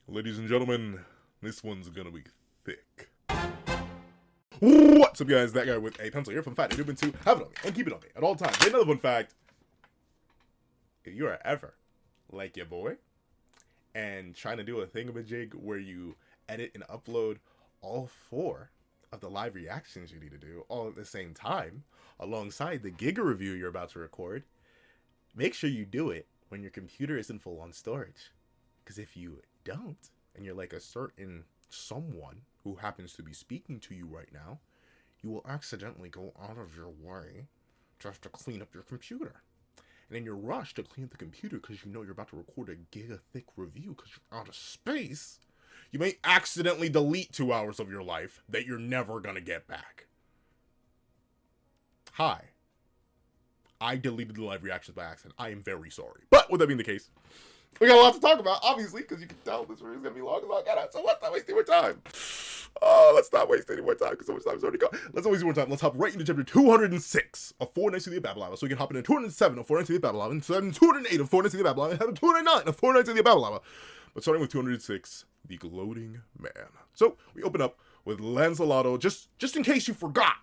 Ladies and gentlemen, this one's gonna be thick. What's up, guys? That guy with a pencil here from Fat Noob to have it on me and keep it on me at all times. And another fun fact: if you are ever like your boy and trying to do a thingamajig where you edit and upload all 4 of the live reactions you need to do all at the same time, alongside the Giga review you're about to record, make sure you do it when your computer isn't full on storage. Because if you don't, and you're like a certain someone who happens to be speaking to you right now, you will accidentally go out of your way to have to clean up your computer. And in your rush to clean up the computer because you know you're about to record a giga thick review because you're out of space, you may accidentally delete 2 hours of your life that you're never gonna get back. Hi. I deleted the live reactions by accident. I am very sorry. But with that being the case, we got a lot to talk about, obviously, because you can tell this video is going to be long as all get out. So let's not waste any more time. Let's not waste any more time because so much time is already gone. Let's not waste any more time. Let's hop right into chapter 206 of Four Knights of the Apocalypse. So we can hop into 207 of Four Knights of the Apocalypse, and 208 of Four Knights of the Apocalypse, and 209 of Four Knights of the Apocalypse. But starting with 206, the Gloating Man. So we open up with Lancelot, just in case you forgot.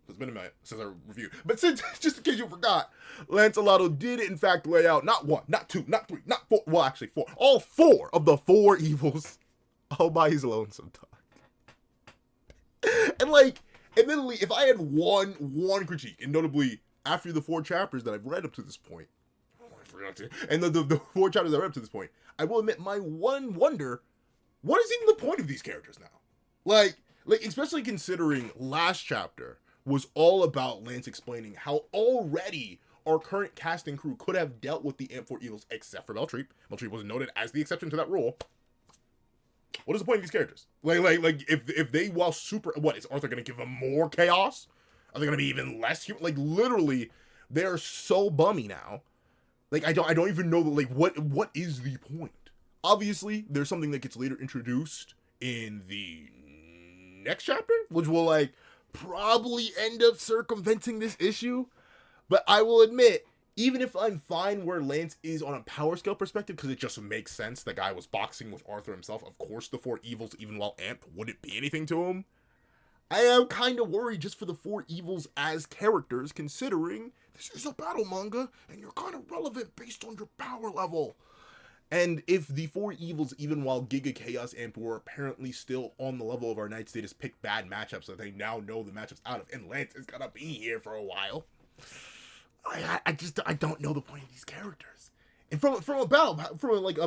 It's been a minute since I reviewed. But since, just in case you forgot, Lancelot did in fact lay out not 1, not 2, not 3, not 4, well actually 4, all 4 of the 4 evils all by his lonesome dog. And like, admittedly, if I had one critique, and notably after the 4 chapters that I've read up to this point, and the 4 chapters I've read up to this point, I will admit my one wonder, what is even the point of these characters now? Like especially considering last chapter was all about Lance explaining how already our current cast and crew could have dealt with the Amp4 evils, except for Beltreep. Beltreep was noted as the exception to that rule. What is the point of these characters? Like if they, while super, what, is Arthur gonna give them more chaos? Are they gonna be even less human? Like, literally, they're so bummy now. Like, I don't even know, like, what is the point? Obviously, there's something that gets later introduced in the next chapter, which will, like, probably end up circumventing this issue. But I will admit, even if I'm fine where Lance is on a power scale perspective, because it just makes sense, the guy was boxing with Arthur himself, of course the 4 evils, even while amped, wouldn't be anything to him. I am kind of worried just for the 4 evils as characters, considering this is a battle manga, and you're kind of relevant based on your power level. And if the 4 evils, even while Giga, Chaos, and were apparently still on the level of our Knights, they just pick bad matchups that they now know the matchups out of, and Lance is gonna be here for a while. I don't know the point of these characters. And from a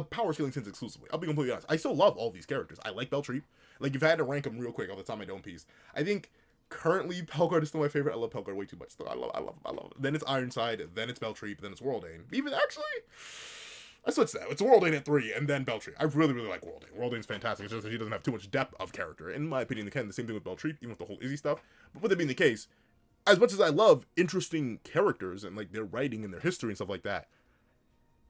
power scaling sense exclusively, I'll be completely honest, I still love all these characters. I like Beltreep. Like, if I had to rank them real quick off the top of my dome piece, I think currently Pelgard is still my favorite. I love Pelgard way too much. Still, I love it. Then it's Ironside, then it's Beltreep, then it's Worldane. Even actually, I switched that. It's Worldane at 3, and then Beltreep. I really like Worldane. Worldane's fantastic. It's just that he doesn't have too much depth of character. In my opinion, the same thing with Beltreep, even with the whole Izzy stuff. But with it being the case, as much as I love interesting characters and, like, their writing and their history and stuff like that,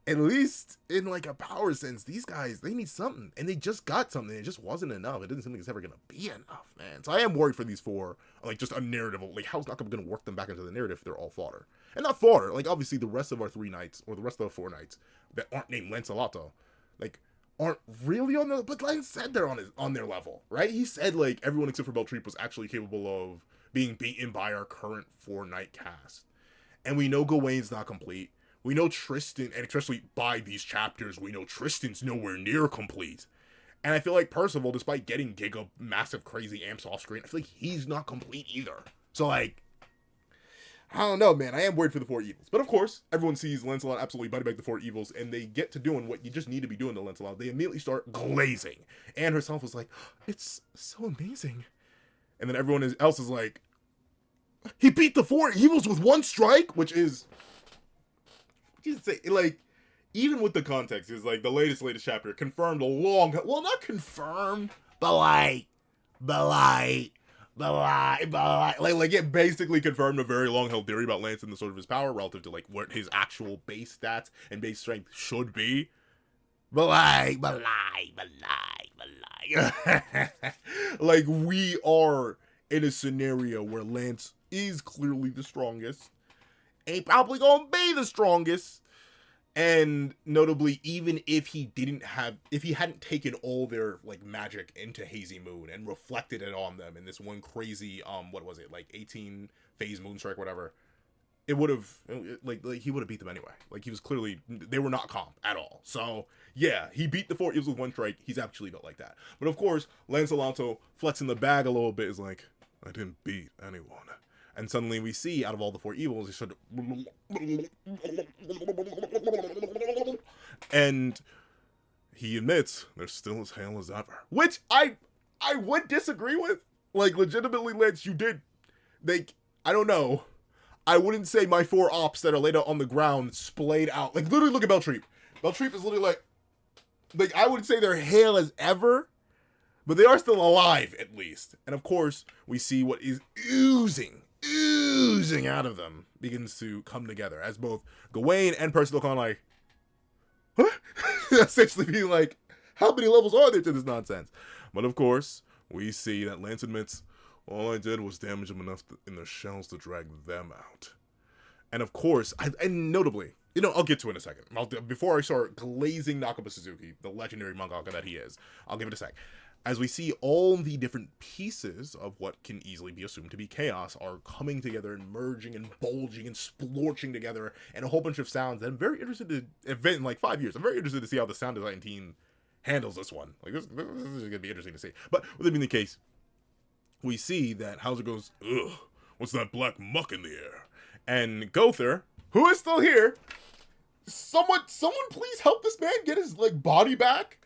at least in, like, a power sense, these guys, they need something. And they just got something. It just wasn't enough. It doesn't seem like it's ever going to be enough, man. So I am worried for these 4, like, just a narrative. Like, how's Nakama going to work them back into the narrative if they're all fodder? And not fodder. Like, obviously, the rest of our 3 knights, or the rest of the 4 knights that aren't named Lancelot, like, aren't really on their, but Lance said they're on their level, right? He said, like, everyone except for Beltreep was actually capable of being beaten by our current 4 knight cast. And we know Gawain's not complete. We know Tristan, and especially by these chapters, we know Tristan's nowhere near complete. And I feel like Percival, despite getting Giga massive crazy amps off screen, I feel like he's not complete either. So, like, I don't know, man. I am worried for the 4 evils. But of course, everyone sees Lancelot absolutely biting back the 4 evils, and they get to doing what you just need to be doing to Lancelot. They immediately start glazing. Anne herself was like, it's so amazing. And then everyone else is like, he beat the 4 evils with 1 strike, which is, like, even with the context, is like the latest chapter confirmed well, not confirmed, but it basically confirmed a very long-held theory about Lance and the sort of his power relative to, like, what his actual base stats and base strength should be. Like, we are in a scenario where Lance is clearly the strongest. Ain't probably gonna be the strongest. And notably, even if he hadn't taken all their like magic into Hazy Moon and reflected it on them in this one crazy what was it, like 18 phase moonstrike, whatever, it would have like he would have beat them anyway. Like he was clearly, they were not comp at all. So yeah, he beat the four evils with one strike. He's actually built like that. But of course, Lancelot flexing the bag a little bit is like, I didn't beat anyone. And suddenly we see, out of all the four evils, he started... And he admits they're still as hale as ever. Which I would disagree with. Like, legitimately, Lance, you did... Like, I don't know. I wouldn't say my four ops that are laid out on the ground splayed out. Like, literally look at Beltreep. Beltreep is literally like... Like, I wouldn't say they're hale as ever, but they are still alive, at least. And of course, we see what is oozing out of them begins to come together as both Gawain and Percy look on like, huh? Essentially being like, how many levels are there to this nonsense? But of course, we see that Lance admits, all I did was damage them enough in their shells to drag them out. And of course, and notably, you know, I'll get to it in a second. Before I start glazing Nakaba Suzuki, the legendary mangaka that he is, I'll give it a sec. As we see all the different pieces of what can easily be assumed to be chaos are coming together and merging and bulging and splorching together, and a whole bunch of sounds that I'm very interested to, in like 5 years, I'm very interested to see how the sound design team handles this one. Like, this is going to be interesting to see. But with that being the case, we see that Hauser goes, ugh, what's that black muck in the air? And Gother, who is still here, someone please help this man get his, like, body back.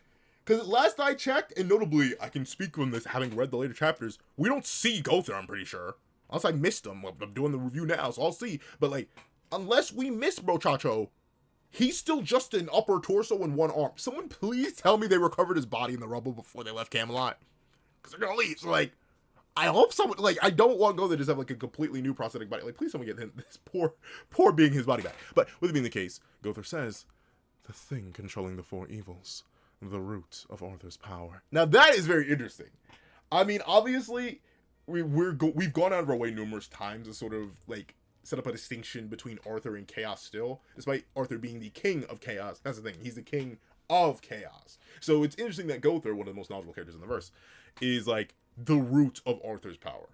Because last I checked, and notably, I can speak on this having read the later chapters, we don't see Gother, I'm pretty sure. Unless I missed him. I'm doing the review now, so I'll see. But, like, unless we miss Brochacho, he's still just an upper torso and one arm. Someone please tell me they recovered his body in the rubble before they left Camelot. Because they're going to leave. So, like, I hope someone, like, I don't want Gother to just have, like, a completely new prosthetic body. Like, please someone get him, this poor being his body back. But, with it being the case, Gother says, the thing controlling the four evils, the root of Arthur's power. Now that is very interesting. I mean, obviously, we've gone out of our way numerous times to sort of like set up a distinction between Arthur and chaos still, despite Arthur being the king of chaos. That's the thing, he's the king of chaos. So it's interesting that Gother, one of the most knowledgeable characters in the verse, is like the root of Arthur's power,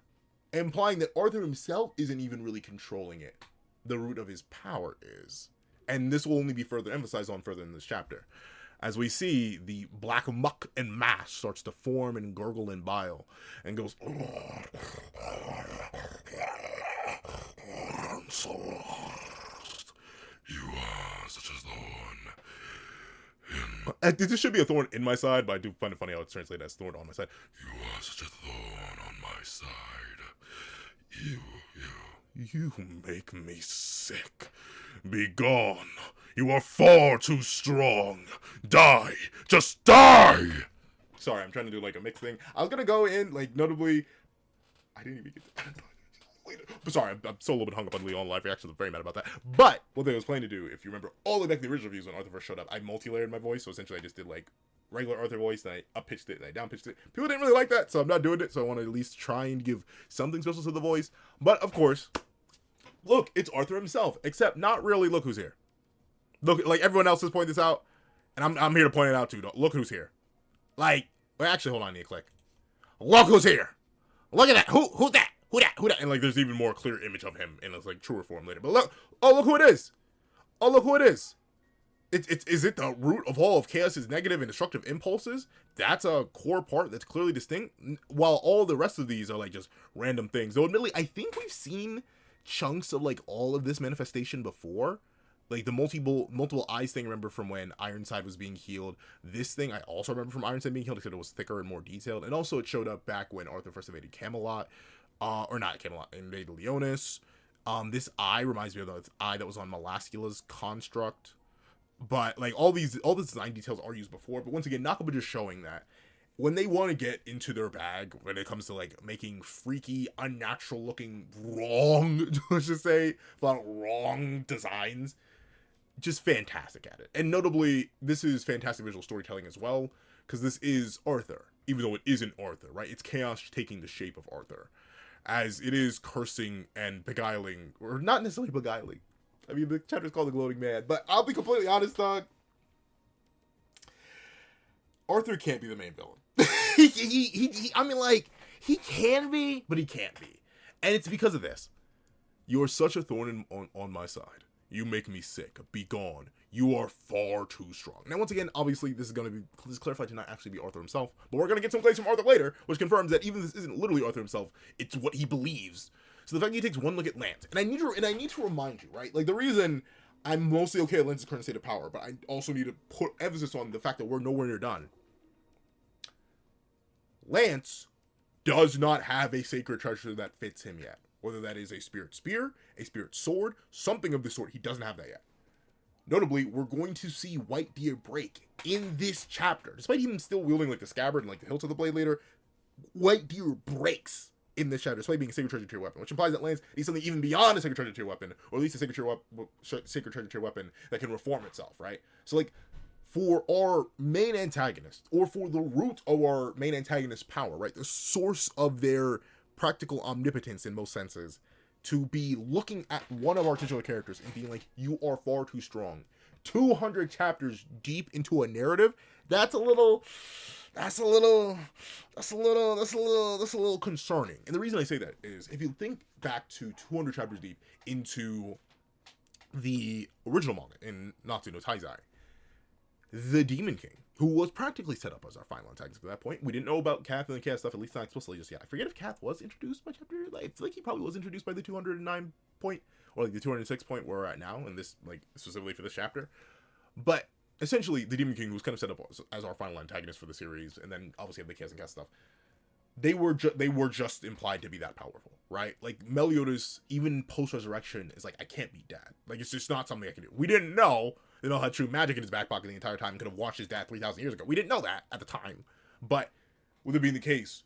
implying that Arthur himself isn't even really controlling it. The root of his power is, and this will only be further emphasized on further in this chapter. As we see, the black muck and mass starts to form and gurgle in bile, and goes, so lost. You are such a thorn. This should be a thorn in my side, but I do find it funny how it's translated as thorn on my side. You are such a thorn on my side. You make me sick. Be gone. You are far too strong. Die. Just die! Sorry, I'm trying to do like a mix thing. I was gonna go in, like, notably... I didn't even get to... Sorry, I'm so a little bit hung up on Leon live reactions. I'm very mad about that. But, one thing I was planning to do, if you remember all the way back to the original reviews when Arthur first showed up, I multi-layered my voice, so essentially I just did, like, regular Arthur voice, then I up-pitched it, then I down-pitched it. People didn't really like that, so I'm not doing it, so I want to at least try and give something special to the voice. But, of course, look, it's Arthur himself, except not really look who's here. Look, like, everyone else has pointed this out, and I'm here to point it out too. Look who's here. Like, well, actually, hold on, I need a click. Look who's here. Look at that. Who's that? Who that? And, like, there's even more clear image of him in its, like, truer form later. But look, oh, look who it is. Oh, look who it is. Is it the root of all of Chaos's negative and destructive impulses? That's a core part that's clearly distinct, while all the rest of these are, like, just random things. Though, admittedly, I think we've seen chunks of, like, all of this manifestation before. Like, the multiple eyes thing, remember from when Ironside was being healed. This thing, I also remember from Ironside being healed, except it was thicker and more detailed. And also, it showed up back when Arthur first invaded Camelot. Or not Camelot, invaded Leonis. This eye reminds me of the eye that was on Melascula's construct. But, like, all the design details are used before. But once again, Nakaba just showing that when they want to get into their bag, when it comes to, like, making freaky, unnatural-looking, wrong, let's just say, wrong designs, just fantastic at it. And notably, this is fantastic visual storytelling as well, because this is Arthur, even though it isn't Arthur, right? It's chaos taking the shape of Arthur, as it is cursing and beguiling, or not necessarily beguiling. I mean, the chapter's called The Gloating Man, but I'll be completely honest, dog. Arthur can't be the main villain. I mean, like, he can be, but he can't be. And it's because of this. You are such a thorn on my side. You make me sick. Be gone. You are far too strong. Now, once again, obviously, this is clarified to not actually be Arthur himself, but we're going to get some claims from Arthur later, which confirms that even this isn't literally Arthur himself, it's what he believes. So the fact that he takes one look at Lance, and I need to remind you, right? Like, the reason I'm mostly okay at Lance's current state of power, but I also need to put emphasis on the fact that we're nowhere near done. Lance does not have a sacred treasure that fits him yet. Whether that is a spirit spear, a spirit sword, something of the sort, he doesn't have that yet. Notably, we're going to see White Deer break in this chapter. Despite him still wielding like the scabbard and like the hilt of the blade later, White Deer breaks in this chapter, despite being a sacred treasure tier weapon, which implies that Lance needs something even beyond a sacred treasure tier weapon, or at least a sacred treasure tier weapon that can reform itself, right? So like, for our main antagonist, or for the root of our main antagonist's power, right? The source of their practical omnipotence in most senses, to be looking at one of our titular characters and being like, you are far too strong. 200 chapters deep into a narrative, that's a little concerning. And the reason I say that is, if you think back to 200 chapters deep into the original manga in Natsu no Taizai, the Demon King, who was practically set up as our final antagonist at that point. We didn't know about Kath and the Kath stuff, at least not explicitly just yet. I forget if Kath was introduced by chapter, like, I feel like he probably was introduced by the 209 point, or like the 206 point where we're at now, and this, like, specifically for this chapter. But essentially, the Demon King was kind of set up as our final antagonist for the series, and then obviously have the Kath and Kath stuff. They were just implied to be that powerful, right? Like, Meliodas, even post-resurrection, is like, I can't be dad. Like, it's just not something I can do. We didn't know that Mel had true magic in his back pocket the entire time and could have watched his dad 3,000 years ago. We didn't know that at the time. But, with it being the case,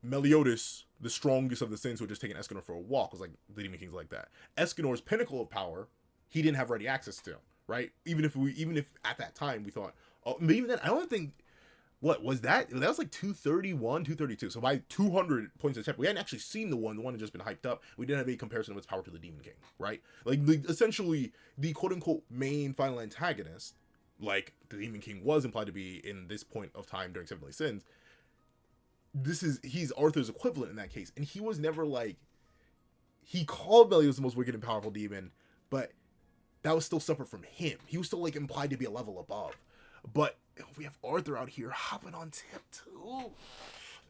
Meliodas, the strongest of the Sins who had just taken Escanor for a walk, was like, the Demon King's like that. Escanor's pinnacle of power, he didn't have ready access to, right? Even if at that time we thought, oh, even then, I don't think, what was that? That was like 231, 232. So by 200 points of chapter, we hadn't actually seen the one had just been hyped up. We didn't have a comparison of its power to the Demon King, right? Like, essentially, the quote-unquote main final antagonist, like the Demon King was implied to be in this point of time during Seven Deadly Sins, he's Arthur's equivalent in that case. And he was never like, he called Meliodas the most wicked and powerful demon, but that was still separate from him. He was still like implied to be a level above. But we have Arthur out here hopping on tip too.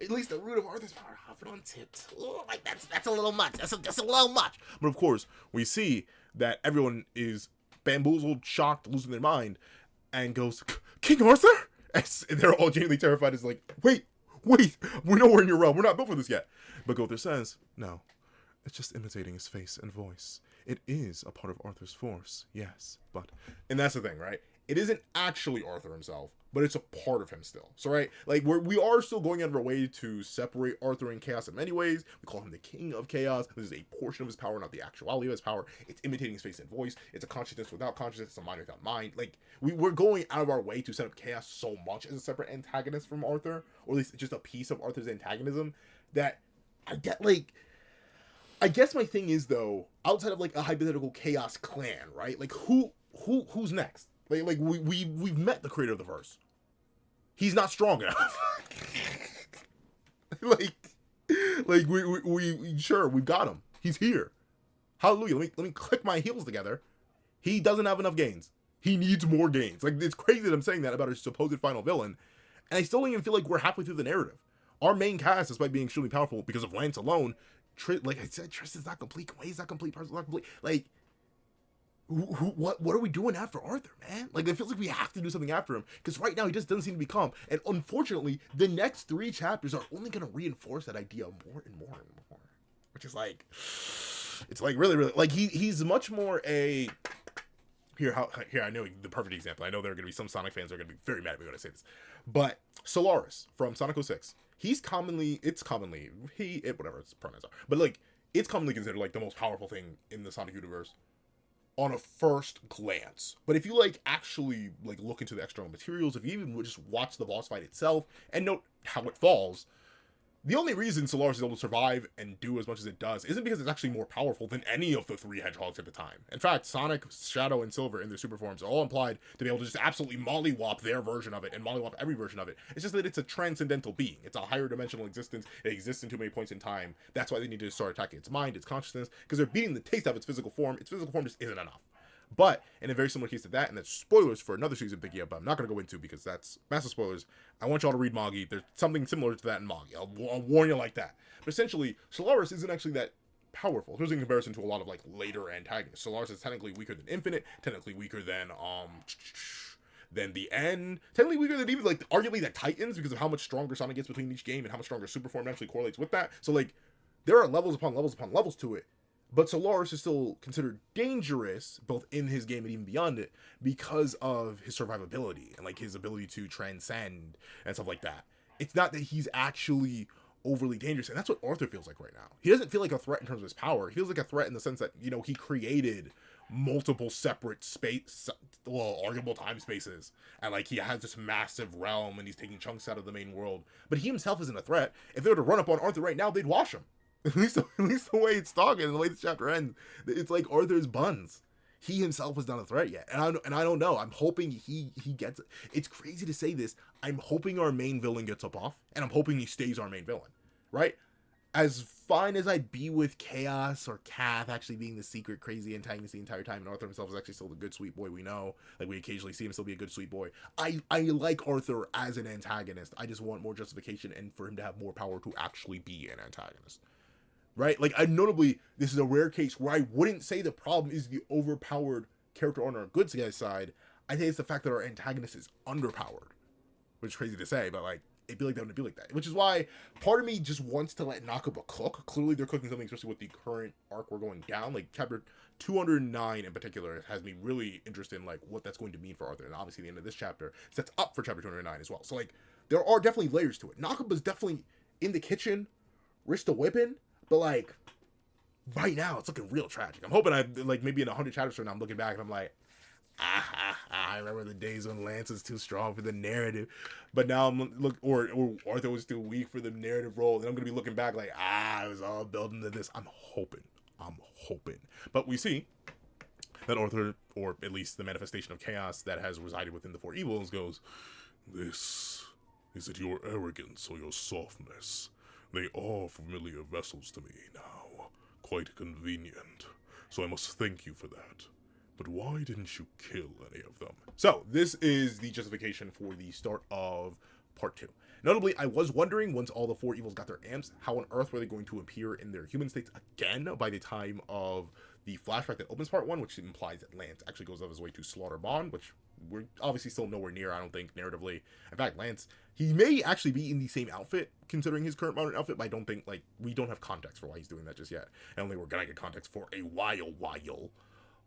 At least the root of Arthur's power hopping on tip too. Like, that's a little much. That's a little much. But of course, we see that everyone is bamboozled, shocked, losing their mind, and goes, King Arthur? And they're all genuinely terrified. It's like, wait, we know we're in your realm. We're not built for this yet. But Gother says, no, it's just imitating his face and voice. It is a part of Arthur's force, yes, but... And that's the thing, right? It isn't actually Arthur himself, but it's a part of him still. So, right, like, we are still going out of our way to separate Arthur and Chaos in many ways. We call him the King of Chaos. This is a portion of his power, not the actuality of his power. It's imitating his face and voice. It's a consciousness without consciousness. It's a mind without mind. Like, we're going out of our way to set up Chaos so much as a separate antagonist from Arthur, or at least just a piece of Arthur's antagonism, that I get, like... I guess my thing is, though, outside of, like, a hypothetical Chaos clan, right? Like, who's next? Like we've met the creator of the verse. He's not strong enough. like we sure, we've got him. He's here. Hallelujah. Let me click my heels together. He doesn't have enough gains. He needs more gains. Like, it's crazy that I'm saying that about our supposed final villain, and I still don't even feel like we're halfway through the narrative. Our main cast, despite being extremely powerful because of Lance alone, like I said, Tristan's not complete, Way's not complete, Parcel's not complete. Like, what are we doing after Arthur, man? Like, it feels like we have to do something after him, because right now he just doesn't seem to be calm. And unfortunately, the next 3 chapters are only going to reinforce that idea more and more and more. Which is like, it's like really, really, like he's much more a... Here, I know the perfect example. I know there are going to be some Sonic fans that are going to be very mad at me when I say this. But Solaris from Sonic 06, whatever its pronouns are, but like, it's commonly considered like the most powerful thing in the Sonic universe on a first glance. But if you like actually like look into the external materials, if you even just watch the boss fight itself and note how it falls, the only reason Solaris is able to survive and do as much as it does isn't because it's actually more powerful than any of the 3 hedgehogs at the time. In fact, Sonic, Shadow, and Silver in their super forms are all implied to be able to just absolutely mollywop their version of it and mollywop every version of it. It's just that it's a transcendental being. It's a higher dimensional existence. It exists in too many points in time. That's why they need to start attacking its mind, its consciousness, because they're beating the taste out of its physical form. Its physical form just isn't enough. But in a very similar case to that, and that's spoilers for another season picking up, but I'm not going to go into because that's massive spoilers. I want y'all to read Magi. There's something similar to that in Magi. I'll warn you like that. But essentially, Solaris isn't actually that powerful, especially in comparison to a lot of like later antagonists. Solaris is technically weaker than Infinite, technically weaker than the End, technically weaker than even like arguably the Titans because of how much stronger Sonic gets between each game and how much stronger Super Form actually correlates with that. So like there are levels upon levels upon levels to it. But Solaris is still considered dangerous, both in his game and even beyond it, because of his survivability and like his ability to transcend and stuff like that. It's not that he's actually overly dangerous, and that's what Arthur feels like right now. He doesn't feel like a threat in terms of his power. He feels like a threat in the sense that, you know, he created multiple separate arguable time spaces, and like he has this massive realm, and he's taking chunks out of the main world. But he himself isn't a threat. If they were to run up on Arthur right now, they'd wash him. At least the way it's talking, and the way this chapter ends, it's like Arthur's buns. He himself is not a threat yet, and I don't know. I'm hoping he gets it. It's crazy to say this. I'm hoping our main villain gets a buff, and I'm hoping he stays our main villain, right? As fine as I'd be with Chaos or Kath actually being the secret crazy antagonist the entire time, and Arthur himself is actually still the good sweet boy we know. Like we occasionally see him still be a good sweet boy. I like Arthur as an antagonist. I just want more justification and for him to have more power to actually be an antagonist. Right? Like, notably, this is a rare case where I wouldn't say the problem is the overpowered character on our good guy's side. I think it's the fact that our antagonist is underpowered. Which is crazy to say, but, like, it'd be like that when it'd be like that. Which is why part of me just wants to let Nakaba cook. Clearly, they're cooking something, especially with the current arc we're going down. Like, chapter 209 in particular has me really interested in, like, what that's going to mean for Arthur. And obviously, the end of this chapter sets up for chapter 209 as well. So, like, there are definitely layers to it. Nakaba's definitely in the kitchen, wrist a whipping. But, like, right now, it's looking real tragic. I'm hoping like, maybe in 100 chapters from now, I'm looking back and I'm like, I remember the days when Lance was too strong for the narrative. But now or Arthur was too weak for the narrative role. And I'm going to be looking back like, it was all building to this. I'm hoping. But we see that Arthur, or at least the manifestation of chaos that has resided within the 4 evils, goes, "This is it your arrogance or your softness? They are familiar vessels to me now, quite convenient, so I must thank you for that. But why didn't you kill any of them?" So, this is the justification for the start of part 2. Notably, I was wondering, once all the 4 evils got their amps, how on earth were they going to appear in their human states again by the time of the flashback that opens part 1, which implies that Lance actually goes out of his way to slaughter Bond, which we're obviously still nowhere near, I don't think, narratively. In fact, Lance, he may actually be in the same outfit, considering his current modern outfit, but I don't think, like, we don't have context for why he's doing that just yet. And only we're gonna get context for a while.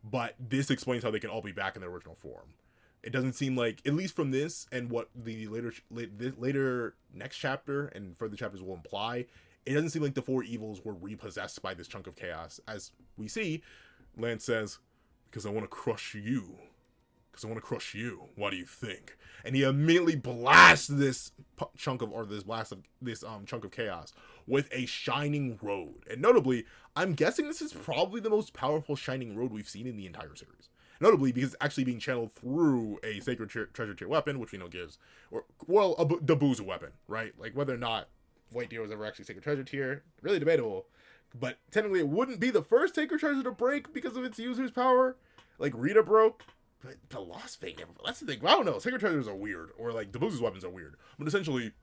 But this explains how they can all be back in their original form. It doesn't seem like, at least from this and what the later next chapter and further chapters will imply, it doesn't seem like the 4 evils were repossessed by this chunk of chaos. As we see, Lance says, "Because I want to crush you. What do you think?" And he immediately blasts this chunk of chaos with a shining road. And notably, I'm guessing this is probably the most powerful shining road we've seen in the entire series. Notably, because it's actually being channeled through a sacred treasure tier weapon, which we know gives, the Booza weapon, right? Like, whether or not White Deer was ever actually sacred treasure tier, really debatable. But technically, it wouldn't be the first sacred treasure to break because of its user's power. Like, Rita broke. But the Lost Fate never. That's the thing. I don't know. Sacred treasures are weird, or like Dabuza's weapons are weird. But essentially,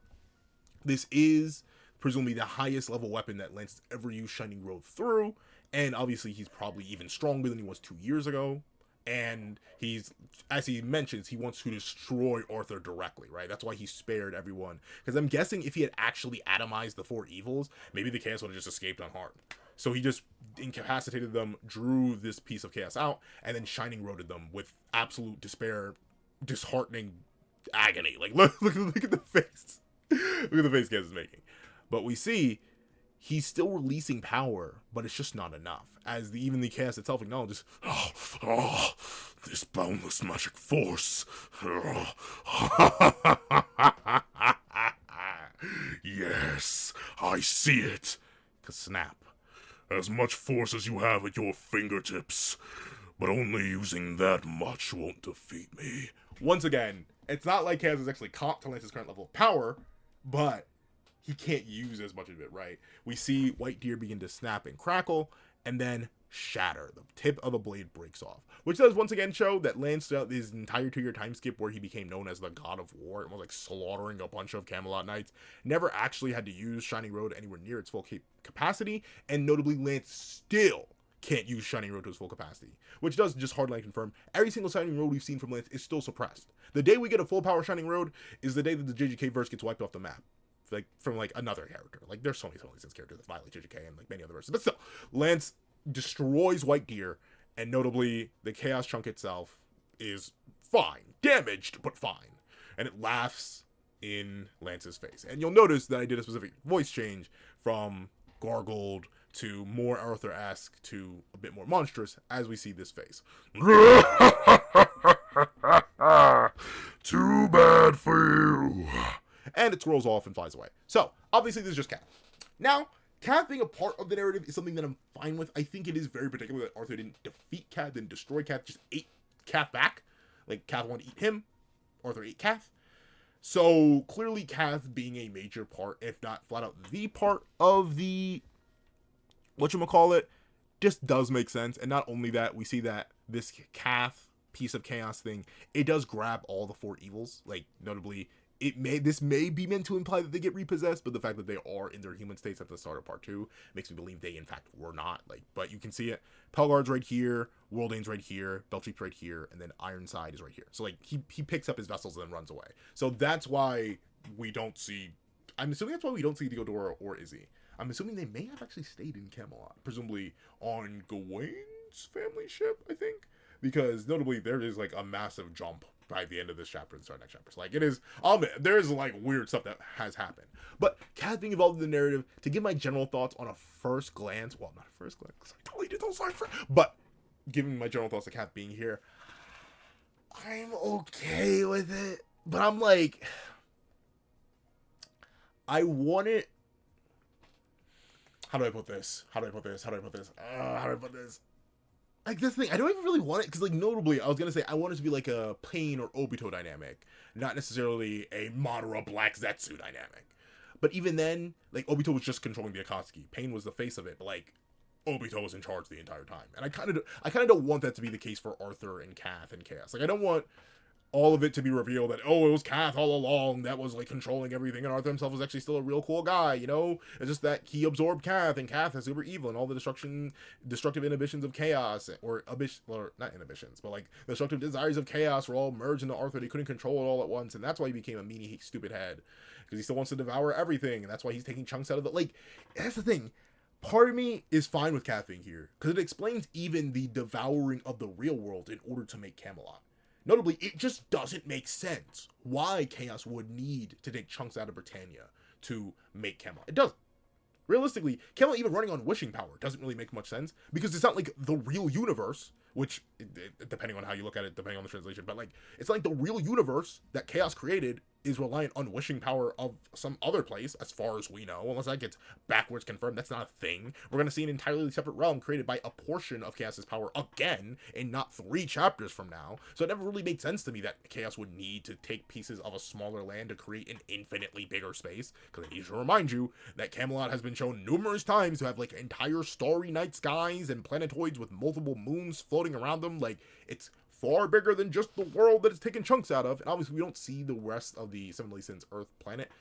this is presumably the highest level weapon that Lance ever used Shining Road through, and obviously he's probably even stronger than he was 2 years ago. And he's, as he mentions, he wants to destroy Arthur directly, right? That's why he spared everyone. Because I'm guessing if he had actually atomized the 4 evils, maybe the chaos would have just escaped unharmed. So he just incapacitated them, drew this piece of chaos out, and then Shining Roaded them with absolute despair, disheartening agony. Like, look at the face. Look at the face Chaos is making. But we see he's still releasing power, but it's just not enough. As even the chaos itself acknowledges, this boundless magic force. Yes, I see it. Snap. As much force as you have at your fingertips, but only using that much won't defeat me. Once again, it's not like Chaos is actually caught to Lance's current level of power, but he can't use as much of it, right? We see White Deer begin to snap and crackle, and then shatter. The tip of the blade breaks off, which does once again show that Lance, throughout his entire 2-year time skip where he became known as the God of War and was like slaughtering a bunch of Camelot knights, never actually had to use Shining Road anywhere near its full capacity, and notably Lance still can't use Shining Road to its full capacity, which does just hardline confirm every single Shining Road we've seen from Lance is still suppressed. The day we get a full power Shining Road is the day that the JJK verse gets wiped off the map, like from like another character. Like there's so many Sense characters that violate JJK and like many other verses, but still, Lance destroys White Deer, and notably the Chaos Chunk itself is fine, damaged but fine, and it laughs in Lance's face. And you'll notice that I did a specific voice change from gargled to more Arthur-esque to a bit more monstrous as we see this face. Too bad for you. And it scrolls off and flies away. So obviously this is just Kath. Now Kath being a part of the narrative is something that I'm fine with. I think it is very particular that Arthur didn't defeat Kath, didn't destroy Kath, just ate Kath back. Like, Kath wanted to eat him, Arthur ate Kath. So, clearly Kath being a major part, if not flat out the part of the, whatchamacallit, just does make sense. And not only that, we see that this Kath piece of chaos thing, it does grab all the 4 evils. Like, notably, this may be meant to imply that they get repossessed, but the fact that they are in their human states at the start of part 2 makes me believe they in fact were not. Like, but you can see it. Pelgar's right here, Worldane's right here, Belcheap's right here, and then Ironside is right here. So like he picks up his vessels and then runs away. So that's why we don't see. I'm assuming that's why we don't see Theodora or Izzy. I'm assuming they may have actually stayed in Camelot, presumably on Gawain's family ship, I think, because notably there is like a massive jump by the end of this chapter and start next chapter. So, like, it is, there's like weird stuff that has happened. But Kath being involved in the narrative, to give my general thoughts on a first glance, well, not a first glance, because I totally did those lines for, but giving my general thoughts to Kath being here, I'm okay with it. But I'm like, I want it. How do I put this? Like, this thing, I don't even really want it, because, like, notably, I was going to say, I want it to be, like, a Pain or Obito dynamic, not necessarily a Madara Black Zetsu dynamic. But even then, like, Obito was just controlling the Akatsuki. Pain was the face of it, but, like, Obito was in charge the entire time. And I kind of don't want that to be the case for Arthur and Kath and Chaos. Like, I don't want all of it to be revealed that, oh, it was Kath all along that was, like, controlling everything, and Arthur himself was actually still a real cool guy, you know? It's just that he absorbed Kath, and Kath is super evil, and all the destructive inhibitions of chaos, or not inhibitions, but, like, the destructive desires of chaos were all merged into Arthur. He couldn't control it all at once, and that's why he became a meanie, stupid head, because he still wants to devour everything, and that's why he's taking chunks out of the, like, that's the thing. Part of me is fine with Kath being here, because it explains even the devouring of the real world in order to make Camelot. Notably, it just doesn't make sense why Chaos would need to take chunks out of Britannia to make Camelot. It doesn't. Realistically, Camelot even running on wishing power doesn't really make much sense, because it's not like the real universe, which, depending on how you look at it, depending on the translation, but like, it's not like the real universe that Chaos created is reliant on wishing power of some other place, as far as we know, unless that gets backwards confirmed. That's not a thing. We're going to see an entirely separate realm created by a portion of Chaos's power again, in not 3 chapters from now. So it never really made sense to me that Chaos would need to take pieces of a smaller land to create an infinitely bigger space, because I need to remind you that Camelot has been shown numerous times to have, like, entire starry night skies and planetoids with multiple moons floating around them. Like, it's far bigger than just the world that it's taking chunks out of. And obviously we don't see the rest of the Seven Deadly Sins Earth planet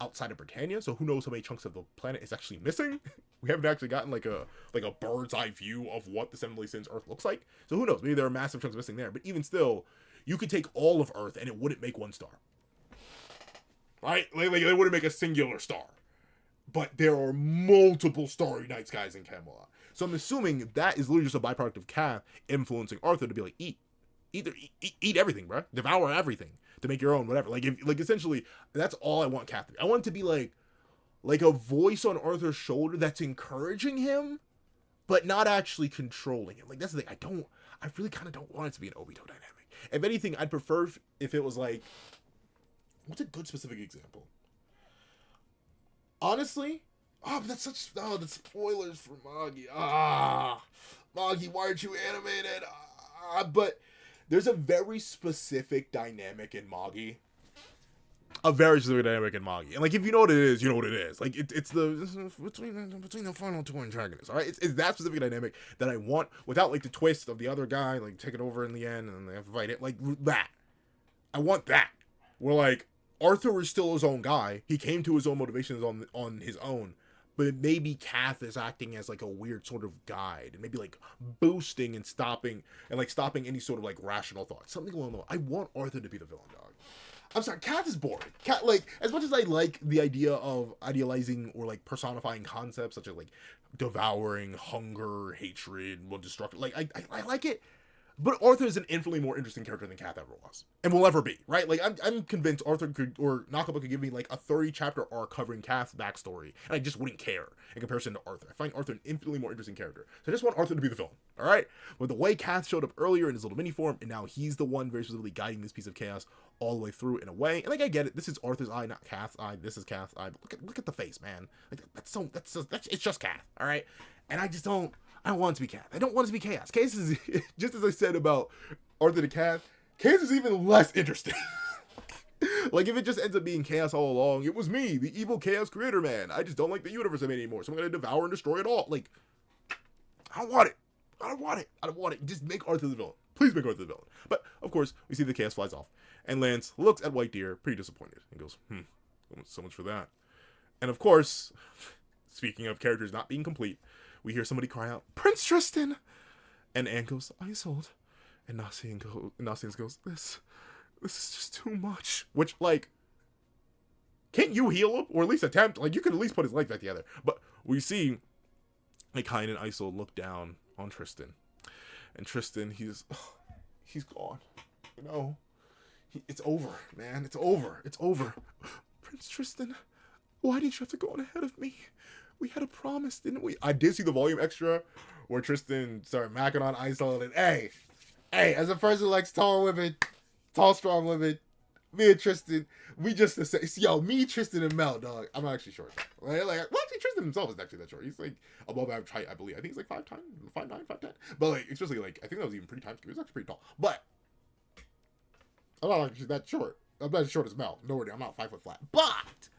outside of Britannia, so who knows how many chunks of the planet is actually missing. We haven't actually gotten like a bird's eye view of what the Seven Deadly Sins Earth looks like, so who knows, maybe there are massive chunks missing there. But even still, you could take all of Earth and it wouldn't make 1 star, right? Like it wouldn't make a singular star, but there are multiple starry night skies in Camelot. So I'm assuming that is literally just a byproduct of Kath influencing Arthur to be like, eat everything, bro. Devour everything to make your own, whatever. Like, essentially, that's all I want Kath to be. I want it to be like a voice on Arthur's shoulder that's encouraging him, but not actually controlling him. Like, that's the thing. I really kind of don't want it to be an Obito dynamic. If anything, I'd prefer if it was like, what's a good specific example? Honestly, Oh, but that's such, oh, the spoilers for Magi. Magi, why aren't you animated? But there's a very specific dynamic in Magi. A very specific dynamic in Magi. And, like, if you know what it is, you know what it is. Like, it's between the final two antagonists, alright? It's that specific dynamic that I want, without, like, the twist of the other guy, like, taking over in the end, and they have to fight it. Like, that. I want that. Where, like, Arthur is still his own guy. He came to his own motivations on his own. But maybe Kath is acting as, like, a weird sort of guide. And maybe, like, boosting and stopping any sort of, like, rational thought. Something along the line. I want Arthur to be the villain, dog. I'm sorry, Kath is boring. Kath, like, as much as I like the idea of idealizing or, like, personifying concepts such as, like, devouring, hunger, hatred, destruction, like, I like it. But Arthur is an infinitely more interesting character than Kath ever was. And will ever be, right? Like, I'm convinced Arthur could, or Nakaba could give me, like, a 30-chapter arc covering Kath's backstory, and I just wouldn't care in comparison to Arthur. I find Arthur an infinitely more interesting character. So I just want Arthur to be the villain, alright? But the way Kath showed up earlier in his little mini form, and now he's the one very specifically guiding this piece of chaos all the way through in a way. And, like, I get it. This is Arthur's eye, not Kath's eye. This is Kath's eye. But look at the face, man. Like, it's just Kath, alright? And I don't want it to be Kath. I don't want it to be chaos. Chaos is, just as I said about Arthur to Kath, chaos is even less interesting. Like, if it just ends up being chaos all along, it was me, the evil chaos creator, man. I just don't like the universe I made anymore, so I'm gonna devour and destroy it all. Like, I don't want it. I don't want it. Just make Arthur the villain. Please make Arthur the villain. But, of course, we see the chaos flies off. And Lance looks at White Deer, pretty disappointed, and goes, so much for that. And, of course, speaking of characters not being complete, we hear somebody cry out, Prince Tristan! And Anne goes, Isolde. And Nasian goes, this is just too much. Which, like, can't you heal him? Or at least attempt? Like, you could at least put his leg back together. But we see, like, Hein and Isolde look down on Tristan. And Tristan, he's gone. You know? It's over, man. It's over. Prince Tristan, why did you have to go on ahead of me? We had a promise, didn't we? I did see the volume extra where Tristan started macking on Isolde, and hey, as a person who likes tall women, tall, strong women, me and Tristan, we just the same. Yo, me, Tristan, and Mel, dog. I'm actually short. Like, well, actually, Tristan himself is actually that short. He's like above average height, I believe. I think he's like 5'9", 5'9", 5'10". But like, especially like, I think that was even pretty time. He was actually pretty tall. But I'm not actually that short. I'm not as short as Mel. No worry, I'm not 5 foot flat. But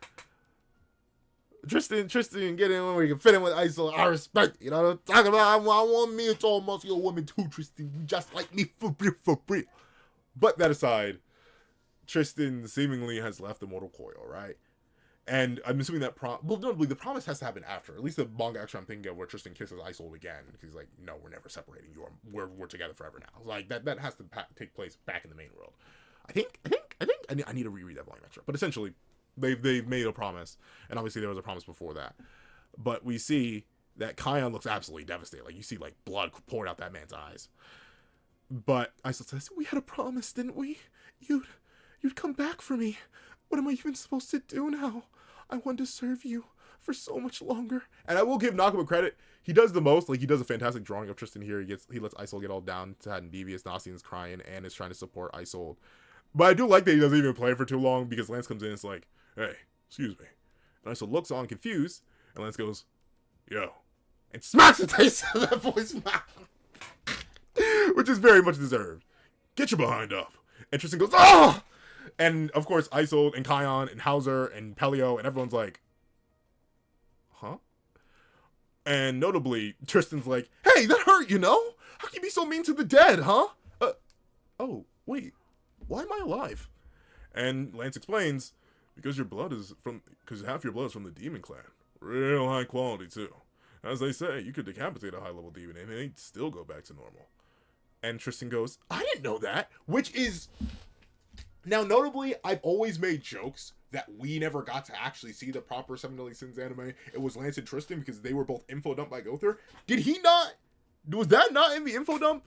Tristan, get in where you can fit in with Isolde. I respect it. You know what I'm talking about? I want me a tall, muscular woman too, Tristan. You just like me for real. But that aside, Tristan seemingly has left the mortal coil, right? And I'm assuming that notably, the promise has to happen after. At least the manga actually I'm thinking of where Tristan kisses Isolde again. Because he's like, no, we're never separating. We're together forever now. Like, that has to take place back in the main world. I think I need to reread that volume extra. But essentially, they've made a promise, and obviously there was a promise before that. But we see that Kion looks absolutely devastated. Like, you see, like, blood pouring out that man's eyes. But Isolde says, we had a promise, didn't we? You'd come back for me. What am I even supposed to do now? I wanted to serve you for so much longer. And I will give Nakaba credit. He does the most. Like, he does a fantastic drawing of Tristan here. He lets Isolde get all down, sad and devious. Nasian's crying and is trying to support Isolde. But I do like that he doesn't even play for too long, because Lance comes in and it's like, hey, excuse me. And Isolde looks on confused, and Lance goes, yo, and smacks the taste of that boy's mouth. Which is very much deserved. Get your behind up. And Tristan goes, oh! And, of course, Isolde and Kion and Hauser and Pelio and everyone's like, huh? And notably, Tristan's like, hey, that hurt, you know? How can you be so mean to the dead, huh? Oh, wait. Why am I alive? And Lance explains, because half your blood is from the demon clan. Real high quality, too. As they say, you could decapitate a high-level demon and they'd still go back to normal. And Tristan goes, I didn't know that. Which is... Now, notably, I've always made jokes that we never got to actually see the proper Seven Deadly Sins anime. It was Lance and Tristan because they were both info dumped by Gother. Did he not? Was that not in the info dump?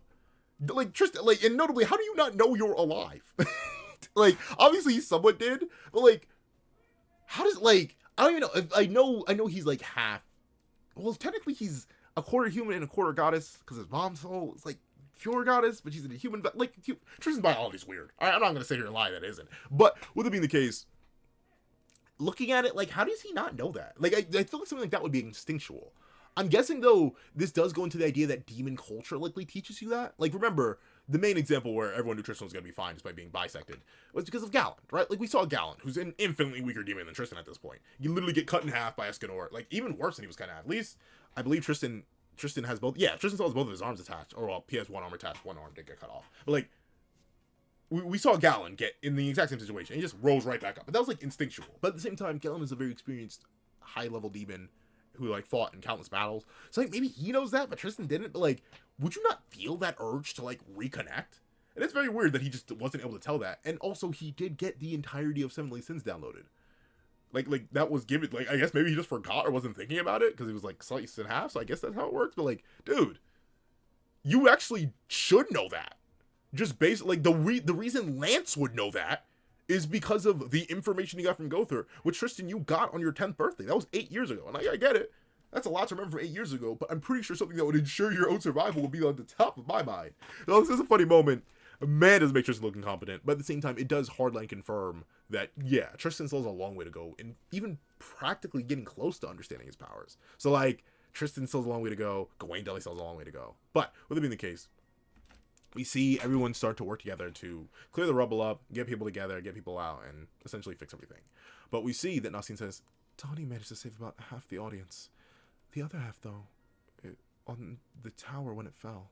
Like, Tristan, like, and notably, how do you not know you're alive? Like, obviously he somewhat did, but like, how does, like, I don't even know. I know he's like half. Well, technically he's a quarter human and a quarter goddess because his mom's soul is like pure goddess, but she's a human. But like, Tristan's biology's weird. I'm not gonna sit here and lie that isn't. But with it being the case, looking at it, like, how does he not know that? Like, I feel like something like that would be instinctual. I'm guessing, though, this does go into the idea that demon culture likely teaches you that. Like, remember, the main example where everyone knew Tristan was going to be fine just by being bisected was because of Galland, right? Like, we saw Galland, who's an infinitely weaker demon than Tristan at this point. You literally get cut in half by Escanor. Like, even worse than he was cut in half. At least, I believe Tristan has both. Yeah, Tristan still has both of his arms attached. Or, well, he has one arm attached, one arm did get cut off. But, like, we saw Galland get in the exact same situation. He just rose right back up. But that was, like, instinctual. But at the same time, Galland is a very experienced, high-level demon who, like, fought in countless battles. So, like, maybe he knows that, but Tristan didn't. But, like, would you not feel that urge to, like, reconnect? And it's very weird that he just wasn't able to tell that. And also, he did get the entirety of Seven Deadly Sins downloaded. Like, that was given, like, I guess maybe he just forgot or wasn't thinking about it, because he was, like, sliced in half, so I guess that's how it works. But, like, dude, you actually should know that. Just based, like, the reason Lance would know that is because of the information you got from Gother, which, Tristan, you got on your 10th birthday. That was 8 years ago. And I get it. That's a lot to remember from 8 years ago, but I'm pretty sure something that would ensure your own survival would be on the top of my mind. Now, this is a funny moment. Man, does make Tristan look incompetent, but at the same time, it does hardline confirm that, yeah, Tristan still has a long way to go, and even practically getting close to understanding his powers. So, like, Tristan still has a long way to go, Gawain Deli still has a long way to go. But, with it being the case, we see everyone start to work together to clear the rubble up, get people together, get people out, and essentially fix everything. But we see that Nassim says, Donnie managed to save about half the audience. The other half, though, on the tower when it fell.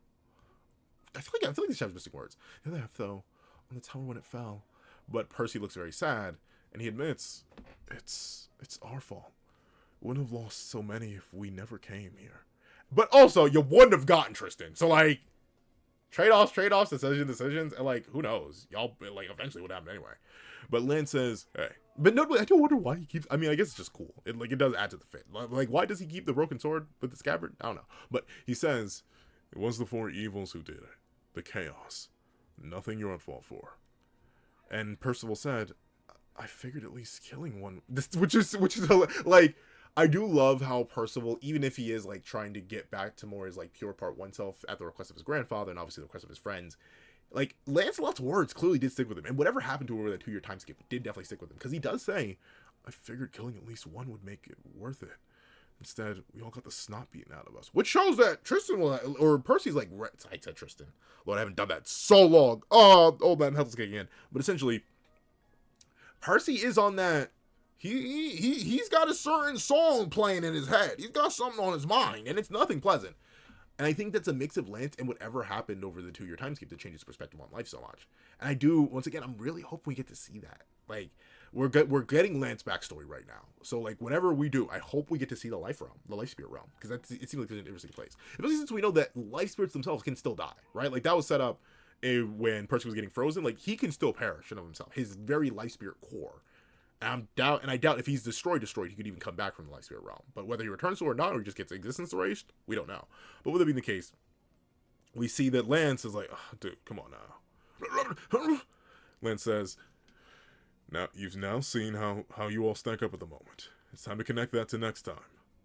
I feel like this chapter's missing words. The other half, though, on the tower when it fell. But Percy looks very sad, and he admits, it's our fault. Wouldn't have lost so many if we never came here. But also, you wouldn't have gotten Tristan. So, like, trade-offs, decisions, and, like, who knows? Y'all, like, eventually would happen anyway. But Lance says, hey. But notably, I don't wonder why he keeps, I mean, I guess it's just cool. It does add to the fit. Like, why does he keep the broken sword with the scabbard? I don't know. But he says, it was the four evils who did it. The chaos. Nothing you're at fault for. And Percival said, I figured at least killing one. Which is like, I do love how Percival, even if he is, like, trying to get back to more his, like, pure part one self at the request of his grandfather and obviously the request of his friends, like, Lancelot's words clearly did stick with him. And whatever happened to him over that 2-year time skip did definitely stick with him. Because he does say, I figured killing at least one would make it worth it. Instead, we all got the snot beaten out of us. Which shows that Tristan or Percy's like, I said Tristan. Lord, I haven't done that so long. Oh, old man health is kicking in. But essentially, Percy is on that. He's got a certain song playing in his head. He's got something on his mind, and it's nothing pleasant. And I think that's a mix of Lance and whatever happened over the 2-year time skip that changed his perspective on life so much. And I do, once again, I'm really hoping we get to see that. Like, we're getting Lance's backstory right now. So, like, whenever we do, I hope we get to see the life realm, the life spirit realm. Because it seems like it's an interesting place. Especially since we know that life spirits themselves can still die, right? Like, that was set up when Percy was getting frozen. Like, he can still perish in of himself. His very life spirit core. And I doubt if he's destroyed, he could even come back from the life spirit realm. But whether he returns to it or not, or he just gets existence erased, we don't know. But with it being the case, we see that Lance is like, oh, dude, come on now. Lance says, now you've now seen how you all stack up at the moment. It's time to connect that to next time.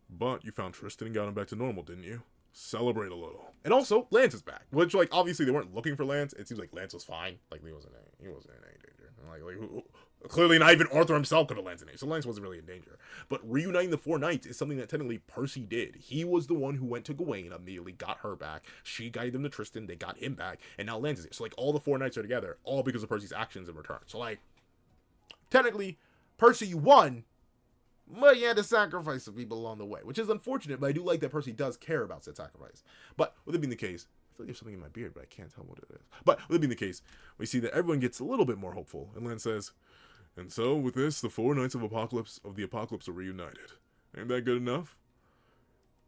But you found Tristan and got him back to normal, didn't you? Celebrate a little. And also, Lance is back. Which, like, obviously they weren't looking for Lance. It seems like Lance was fine. Like, he wasn't in any danger. Like clearly not even Arthur himself could have Lance in it. So Lance wasn't really in danger. But reuniting the four knights is something that technically Percy did. He was the one who went to Gawain, immediately got her back. She guided them to Tristan. They got him back. And now Lance is here. So, like, all the four knights are together, all because of Percy's actions in return. So, like, technically, Percy, you won, but you had to sacrifice some people along the way, which is unfortunate, but I do like that Percy does care about said sacrifice. But with it being the case, I feel like there's something in my beard, but I can't tell what it is. But with it being the case, we see that everyone gets a little bit more hopeful, and Lance says, and so with this, the four knights of the apocalypse are reunited. Ain't that good enough?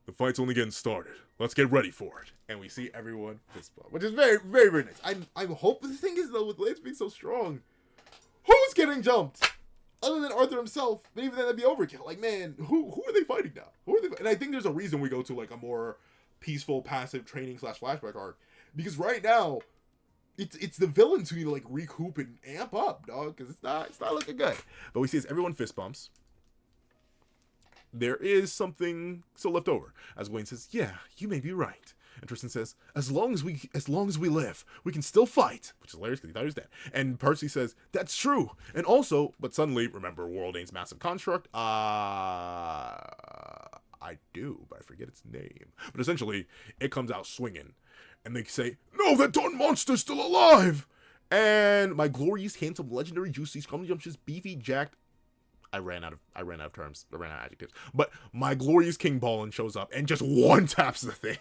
The fight's only getting started. Let's get ready for it. And we see everyone fist bump, which is very, very, very nice. I'm hoping the thing is, though, with Lance being so strong, who's getting jumped? Other than Arthur himself, but even then that'd be overkill. Like, man, who are they fighting now? And I think there's a reason we go to, like, a more peaceful, passive training / flashback arc. Because right now, it's the villains who need to, like, recoup and amp up, dog. Because it's not looking good. But we see as everyone fist bumps, there is something still left over. As Wayne says, yeah, you may be right. And Tristan says, as long as we live, we can still fight. Which is hilarious because he thought he was dead. And Percy says, that's true. And also, but suddenly, remember World Aim's massive construct? I do, but I forget its name. But essentially, it comes out swinging. And they say, no, that darn monster's still alive! And my glorious, handsome, legendary, juicy, scrumptious, beefy, jacked... I ran out of terms. I ran out of adjectives. But my glorious King Ballin shows up and just one-taps the thing.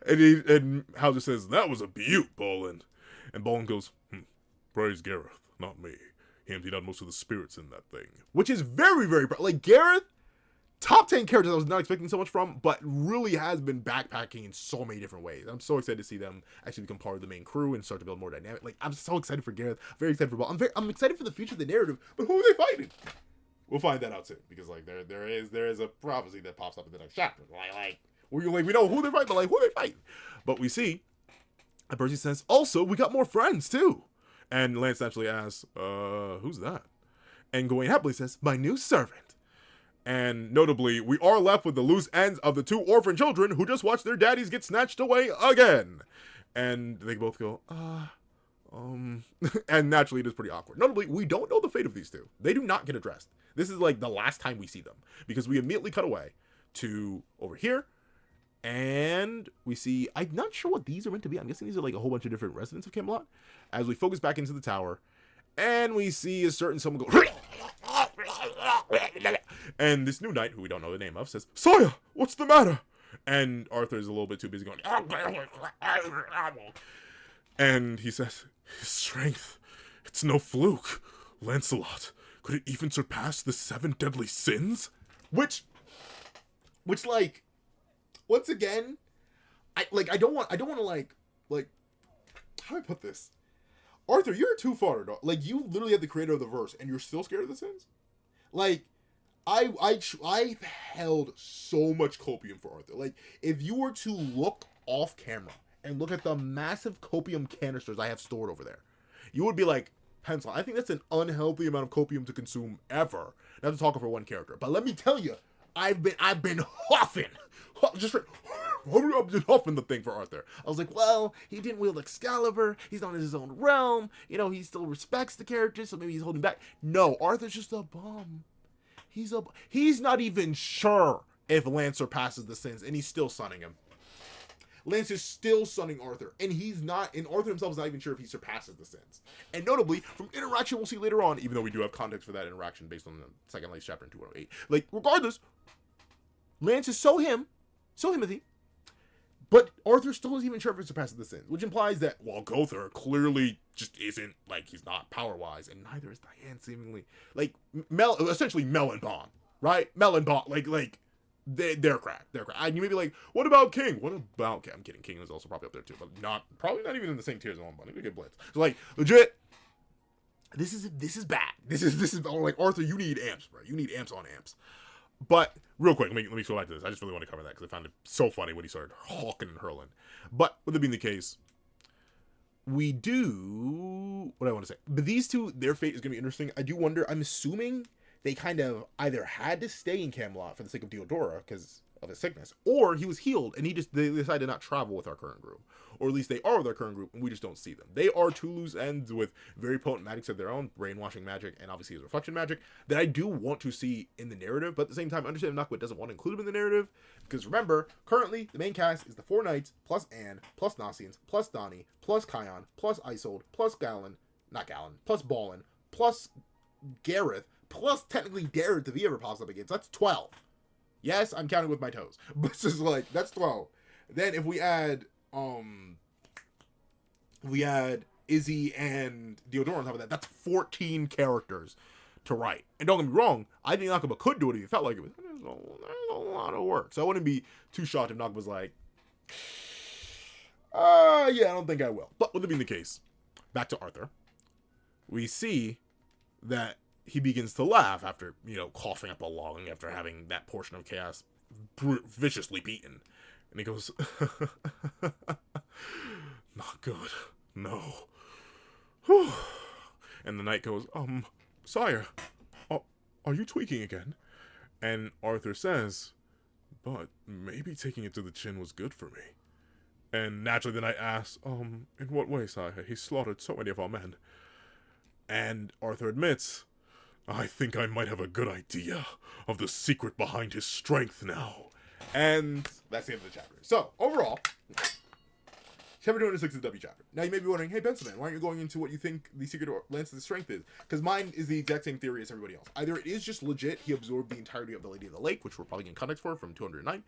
And Hauser says, that was a beaut, Ballin. And Ballin goes, praise Gareth, not me. He emptied out most of the spirits in that thing. Which is very, very... Like, Gareth, top 10 characters I was not expecting so much from, but really has been backpacking in so many different ways. I'm so excited to see them actually become part of the main crew and start to build more dynamic. Like, I'm so excited for Gareth. Very excited for Ball. I'm excited for the future of the narrative, but who are they fighting? We'll find that out soon, because like there is a prophecy that pops up in the next chapter. We know who they're fighting, but like who are they fighting? But we see, and Percy says, also we got more friends too. And Lance naturally asks, who's that? And Gawain happily says, my new servant. And notably, we are left with the loose ends of the 2 orphan children who just watched their daddies get snatched away again. And they both go, and naturally it is pretty awkward. Notably, we don't know the fate of these 2. They do not get addressed. This is like the last time we see them, because we immediately cut away to over here, and we see, I'm not sure what these are meant to be. I'm guessing these are like a whole bunch of different residents of Camelot, as we focus back into the tower, and we see a certain someone go, and this new knight, who we don't know the name of, says, Sire, what's the matter? And Arthur's a little bit too busy going, and he says, his strength, it's no fluke. Lancelot, could it even surpass the 7 deadly sins? Which like, once again, I don't want to like, how do I put this? Arthur, you're too far, dog. Like, you literally have the creator of the verse, and you're still scared of the sins? Like, I held so much copium for Arthur. Like, if you were to look off camera and look at the massive copium canisters I have stored over there, you would be like, pencil. I think that's an unhealthy amount of copium to consume ever. Not to talk for one character, but let me tell you, I've been huffing, just huffing the thing for Arthur. I was like, well, he didn't wield Excalibur. He's not in his own realm. You know, he still respects the characters, so maybe he's holding back. No, Arthur's just a bum. He's not even sure if Lance surpasses the sins, and he's still sunning him. Lance is still sunning Arthur, and Arthur himself is not even sure if he surpasses the sins. And notably, from interaction we'll see later on, even though we do have context for that interaction based on the second Lance chapter in 208. Like, regardless, Lance is so Himothy, but Arthur still isn't even sure if he surpasses the sins, which implies that, while Gother clearly just isn't, like, he's not power-wise, and neither is Diane, seemingly. Like, essentially Mel and Bond, right? Mel and Bond, like, they're cracked. And you may be like, what about King? What about King? I'm kidding. King is also probably up there too, but probably not even in the same tier as Owen Bond. Maybe a good blitz. So like, legit, this is bad. This is like, Arthur, you need amps, bro. You need amps on amps. But real quick, let me go back to this. I just really want to cover that because I found it so funny when he started hawking and hurling. But with it being the case, we do what I want to say. But these 2, their fate is going to be interesting. I do wonder. I'm assuming they kind of either had to stay in Camelot for the sake of Diodora because of his sickness, or he was healed and they decided to not travel with our current group, or at least they are with our current group and we just don't see them. They are 2 loose ends with very potent magics of their own, brainwashing magic and obviously his reflection magic, that I do want to see in the narrative, but at the same time, understand Nakwa doesn't want to include them in the narrative, because remember, currently the main cast is the 4 knights plus Anne plus Nasians plus Donnie plus Kion plus Isolde plus plus Ballin plus Gareth plus technically Darren if he ever pops up again. So that's 12. Yes, I'm counting with my toes. But it's just like, that's 12. Then if we add Izzy and Diodora on top of that, that's 14 characters to write. And don't get me wrong, I think Nakaba could do it if he felt like it was. There's a lot of work. So I wouldn't be too shocked if Nakaba was like, yeah, I don't think I will. But with it being the case, back to Arthur, we see that he begins to laugh after, coughing up a lung after having that portion of chaos viciously beaten. And he goes, not good. No. Whew. And the knight goes, sire, are you tweaking again? And Arthur says, but maybe taking it to the chin was good for me. And naturally then I asked, in what way, sire? He slaughtered so many of our men. And Arthur admits, I think I might have a good idea of the secret behind his strength now. And that's the end of the chapter. So, overall, chapter 206 is the W chapter. Now, you may be wondering, hey, Benson, why aren't you going into what you think the secret of Lance's strength is? Because mine is the exact same theory as everybody else. Either it is just legit, he absorbed the entirety of the Lady of the Lake, which we're probably getting context for from 209,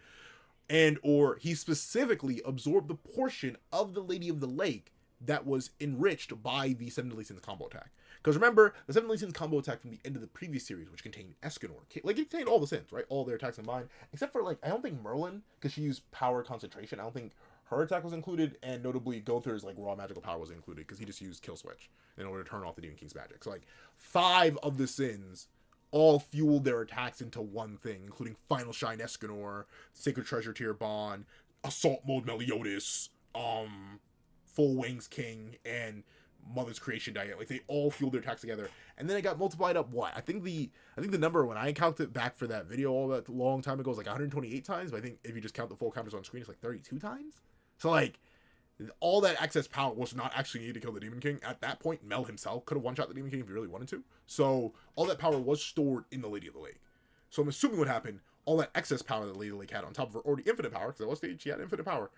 and or he specifically absorbed the portion of the Lady of the Lake that was enriched by the Seven Deadly Sins combo attack. Because remember, the Seven Deadly Sins combo attack from the end of the previous series, which contained Escanor, like it contained all the sins, right? All their attacks combined, except for, like, I don't think Merlin, because she used power concentration. I don't think her attack was included, and notably Gother's, like, raw magical power was included, because he just used Kill Switch in order to turn off the Demon King's magic. So, like, 5 of the sins all fueled their attacks into one thing, including Final Shine Escanor, Sacred Treasure Tier Bond, Assault Mode Meliodas, Full Wings King, and Mother's Creation Diet. Like, they all fueled their attacks together, and then it got multiplied up. What I think the number when I calculated back for that video all that long time ago was like 128 times. But I think if you just count the full counters on screen, it's like 32 times. So, like, all that excess power was not actually needed to kill the Demon King. At that point, Mel himself could have one-shot the Demon King if he really wanted to. So all that power was stored in the Lady of the Lake. So I'm assuming what happened, all that excess power that the Lady of the Lake had on top of her already infinite power, because at one stage she had infinite power,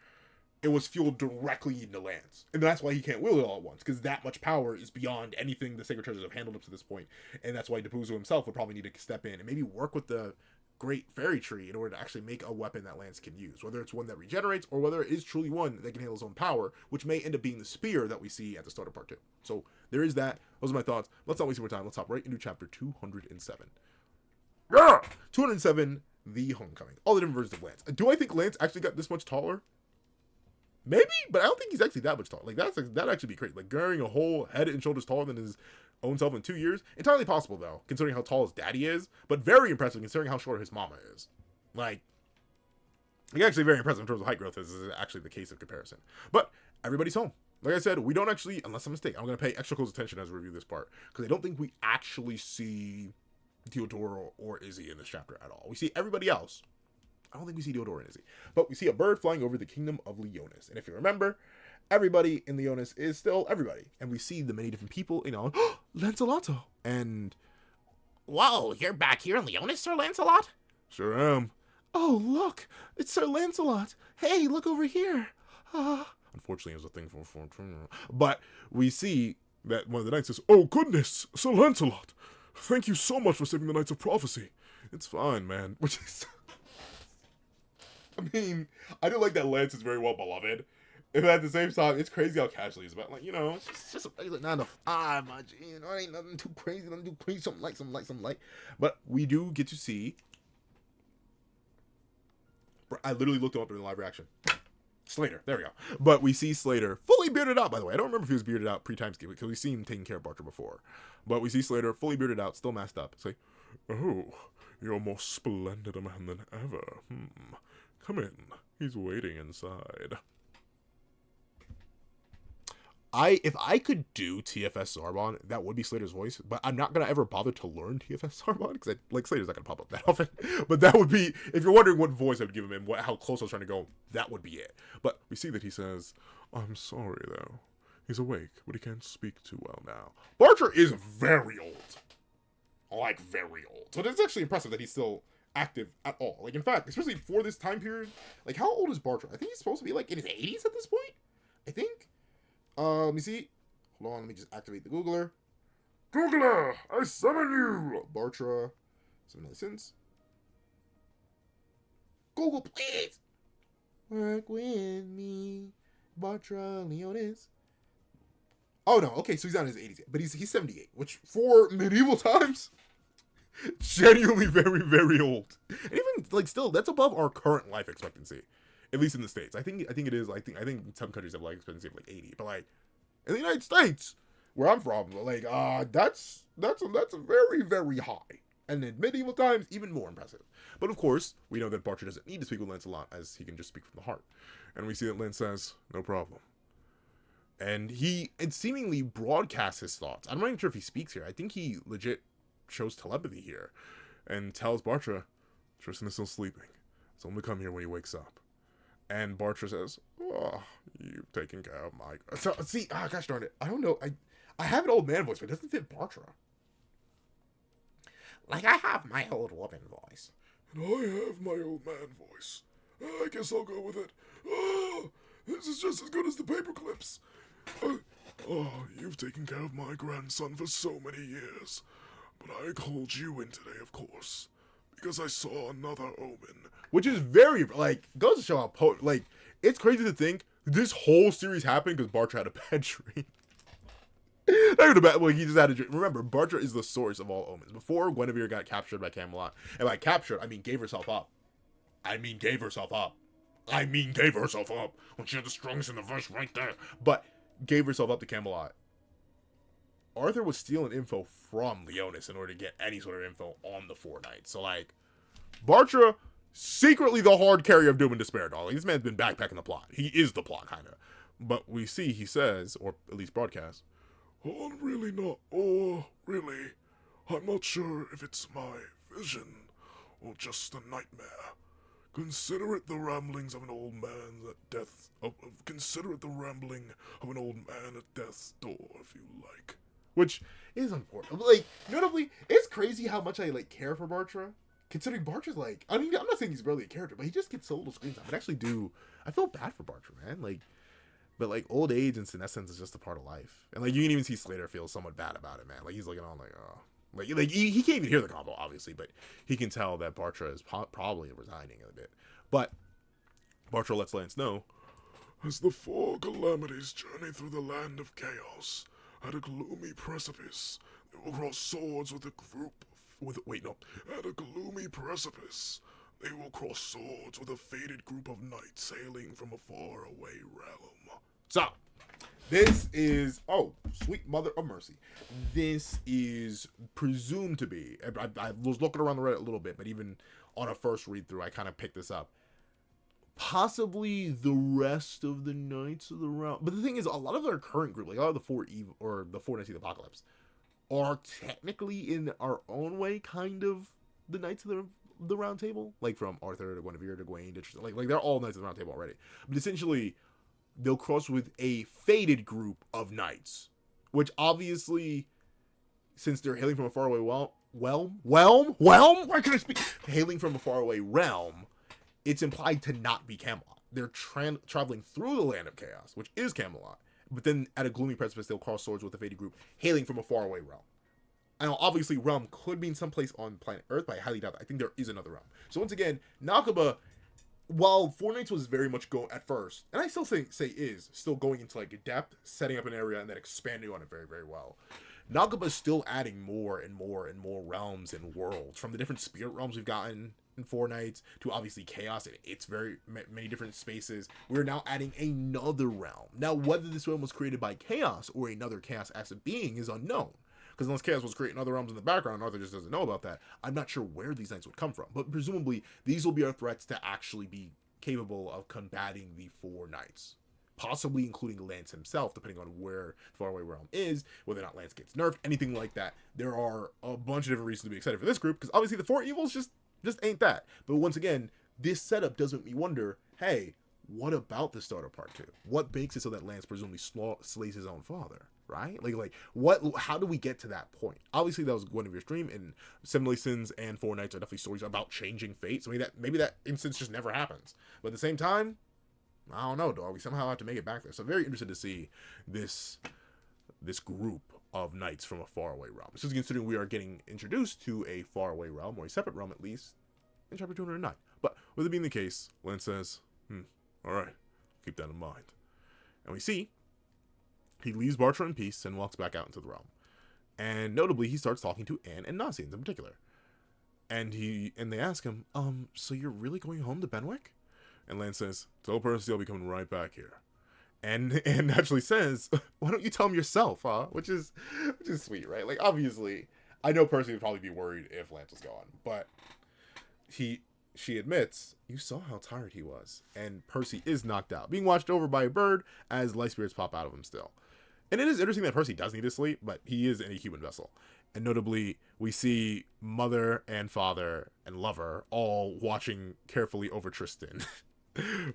it was fueled directly into Lance. And that's why he can't wield it all at once, because that much power is beyond anything the Sacred Treasures have handled up to this point. And that's why Depuzo himself would probably need to step in and maybe work with the Great Fairy Tree in order to actually make a weapon that Lance can use. Whether it's one that regenerates, or whether it is truly one that can handle its own power, which may end up being the spear that we see at the start of part 2. So there is that. Those are my thoughts. Let's not waste more time. Let's hop right into chapter 207. 207, The Homecoming. All the different versions of Lance. Do I think Lance actually got this much taller? Maybe, but I don't think he's actually that much taller. Like, that'd actually be crazy. Like, growing a whole head and shoulders taller than his own self in 2 years. Entirely possible, though, considering how tall his daddy is. But very impressive considering how short his mama is. Like actually very impressive in terms of height growth. This is actually the case of comparison. But everybody's home. Like I said, we don't actually, unless I'm mistaken, I'm going to pay extra close attention as we review this part. Because I don't think we actually see Theodora or Izzy in this chapter at all. We see everybody else. I don't think we see Theodora and Izzy. But we see a bird flying over the kingdom of Leonis. And if you remember, everybody in Leonis is still everybody. And we see the many different people, Lanceloto. And, whoa, you're back here in Leonis, Sir Lancelot? Sure am. Oh, look, it's Sir Lancelot. Hey, look over here. Unfortunately, it was a thing from but we see that one of the knights says, "Oh goodness, Sir Lancelot, thank you so much for saving the Knights of Prophecy. It's fine, man." Which is, I mean, I do like that Lance is very well beloved. And at the same time, it's crazy how casually he's about, like, it's just a regular 9 to 5, it ain't nothing too crazy, something light. But we do get to see, I literally looked him up during the live reaction. Slater, there we go. But we see Slater fully bearded out, by the way. I don't remember if he was bearded out pre-timeskip, because we've seen him taking care of Barker before. But we see Slater fully bearded out, still masked up. Say, "Oh, you're more splendid a man than ever. Come in. He's waiting inside." If I could do TFS Zarbon, that would be Slater's voice, but I'm not going to ever bother to learn TFS Zarbon, because Slater's not going to pop up that often. But that would be, if you're wondering what voice I would give him and how close I was trying to go, that would be it. But we see that he says, "I'm sorry, though. He's awake, but he can't speak too well now." Barker is very old. Like, very old. So it's actually impressive that he's still active at all. Like, in fact, especially for this time period, like, how old is Barker? I think he's supposed to be, like, in his 80s at this point? I think. Let me see. Hold on, let me just activate the Googler. Googler, I summon you! Bartra, 7deadlysins. Google, please! Work with me, Bartra Leonis. Oh, no, okay, so he's not in his 80s yet, but he's 78, which, for medieval times, genuinely very, very old. And even, like, still, that's above our current life expectancy. At least in the States. I think it is. I think some countries have life expectancy of like 80, but like in the United States, where I'm from, like that's a very, very high. And in medieval times, even more impressive. But of course, we know that Bartra doesn't need to speak with Lancelot, as he can just speak from the heart. And we see that Lance says, "No problem." And he seemingly broadcasts his thoughts. I'm not even sure if he speaks here. I think he legit shows telepathy here, and tells Bartra, "Tristan is still sleeping. So I'm gonna come here when he wakes up. And Bartra says, "Oh, you've taken care of my..." So, see, gosh darn it. I don't know. I have an old man voice, but it doesn't fit Bartra. Like I have my old woman voice. And I have my old man voice. I guess I'll go with it. Oh, this is just as good as the paperclips. Oh, you've taken care of my grandson for so many years. But I called you in today, of course, because I saw another omen. Which is very, like, goes to show how, like, it's crazy to think this whole series happened because Bartra had a bad dream. Not even a bad, well, he just had a dream. Remember, Bartra is the source of all omens. Before Guinevere got captured by Camelot, and by captured, I mean gave herself up. When she had the strongest in the verse right there. But gave herself up to Camelot. Arthur was stealing info from Leonis in order to get any sort of info on the Four Knights. So, like, Bartra, secretly the hard carrier of Doom and Despair, dog. Like, this man's been backpacking the plot. He is the plot, kind of. But we see, he says, or at least broadcasts, "Oh, really not. Oh, really. I'm not sure if it's my vision or just a nightmare. Consider it the ramblings of an old man at death's... consider it the rambling of an old man at death's door, if you like." Which is important. Like, notably, it's crazy how much I, like, care for Bartra. Considering Bartra's, like... I mean, I'm not saying he's barely a character, but he just gets so little screen time. I feel bad for Bartra, man. Like... But, like, old age and senescence is just a part of life. And, like, you can even see Slater feel somewhat bad about it, man. Like, he's looking on, like, oh. Like he can't even hear the combo, obviously, but he can tell that Bartra is probably resigning a bit. But Bartra lets Lance know, "As the four calamities journey through the land of chaos, at a gloomy precipice, they will cross swords with a group... At a gloomy precipice, they will cross swords with a fated group of knights sailing from a faraway realm." So, this is... Oh, sweet mother of mercy. This is presumed to be... I was looking around the Reddit a little bit, but even on a first read-through, I kind of picked this up. Possibly the rest of the Knights of the Round... But the thing is, a lot of our current group, like a lot of the Four Knights of the Apocalypse, are technically, in our own way, kind of the Knights of the Round Table. Like, from Arthur to Guinevere to Gawain to Tristan. Like, they're all Knights of the Round Table already. But essentially... they'll cross with a fated group of knights, which obviously, since they're hailing from a faraway why can I speak? Hailing from a faraway realm, it's implied to not be Camelot. They're traveling through the land of chaos, which is Camelot, but then at a gloomy precipice, they'll cross swords with a fated group hailing from a faraway realm. And obviously, realm could mean someplace on planet Earth, but I highly doubt that. I think there is another realm. So once again, Nakaba, while Four Knights was very much going at first, and I still say is still going into like depth, setting up an area and then expanding on it very, very well. Nagaba's still adding more and more and more realms and worlds, from the different spirit realms we've gotten in Four Knights to obviously chaos. It's very many different spaces. We're now adding another realm. Now, whether this realm was created by chaos or another chaos asset being is unknown. Because unless Chaos was creating other realms in the background, Arthur just doesn't know about that. I'm not sure where these knights would come from. But presumably, these will be our threats to actually be capable of combating the Four Knights. Possibly including Lance himself, depending on where the faraway realm is, whether or not Lance gets nerfed, anything like that. There are a bunch of different reasons to be excited for this group, because obviously the Four Evils just ain't that. But once again, this setup does make me wonder, hey, what about the start of part 2? What makes it so that Lance presumably slays his own father? Right? Like, what? How do we get to that point? Obviously, that was Guinevere's dream, and Seven-Deadly-Sins and Four Knights are definitely stories about changing fate. So maybe that instance just never happens. But at the same time, I don't know, dog. We somehow have to make it back there. So I'm very interested to see this group of knights from a faraway realm. Especially considering we are getting introduced to a faraway realm, or a separate realm at least, in chapter 209. But with it being the case, Lance says, alright, keep that in mind. And we see he leaves Bartra in peace and walks back out into the realm. And notably, he starts talking to Anne and Nasians in particular. And they ask him, so you're really going home to Benwick? And Lance says, tell Percy I'll be coming right back here. And naturally says, why don't you tell him yourself, huh? Which is sweet, right? Like, obviously, I know Percy would probably be worried if Lance was gone. But she admits, you saw how tired he was. And Percy is knocked out, being watched over by a bird as life spirits pop out of him still. And it is interesting that Percy does need to sleep, but he is in a human vessel. And notably, we see mother and father and lover all watching carefully over Tristan,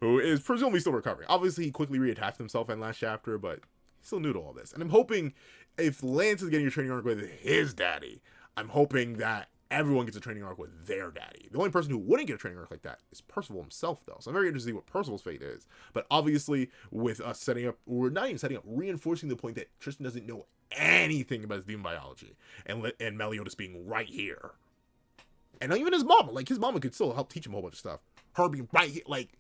who is presumably still recovering. Obviously, he quickly reattached himself in last chapter, but he's still new to all this. And I'm hoping if Lance is getting a training arc with his daddy, I'm hoping that everyone gets a training arc with their daddy. The only person who wouldn't get a training arc like that is Percival himself, though. So I'm very interested to see what Percival's fate is. But obviously, with us setting up, or not even setting up, reinforcing the point that Tristan doesn't know anything about his demon biology, and Meliodas being right here, and not even his mama. Like, his mama could still help teach him a whole bunch of stuff. Her being right here, like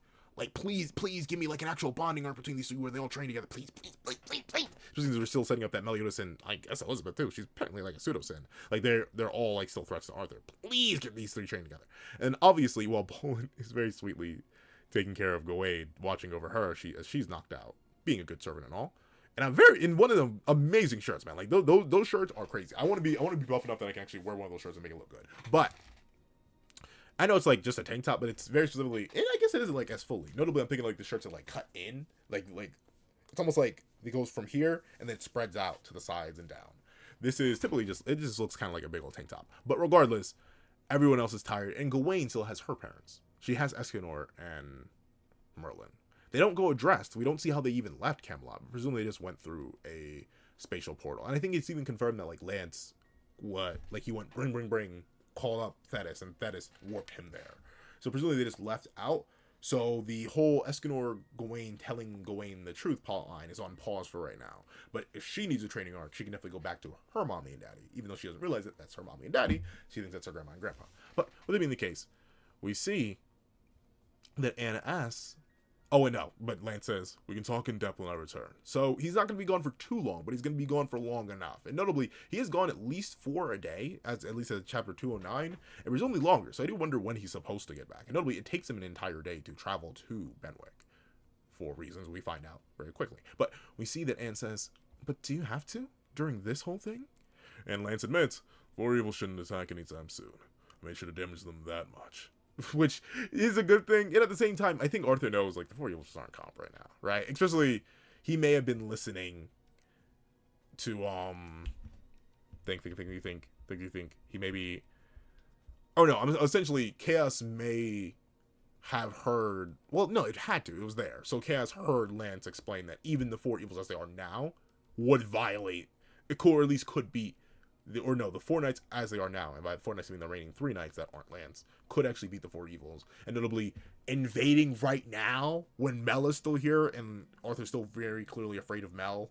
please give me like an actual bonding arc between these two where they all train together. Please. Just because we're still setting up that Meliodas and I guess Elizabeth too. She's apparently like a pseudo-sin. Like they're all like still threats to Arthur. Please get these three trained together. And obviously, while Poland is very sweetly taking care of Gawain, watching over her, she's knocked out, being a good servant and all. And I'm very in one of the amazing shirts, man. Like those shirts are crazy. I want to be buff enough that I can actually wear one of those shirts and make it look good. But I know it's like just a tank top, but it's very specifically, and I guess it isn't like as fully. Notably, I'm thinking like the shirts are like cut in, like it's almost like it goes from here and then spreads out to the sides and down. This is typically it just looks kind of like a big old tank top. But regardless, everyone else is tired, and Gawain still has her parents. She has Escanor and Merlin. They don't go addressed. We don't see how they even left Camelot. Presumably, they just went through a spatial portal, and I think it's even confirmed that like Lance, he went bring. Called up Thetis, and Thetis warped him there. So presumably they just left out. So the whole Escanor Gawain telling Gawain the truth plot line is on pause for right now. But if she needs a training arc, she can definitely go back to her mommy and daddy. Even though she doesn't realize that's her mommy and daddy, she thinks that's her grandma and grandpa. But with it being the case, we see that Anna asks, oh, and no, but Lance says, we can talk in depth when I return. So he's not going to be gone for too long, but he's going to be gone for long enough. And notably, he has gone at least 4 a day, at least at chapter 209, and it was only longer. So I do wonder when he's supposed to get back. And notably, it takes him an entire day to travel to Benwick, for reasons we find out very quickly. But we see that Anne says, but do you have to during this whole thing? And Lance admits, 4 evil shouldn't attack anytime soon. I made sure to damage them that much. Which is a good thing. And at the same time, I think Arthur knows, like, the 4 evils aren't comp right now, right? Especially, he may have been listening to, think he may be, oh no, essentially, Chaos may have heard, well, no, it had to, it was there. So Chaos heard Lance explain that even the 4 evils as they are now would violate, or at least could beat, the 4 knights as they are now, and by 4 knights I mean the reigning 3 knights that aren't Lance, could actually beat the 4 evils. And notably, invading right now, when Mel is still here, and Arthur's still very clearly afraid of Mel,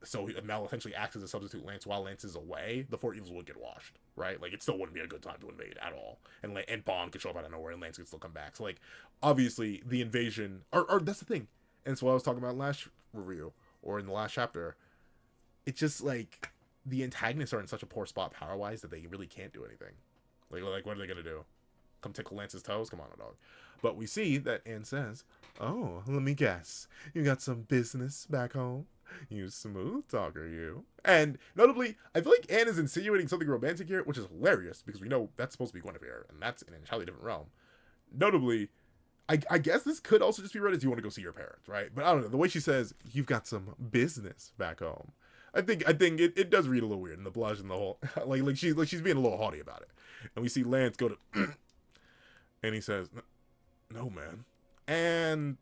so Mel essentially acts as a substitute Lance while Lance is away, the 4 evils would get washed, right? Like, it still wouldn't be a good time to invade at all. And Bond could show up out of nowhere, and Lance could still come back. So, like, obviously, the invasion, or that's the thing, and it's what I was talking about last review, or in the last chapter, it's just, like, the antagonists are in such a poor spot power-wise that they really can't do anything. Like what are they gonna do? Come tickle Lance's toes? Come on, dog. But we see that Anne says, oh, let me guess. You got some business back home? You smooth talker, you. And notably, I feel like Anne is insinuating something romantic here, which is hilarious, because we know that's supposed to be Guinevere, and that's in an entirely different realm. Notably, I guess this could also just be read as you want to go see your parents, right? But I don't know. The way she says, you've got some business back home. I think it does read a little weird, and the blush and the whole like she's being a little haughty about it. And we see Lance go to and he says, no, man. And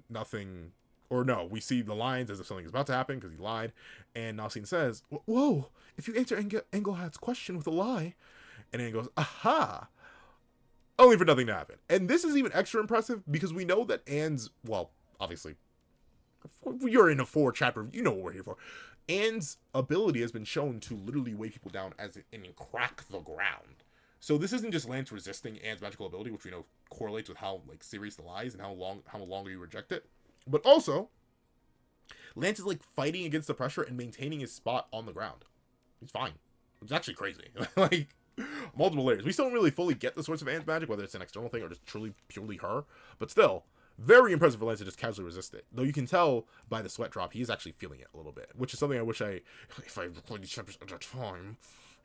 nothing, or no, we see the lines as if something is about to happen because he lied. And Nassim says, whoa, if you answer Engelhardt's question with a lie. And Anne goes, aha, only for nothing to happen. And this is even extra impressive because we know that Anne's, well, obviously, you're in a 4 chapter, you know what we're here for. Anne's ability has been shown to literally weigh people down and crack the ground. So this isn't just Lance resisting Anne's magical ability, which we know correlates with how like serious the lie is and how longer you reject it. But also, Lance is like fighting against the pressure and maintaining his spot on the ground. He's fine. It's actually crazy. Like, multiple layers. We still don't really fully get the source of Anne's magic, whether it's an external thing or just truly purely her. But still, very impressive for Lance to just casually resist it. Though you can tell by the sweat drop, he is actually feeling it a little bit, which is something I wish if I recorded these chapters at a time,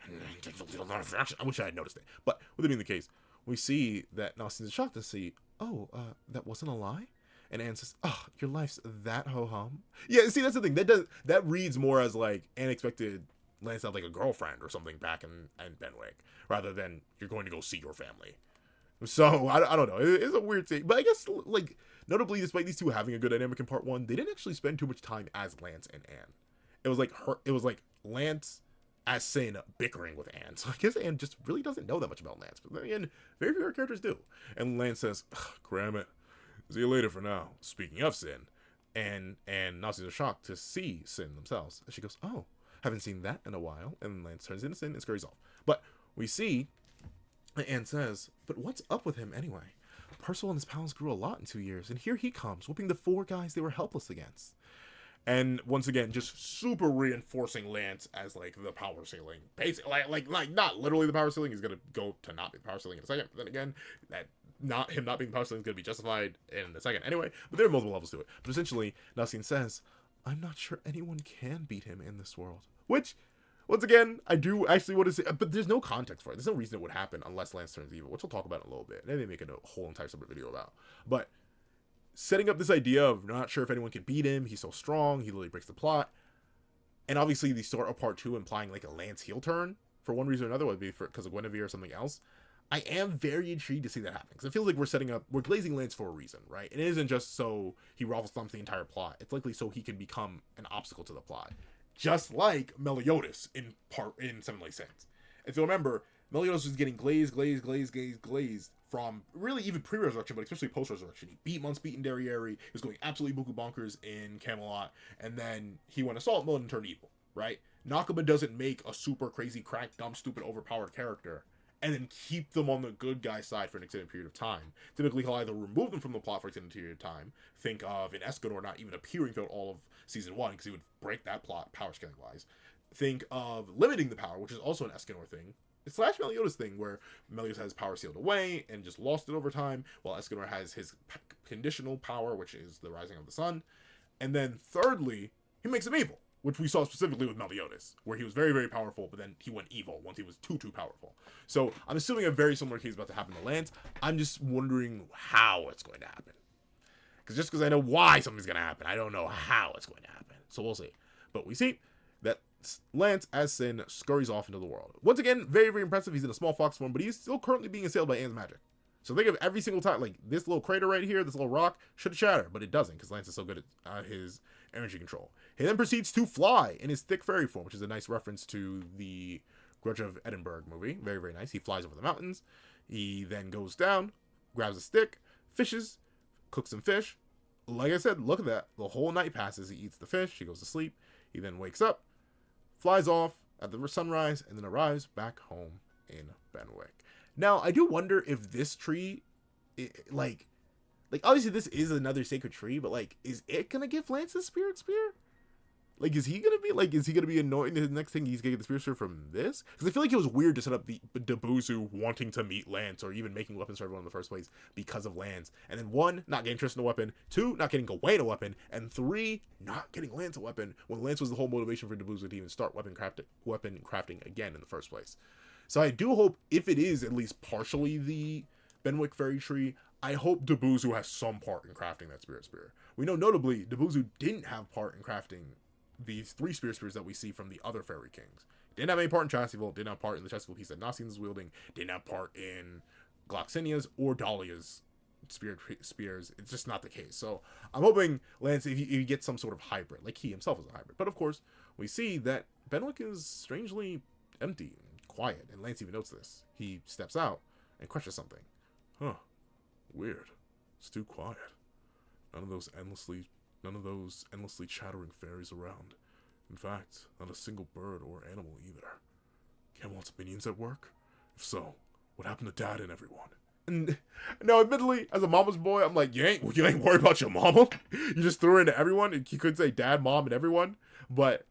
and take a little lot of action, I wish I had noticed it. But with it being the case, we see that Nassim is shocked to see, that wasn't a lie? And Anne says, oh, your life's that ho-hum? Yeah, see, that's the thing. That reads more as, like, unexpected Lance had like a girlfriend or something back in Benwick, rather than you're going to go see your family. So I don't know. It's a weird thing, but I guess like notably, despite these two having a good dynamic in part one, they didn't actually spend too much time as Lance and Anne. It was like Lance as Sin bickering with Anne. So I guess Anne just really doesn't know that much about Lance. But then again, very few characters do. And Lance says, "Cram it. See you later for now." Speaking of Sin, and Nazis are shocked to see Sin themselves. And she goes, "Oh, haven't seen that in a while." And Lance turns into Sin and scurries off. But we see. Anne says, "But what's up with him anyway? Percival and his pals grew a lot in 2 years, and here he comes, whooping the 4 guys they were helpless against." And once again, just super reinforcing Lance as like the power ceiling. Basically, like not literally the power ceiling. He's gonna go to not be the power ceiling in a second. But then again, that not being the power ceiling is gonna be justified in a second anyway. But there are multiple levels to it. But essentially, Nassim says, "I'm not sure anyone can beat him in this world," which. Once again, I do actually want to say, but there's no context for it. There's no reason it would happen unless Lance turns evil, which we'll talk about in a little bit. Maybe make a whole entire separate video about. But setting up this idea of not sure if anyone can beat him, he's so strong, he literally breaks the plot. And obviously the start of part 2 implying like a Lance heel turn, for one reason or another, would be because of Guinevere or something else. I am very intrigued to see that happen, because it feels like we're glazing Lance for a reason, right? It isn't just so he raffle stomps the entire plot. It's likely so he can become an obstacle to the plot. Just like Meliodas in Seven Deadly Sins. If you remember, Meliodas was getting glazed from really even pre-resurrection, but especially post-resurrection. He beat Month's beaten Derriere, he was going absolutely buku bonkers in Camelot, and then he went assault mode and turned evil, right? Nakaba doesn't make a super crazy, cracked, dumb, stupid, overpowered character and then keep them on the good guy side for an extended period of time. Typically, he'll either remove them from the plot for an extended period of time. Think of an Escanor not even appearing throughout all of Season 1, because he would break that plot, power scaling wise. Think of limiting the power, which is also an Escanor thing. It's / Meliodas thing, where Meliodas has power sealed away and just lost it over time, while Escanor has his conditional power, which is the rising of the sun. And then thirdly, he makes him evil, which we saw specifically with Meliodas, where he was very, very powerful, but then he went evil once he was too powerful. So I'm assuming a very similar case is about to happen to Lance. I'm just wondering how it's going to happen. Because I know why something's going to happen, I don't know how it's going to happen. So we'll see. But we see that Lance, as Sin, scurries off into the world. Once again, very, very impressive. He's in a small fox form, but he's still currently being assailed by Anne's magic. So think of every single time, like this little crater right here, this little rock, should shatter, but it doesn't, because Lance is so good at his energy control. He then proceeds to fly in his thick fairy form, which is a nice reference to the Grudge of Edinburgh movie. Very, very nice. He flies over the mountains. He then goes down, grabs a stick, fishes, cooks some fish. Like I said, look at that. The whole night passes. He eats the fish. He goes to sleep. He then wakes up, flies off at the sunrise, and then arrives back home in Benwick. Now, I do wonder if this tree, like obviously this is another sacred tree, but like, is it gonna give Lance a spirit spear? Like, is he gonna be annoyed? The next thing he's gonna get the spirit spear from this? Because I feel like it was weird to set up the Debuzu wanting to meet Lance, or even making weapons for everyone in the first place because of Lance. And then 1, not getting Tristan a weapon, 2, not getting Gawain a weapon, and 3, not getting Lance a weapon, when Lance was the whole motivation for Debuzu to even start weapon crafting again in the first place. So I do hope, if it is at least partially the Benwick Fairy Tree, I hope Debuzu has some part in crafting that spirit spear. We know notably, Debuzu didn't have part in crafting these 3 spirit spears that we see from the other fairy kings. Didn't have any part in Chasuble, didn't have part in the Chasuble piece that Nassim is wielding, didn't have part in Gloxinia's or Dahlia's spirit spears. It's just not the case. So I'm hoping Lance, if he gets some sort of hybrid, like he himself is a hybrid. But of course, we see that Benwick is strangely empty and quiet, and Lance even notes this. He steps out and questions something. Huh. Weird. It's too quiet. None of those endlessly chattering fairies around. In fact, not a single bird or animal either. Camelot's minions at work? If so, what happened to Dad and everyone? And now, admittedly, as a mama's boy, I'm like, you ain't worried about your mama? You just threw her into everyone? You could say dad, mom, and everyone? But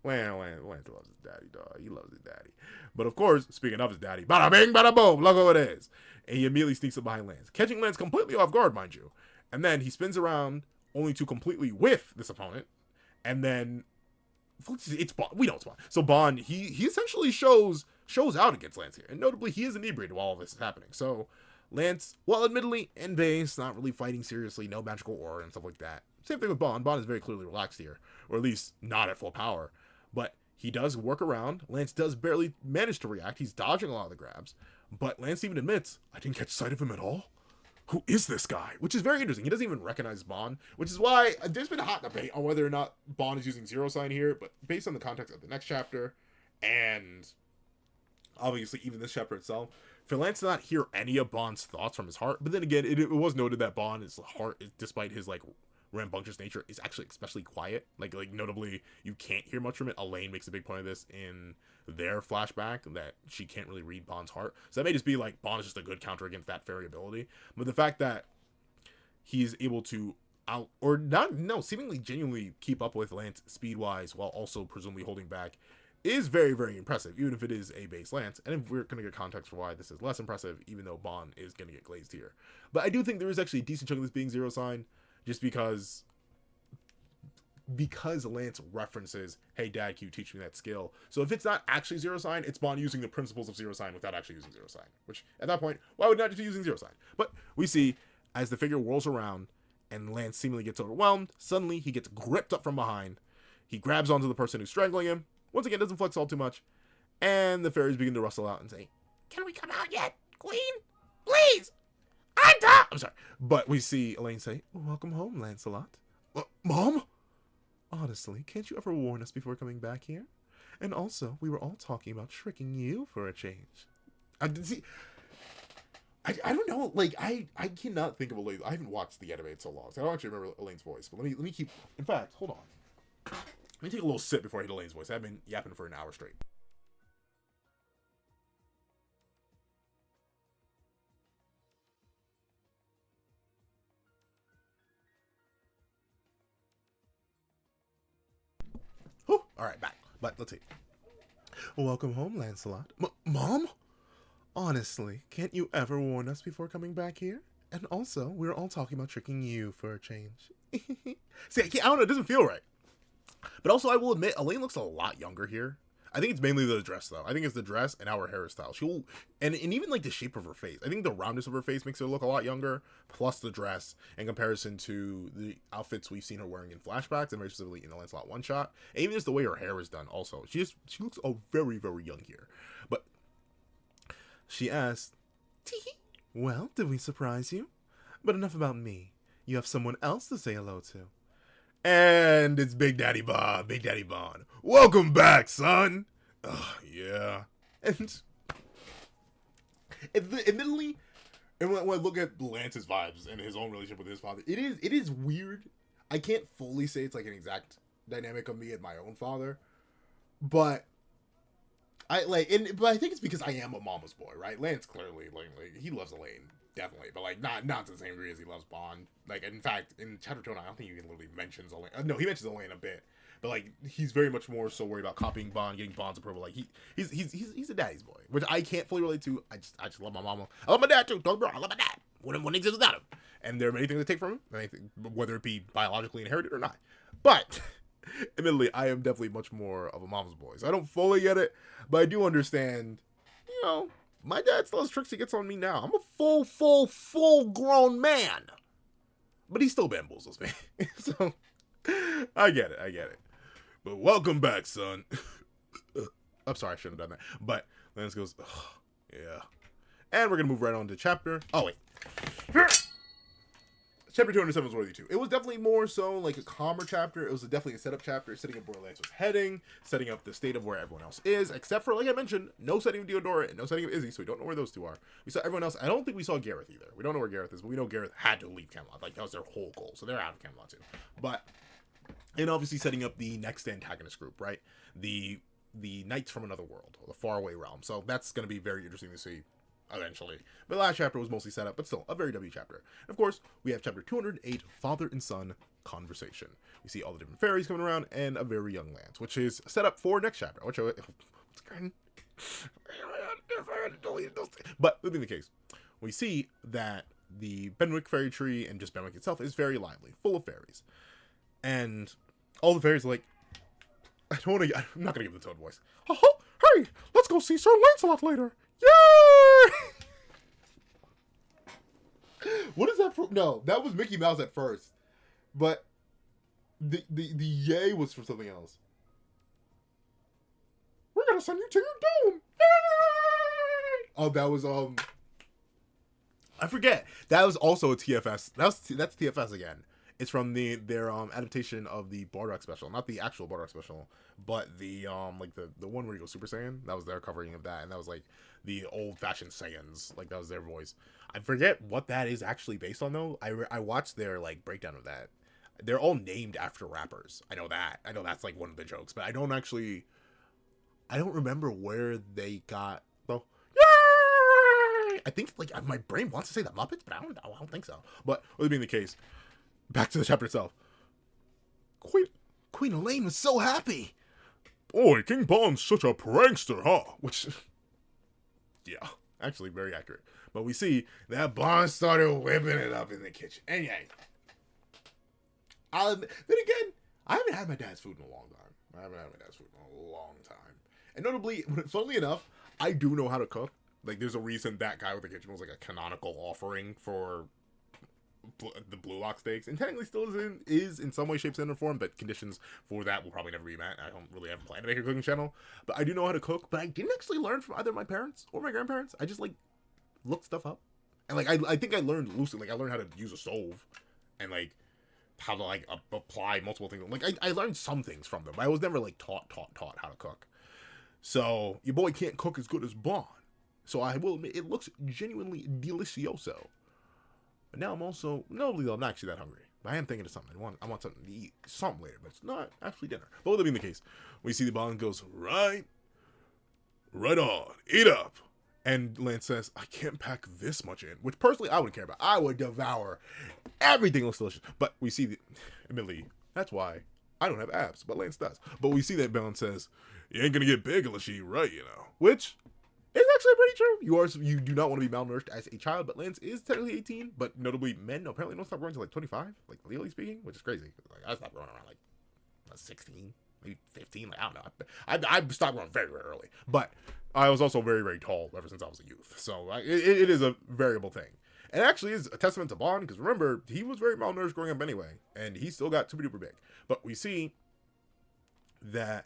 Lance loves his daddy, dog. He loves his daddy. But of course, speaking of his daddy, bada bing, bada boom, look who it is. And he immediately sneaks up behind Lance, catching Lance completely off guard, mind you. And then he spins around, only to completely whiff this opponent. And then it's Bond. We don't spawn. So Bond, he essentially shows out against Lance here. And notably, he is inebriated while all this is happening. So Lance, well, admittedly, in base, not really fighting seriously, no magical aura and stuff like that. Same thing with Bond. Bond is very clearly relaxed here, or at least not at full power. But He does work around. Lance does barely manage to react. He's dodging a lot of the grabs. But Lance even admits, I didn't catch sight of him at all. Who is this guy? Which is very interesting. He doesn't even recognize Bond, which is why there's been a hot debate on whether or not Bond is using zero sign here. But based on the context of the next chapter, and obviously even this chapter itself, for Lance to not hear any of Bond's thoughts from his heart. But then again, it was noted that Bond's heart, despite his like rambunctious nature, is actually especially quiet. Like notably, you can't hear much from it. Elaine makes a big point of this in their flashback, that she can't really read Bond's heart. So that may just be like Bond is just a good counter against that variability. But the fact that he's able to seemingly genuinely keep up with Lance speed wise while also presumably holding back is very, very impressive, even if it is a base Lance. And if we're going to get context for why this is less impressive, even though Bond is going to get glazed here. But I do think there is actually a decent chunk of this being zero sign, just because Lance references, hey dad, can you teach me that skill? So if it's not actually zero sign, it's Bond using the principles of zero sign without actually using zero sign, which at that point, why would not just be using zero sign? But we see as the figure whirls around and Lance seemingly gets overwhelmed, suddenly he gets gripped up from behind. He grabs onto the person who's strangling him. Once again, doesn't flex all too much, and the fairies begin to rustle out and say, Can we come out yet, Queen? Please! I'm sorry. But we see Elaine say, welcome home, Lancelot. Mom? Honestly, can't you ever warn us before coming back here? And also, we were all talking about tricking you for a change. I don't know, like, I cannot think of Elaine. I haven't watched the anime in so long, so I don't actually remember Elaine's voice, but let me keep, in fact, hold on. Let me take a little sip before I hit Elaine's voice. I've been yapping for an hour straight. Whew. All right, back. But let's see. Welcome home, Lancelot. Mom? Honestly, can't you ever warn us before coming back here? And also, we were all talking about tricking you for a change. See, I don't know, it doesn't feel right. But also, I will admit, Elaine looks a lot younger here. I think it's mainly the dress, though. I think it's the dress and our hairstyle. And even like the shape of her face. I think the roundness of her face makes her look a lot younger. Plus the dress in comparison to the outfits we've seen her wearing in flashbacks, and very specifically in the Lancelot one shot. And even just the way her hair is done. Also, she looks very, very young here. But she asked, "Well, did we surprise you? But enough about me. You have someone else to say hello to." And it's Big Daddy Bond. Welcome back, son. Yeah. And admittedly, and when I look at Lance's vibes and his own relationship with his father, it is weird. I can't fully say it's like an exact dynamic of me and my own father, but I think it's because I am a mama's boy, right? Lance clearly like he loves Elaine. Definitely, but like not to the same degree as he loves Bond. Like, in fact, in chapter 2, I don't think he even literally mentions Elaine. No, he mentions Elaine a bit, but like he's very much more so worried about copying Bond, getting Bond's approval. Like he's a daddy's boy, which I can't fully relate to. I just love my mama. I love my dad too. Don't get me wrong, I love my dad. Wouldn't exist without him. And there are many things to take from him, whether it be biologically inherited or not. But admittedly, I am definitely much more of a mama's boy. So I don't fully get it, but I do understand. You know, my dad still has tricks he gets on me now. I'm a full grown man. But he still bamboozles me. So, I get it. But welcome back, son. I'm sorry, I shouldn't have done that. But Lance goes, yeah. And we're going to move right on to chapter... Oh, wait. Chapter 207 was worthy too. It was definitely more so like a calmer chapter. It was definitely a setup chapter, setting up where Lance was heading, setting up the state of where everyone else is, except for, like I mentioned, no setting of Deodora and no setting of Izzy, so we don't know where those two are. We saw everyone else. I don't think we saw Gareth either. We don't know where Gareth is, but we know Gareth had to leave Camelot. Like, that was their whole goal, so they're out of Camelot too. But, and obviously setting up the next antagonist group, right? The Knights from Another World, or the Faraway Realm. So that's going to be very interesting to see eventually. But the last chapter was mostly set up, but still a very W chapter. And of course, we have chapter 208, Father and Son Conversation. We see all the different fairies coming around and a very young Lance, which is set up for next chapter. I'll show it. But that being the case, we see that the Benwick fairy tree and just Benwick itself is very lively, full of fairies. And all the fairies are like, I'm not going to give the tone voice. Hey, let's go see Sir Lancelot later. Yay! What is that from? No, that was Mickey Mouse at first. But the yay was from something else. gotta send you to your doom. Yay! Oh, that was I forget. That was also a TFS. That's TFS again. It's from their adaptation of the Bardock special, not the actual Bardock special, but the like the one where he goes Super Saiyan. That was their covering of that, and that was like the old fashioned Saiyans. Like that was their voice. I forget what that is actually based on though. I watched their like breakdown of that. They're all named after rappers. I know that. I know that's like one of the jokes, but I don't remember where they got the yay. I think like my brain wants to say the Muppets, but I don't think so. But with it being the case, back to the chapter itself. Queen Elaine was so happy. Boy, King Bond's such a prankster, huh? Which, yeah, actually very accurate. But we see that Bond started whipping it up in the kitchen. And yeah, then again, I haven't had my dad's food in a long time. And notably, funnily enough, I do know how to cook. Like, there's a reason that Guy with the Kitchen was like a canonical offering for the Blue Lock steaks, and technically still is in some way, shape, and form, but conditions for that will probably never be met. I don't really have a plan to make a cooking channel, but I do know how to cook. But I didn't actually learn from either my parents or my grandparents. I just like looked stuff up, and like I think I learned loosely. Like I learned how to use a stove, and like how to like apply multiple things. Like I learned some things from them. But I was never like taught how to cook. So your boy can't cook as good as Bond. So I will admit it looks genuinely delicioso. But now I'm also, notably though, I'm not actually that hungry. But I am thinking of something. I want something to eat, something later, but it's not actually dinner. But with that being the case, we see the Bond goes, right on, eat up. And Lance says, I can't pack this much in, which personally I wouldn't care about. I would devour everything looks delicious. But we see, admittedly, that's why I don't have abs, but Lance does. But we see that Bond says, you ain't gonna get big unless you eat right, you know. Which is actually pretty true. You do not want to be malnourished as a child, but Lance is technically 18. But notably, men apparently don't stop growing until like 25, like legally speaking, which is crazy. Like I stopped growing around like 16, maybe 15. Like I don't know. I stopped growing very, very early. But I was also very, very tall ever since I was a youth. So it is a variable thing. And it actually is a testament to Bond, because remember, he was very malnourished growing up anyway, and he still got super duper big. But we see that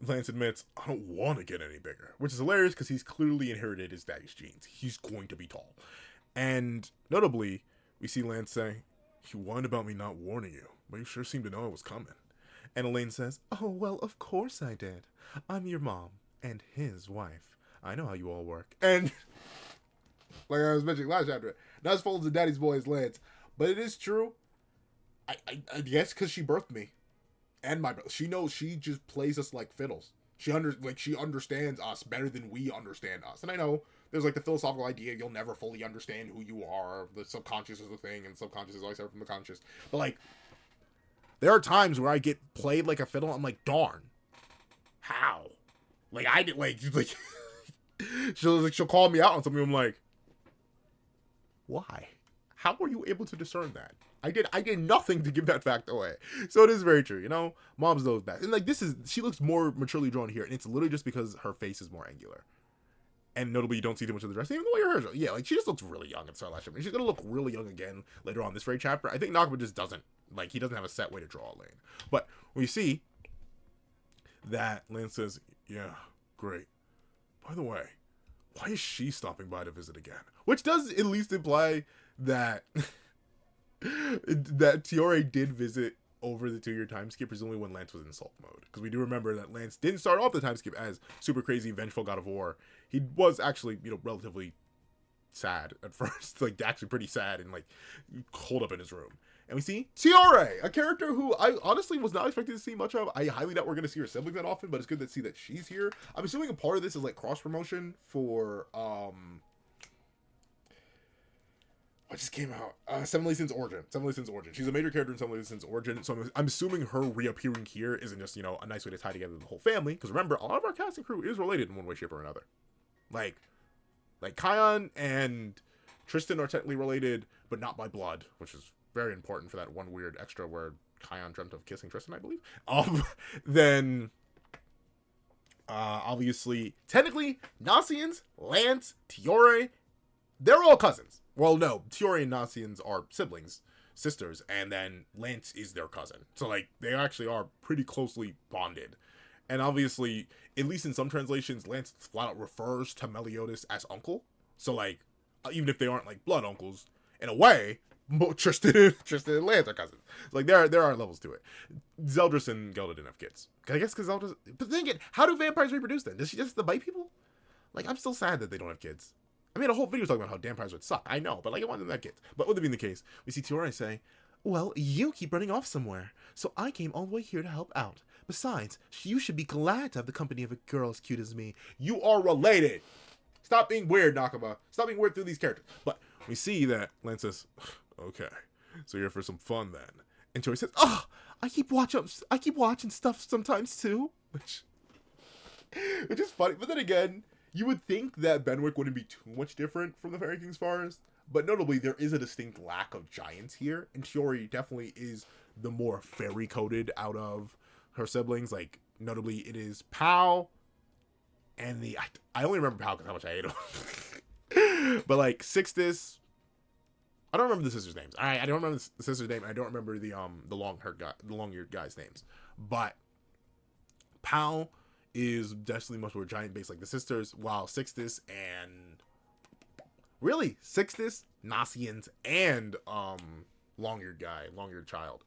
Lance admits, I don't want to get any bigger, which is hilarious because he's clearly inherited his daddy's genes. He's going to be tall. And notably, we see Lance say, you whined about me not warning you, but you sure seemed to know I was coming. And Elaine says, oh, well, of course I did. I'm your mom and his wife. I know how you all work. And like I was mentioning last chapter, not as full as the daddy's boy as Lance, but it is true. I guess because she birthed me. And my brother, she knows, she just plays us like fiddles. She understands us better than we understand us. And I know there's like the philosophical idea you'll never fully understand who you are. The subconscious is the thing, and subconscious is always separate from the conscious. But like, there are times where I get played like a fiddle. I'm like, darn, how? Like I did like she'll call me out on something. I'm like, why? How were you able to discern that? I did nothing to give that fact away. So it is very true, you know? Mom's knows best. And like she looks more maturely drawn here, and it's literally just because her face is more angular. And notably, you don't see too much of the dress. Even the way her hair is, yeah, like she just looks really young at Star last chapter. She's gonna look really young again later on this very chapter. I think Nakaba just doesn't, like, he doesn't have a set way to draw Elaine. But we see that Lance says, yeah, great. By the way, why is she stopping by to visit again? Which does at least imply that that Tiore did visit over the 2-year time skip, presumably when Lance was in sulk mode. Because we do remember that Lance didn't start off the time skip as super crazy, vengeful god of war. He was actually, you know, relatively sad at first. Like, actually pretty sad and, like, holed up in his room. And we see Tiore, a character who I honestly was not expecting to see much of. I highly doubt we're going to see her sibling that often, but it's good to see that she's here. I'm assuming a part of this is, like, cross-promotion for, what just came out? Seven Deadly Sins Origin. Seven Deadly Sins Origin. She's a major character in Seven Deadly Sins Origin, so I'm assuming her reappearing here isn't just, you know, a nice way to tie together the whole family. Because remember, a lot of our cast and crew is related in one way, shape, or another. Like Kion and Tristan are technically related, but not by blood, which is very important for that one weird extra where Kion dreamt of kissing Tristan, I believe. Then, obviously, technically, Nasians, Lance, Tiore, they're all cousins. Well, no, Tiore and Nasians are siblings, sisters, and then Lance is their cousin. So, like, they actually are pretty closely bonded. And obviously, at least in some translations, Lance flat out refers to Meliodas as uncle. So like, even if they aren't like blood uncles, in a way, Tristan and Lance are cousins. So, like there are levels to it. Zeldris and Gelda didn't have kids. I guess because Zeldris. But then again, how do vampires reproduce then? Does she just have to bite people? Like, I'm still sad that they don't have kids. I made a whole video talking about how vampires would suck. I know, but like I want them to have kids. But with it being the case, we see Tiore say, "Well, you keep running off somewhere, so I came all the way here to help out. Besides, you should be glad to have the company of a girl as cute as me." You are related. Stop being weird, Nakama. Stop being weird through these characters. But we see that Lance says, "Okay, so you're here for some fun then." And Tiore says, "Oh, I keep watching stuff sometimes too," which is funny. But then again, you would think that Benwick wouldn't be too much different from the Fairy King's Forest. But notably, there is a distinct lack of giants here, and Tiore definitely is the more fairy-coded out of her siblings. Like, notably, it is Pao, and I only remember Pao because how much I hate him. But, like, Sixtus, I don't remember the sisters' names. I don't remember the sister's name, and I don't remember the long-eared guy's names. But Pao is definitely much more giant-based like the sisters, while Sixtus, Nasians, and long-eared child,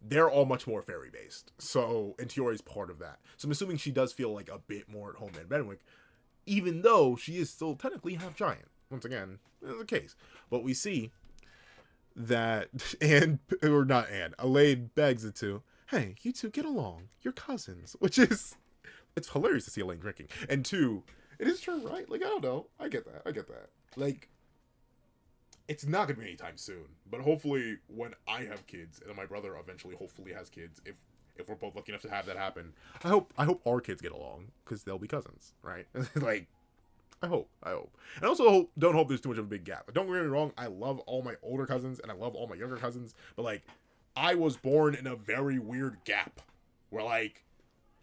they're all much more fairy-based. So, and Tiore's part of that. So I'm assuming she does feel like a bit more at home than Benwick, even though she is still technically half giant. Once again, this is the case. But we see that Elaine begs it to, "Hey, you two get along. You're cousins," which is, it's hilarious to see Elaine drinking. And two, it is true, right? Like, I don't know. I get that. Like, it's not going to be anytime soon. But hopefully, when I have kids, and my brother eventually hopefully has kids, if we're both lucky enough to have that happen, I hope our kids get along, because they'll be cousins, right? Like, I hope. And I also don't hope there's too much of a big gap. Don't get me wrong, I love all my older cousins, and I love all my younger cousins, but, like, I was born in a very weird gap, where, like,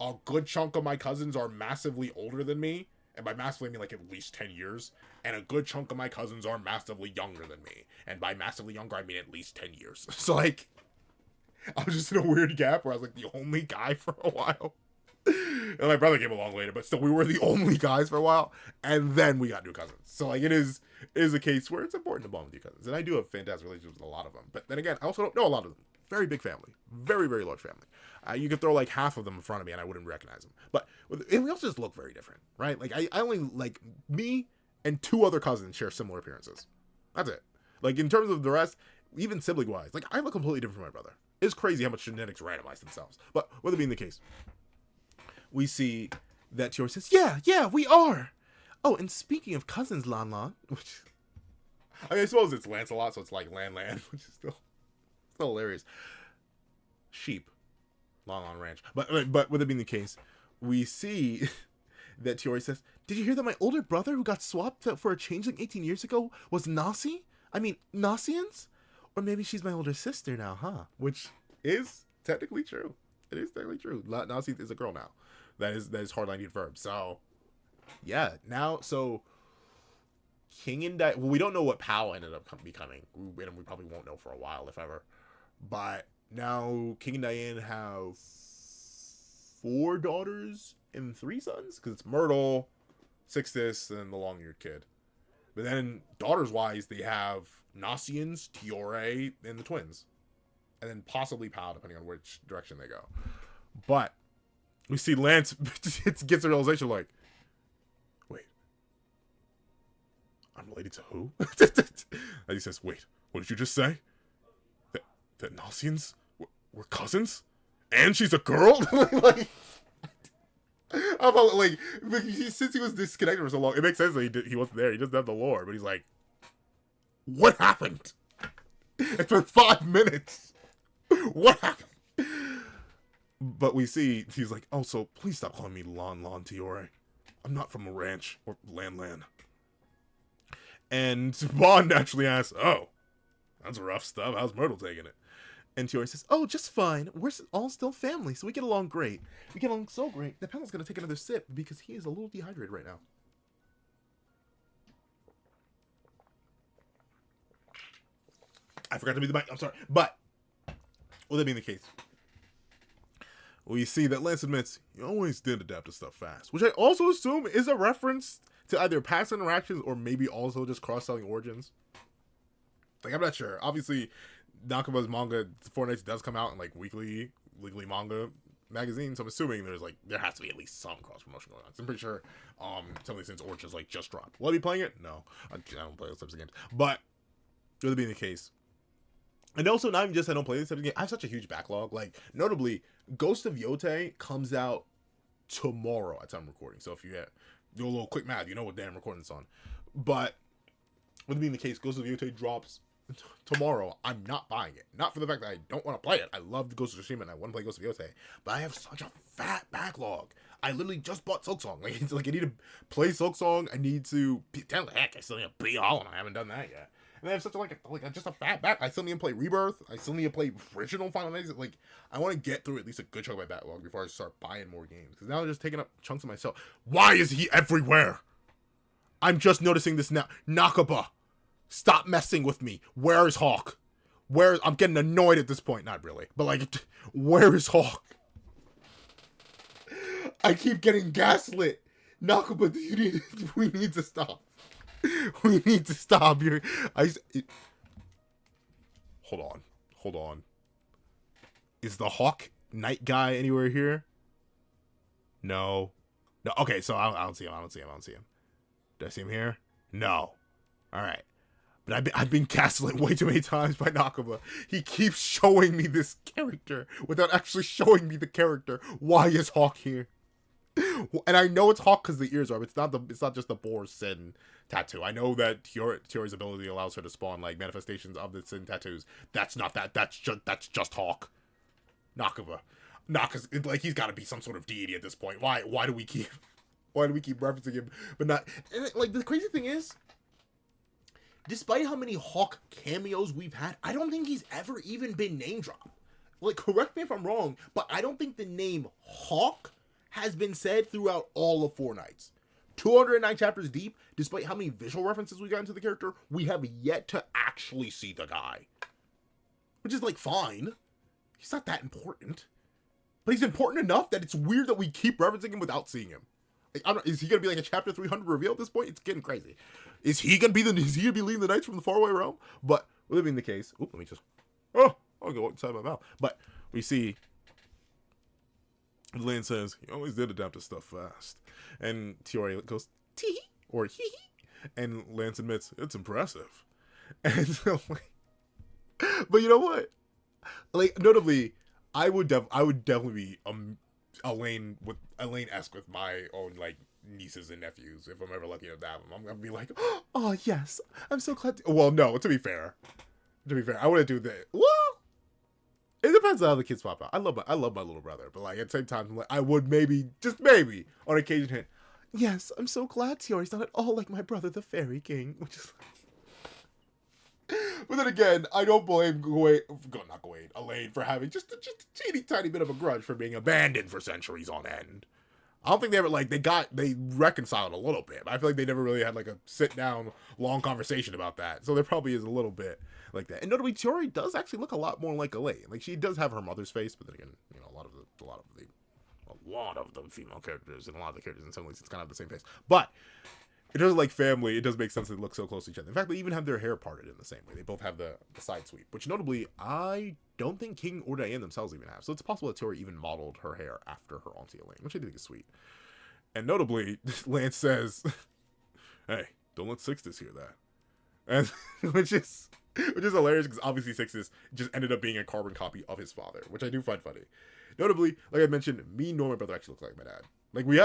a good chunk of my cousins are massively older than me, and by massively I mean like at least 10 years, and a good chunk of my cousins are massively younger than me, and by massively younger I mean at least 10 years. So like, I was just in a weird gap where I was like the only guy for a while, and my brother came along later, but still we were the only guys for a while, and then we got new cousins. So like, it is a case where it's important to bond with your cousins, and I do have fantastic relationships with a lot of them, but then again, I also don't know a lot of them. Very big family. Very, very large family. You could throw like half of them in front of me and I wouldn't recognize them. But and we also just look very different, right? Like, I only, like, me and two other cousins share similar appearances. That's it. Like, in terms of the rest, even sibling-wise, like, I look completely different from my brother. It's crazy how much genetics randomize themselves. But with it being the case, we see that Tiore says, yeah, we are. Oh, and speaking of cousins, Lan, which, I mean, I suppose it's Lancelot, so it's like Lan, which is still hilarious. Sheep. Lan Ranch. But with it being the case, we see that Tiore says, "Did you hear that my older brother who got swapped for a changeling 18 years ago was Nasi? I mean, Nasians? Or maybe she's my older sister now, huh?" Which is technically true. It is technically true. Nasi is a girl now. That is hardline confirmed. So, yeah. Now, so King and Diane, well, we don't know what Pao ended up becoming. We probably won't know for a while, if ever. But now King and Diane have 4 daughters and 3 sons, because it's Myrtle, Sixtus, and the long-eared kid. But then daughters-wise, they have Nasians, Tiore, and the twins, and then possibly Pao, depending on which direction they go. But we see Lance gets a realization like, wait, I'm related to who? And he says, wait, what did you just say? That Nasians were cousins? And she's a girl? Like, I'm like, since he was disconnected for so long, it makes sense that he wasn't there. He doesn't have the lore, but he's like, what happened? It's been 5 minutes. What happened? But we see, he's like, oh, so please stop calling me Lan Tiore. I'm not from a ranch or Lan. And Bond naturally asks, oh, that's rough stuff. How's Myrtle taking it? And Tiore says, oh, just fine. We're all still family, so we get along great. We get along so great that Penel's going to take another sip because he is a little dehydrated right now. I forgot to be the mic. I'm sorry. But, with that being the case, we see that Lance admits he always did adapt to stuff fast, which I also assume is a reference to either past interactions or maybe also just cross-selling origins. Like, I'm not sure. Obviously, Nakaba's manga, Four Knights, does come out in, like, weekly manga magazines, so I'm assuming there has to be at least some cross-promotion going on. So I'm pretty sure Sevendeadlysins Origins, like, just dropped. Will I be playing it? No. I don't play those types of games. But, with it being the case, and also, not even just I don't play this type of game, I have such a huge backlog. Like, notably, Ghost of Yote comes out tomorrow at time I'm recording. So if you do a little quick math, you know what day I'm recording this on. But, with it being the case, Ghost of Yote drops tomorrow. I'm not buying it. Not for the fact that I don't want to play it. I love Ghost of Tsushima and I want to play Ghost of Yote. But I have such a fat backlog. I literally just bought Silksong. Like, it's like I need to play Silksong. I need to... Tell the heck, I still need to be all, and I haven't done that yet. And I have such just a fat back. I still need to play Rebirth. I still need to play original Final Fantasy. Like, I want to get through at least a good chunk of my backlog before I start buying more games. Because now they're just taking up chunks of myself. Why is he everywhere? I'm just noticing this now. Nakaba, stop messing with me. Where is Hawk? I'm getting annoyed at this point. Not really. But, like, where is Hawk? I keep getting gaslit. Nakaba, we need to stop. We need to stop here. Hold on. Is the Hawk Knight guy anywhere here? No. Okay, so I don't see him. Did I see him here? No. All right. But I've been gaslit way too many times by Nakaba. He keeps showing me this character without actually showing me the character. Why is Hawk here? And I know it's Hawk because the ears are, but it's not just the boar sin tattoo. I know that Tiori's ability allows her to spawn like manifestations of the sin tattoos. That's not that. That's just Hawk. Nakaba. Naka's like, he's got to be some sort of deity at this point. Why do we keep referencing him? But not, and like, the crazy thing is, despite how many Hawk cameos we've had, I don't think he's ever even been name dropped. Like, correct me if I'm wrong, but I don't think the name Hawk has been said throughout all of Four Knights. 209 chapters deep, despite how many visual references we got into the character, we have yet to actually see the guy. Which is, like, fine. He's not that important. But he's important enough that it's weird that we keep referencing him without seeing him. Like, is he gonna be like a chapter 300 reveal at this point? It's getting crazy. Is he gonna be leading the Knights from the faraway realm? But, with it being the case... Oop, let me just... Oh! I'll go inside my mouth. But, we see... Lane says, he always did adapt to stuff fast. And Tiori goes, tee or hee hee. And Lance admits, it's impressive. And so, like, but you know what? Like, notably, I would definitely be Elaine-esque with my own, like, nieces and nephews if I'm ever lucky enough to have them. I'm gonna be like, oh yes, I'm so glad. Well, no, to be fair, I wouldn't do that. Well, it depends on how the kids pop out. I love my little brother, but like at the same time, like, I would maybe, just maybe, on occasion hint, yes, I'm so glad Tiori's not at all like my brother, the Fairy King, which is. But then again, I don't blame Elaine for having just a teeny tiny bit of a grudge for being abandoned for centuries on end. I don't think they ever, like, they reconciled a little bit. But I feel like they never really had, like, a sit-down, long conversation about that. So there probably is a little bit like that. And notably, Tiori does actually look a lot more like Elaine. Like, she does have her mother's face, but then again, you know, a lot of the female characters and a lot of the characters in some ways, it's kind of the same face. But in terms of, like, family, it does make sense that they look so close to each other. In fact, they even have their hair parted in the same way. They both have the side sweep, which notably, I don't think King or Diane themselves even have. So it's possible that Tiori even modeled her hair after her auntie Elaine, which I think is sweet. And notably, Lance says, hey, don't let Sixtus hear that. And which is hilarious because obviously Sixtus just ended up being a carbon copy of his father, which I do find funny. Notably, like I mentioned, me nor my brother actually look like my dad. Like, we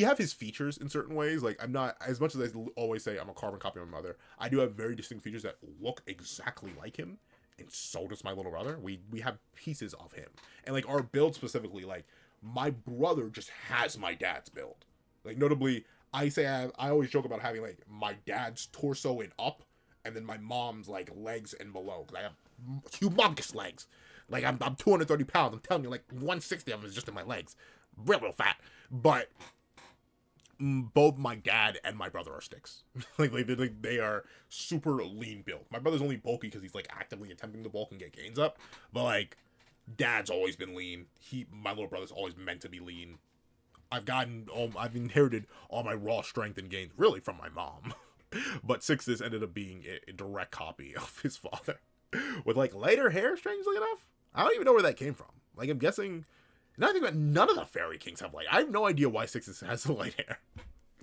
have his features in certain ways. Like, I'm not, as much as I always say I'm a carbon copy of my mother, I do have very distinct features that look exactly like him, and so does my little brother. We have pieces of him. And, like, our build specifically, like, my brother just has my dad's build. Like, notably, I always joke about having, like, my dad's torso and up, and then my mom's, like, legs and below, because I have humongous legs. Like, I'm 230 pounds. I'm telling you, like, 160 of them is just in my legs. Real fat. But both my dad and my brother are sticks. like they are super lean built. My brother's only bulky because he's, like, actively attempting to bulk and get gains up. But, like, Dad's always been lean. My little brother's always meant to be lean. I've inherited all my raw strength and gains really from my mom. But Six's ended up being a direct copy of his father. With like lighter hair, strangely enough. I don't even know where that came from. Like, I'm guessing, now I think about it, none of the fairy kings have light. I have no idea why Six's has the light hair.